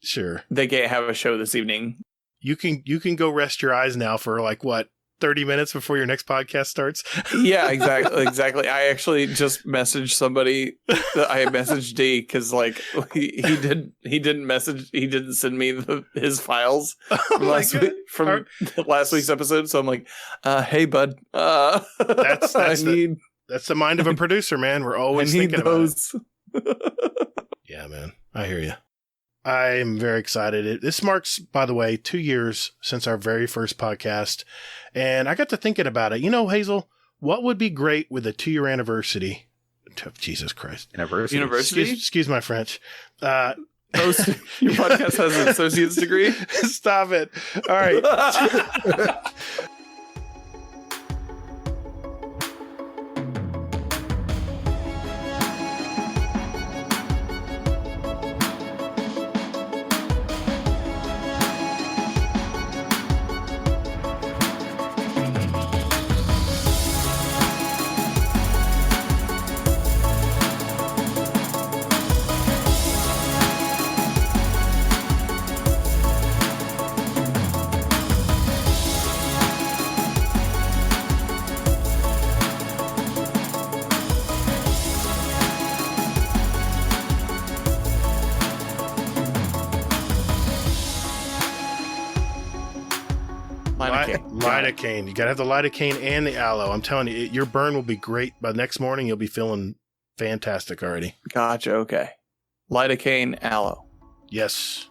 sure they can't have a show this evening. You can go rest your eyes now for like what 30 minutes before your next podcast starts. Yeah, exactly. I actually just messaged somebody. I messaged D because like he didn't send me his files from last week's episode. So I'm like, hey bud, that's the mind of a producer, man. We're always thinking those. About it. Yeah, man, I hear you. I'm very excited. This marks, by the way, 2 years since our very first podcast. And I got to thinking about it. You know, Hazel, what would be great with a 2-year anniversary? Jesus Christ. University? Excuse my French. Your podcast has an associate's degree? Stop it. All right. Lidocaine. You got to have the lidocaine and the aloe. I'm telling you, your burn will be great. By next morning, you'll be feeling fantastic already. Gotcha. Okay. Lidocaine, aloe. Yes.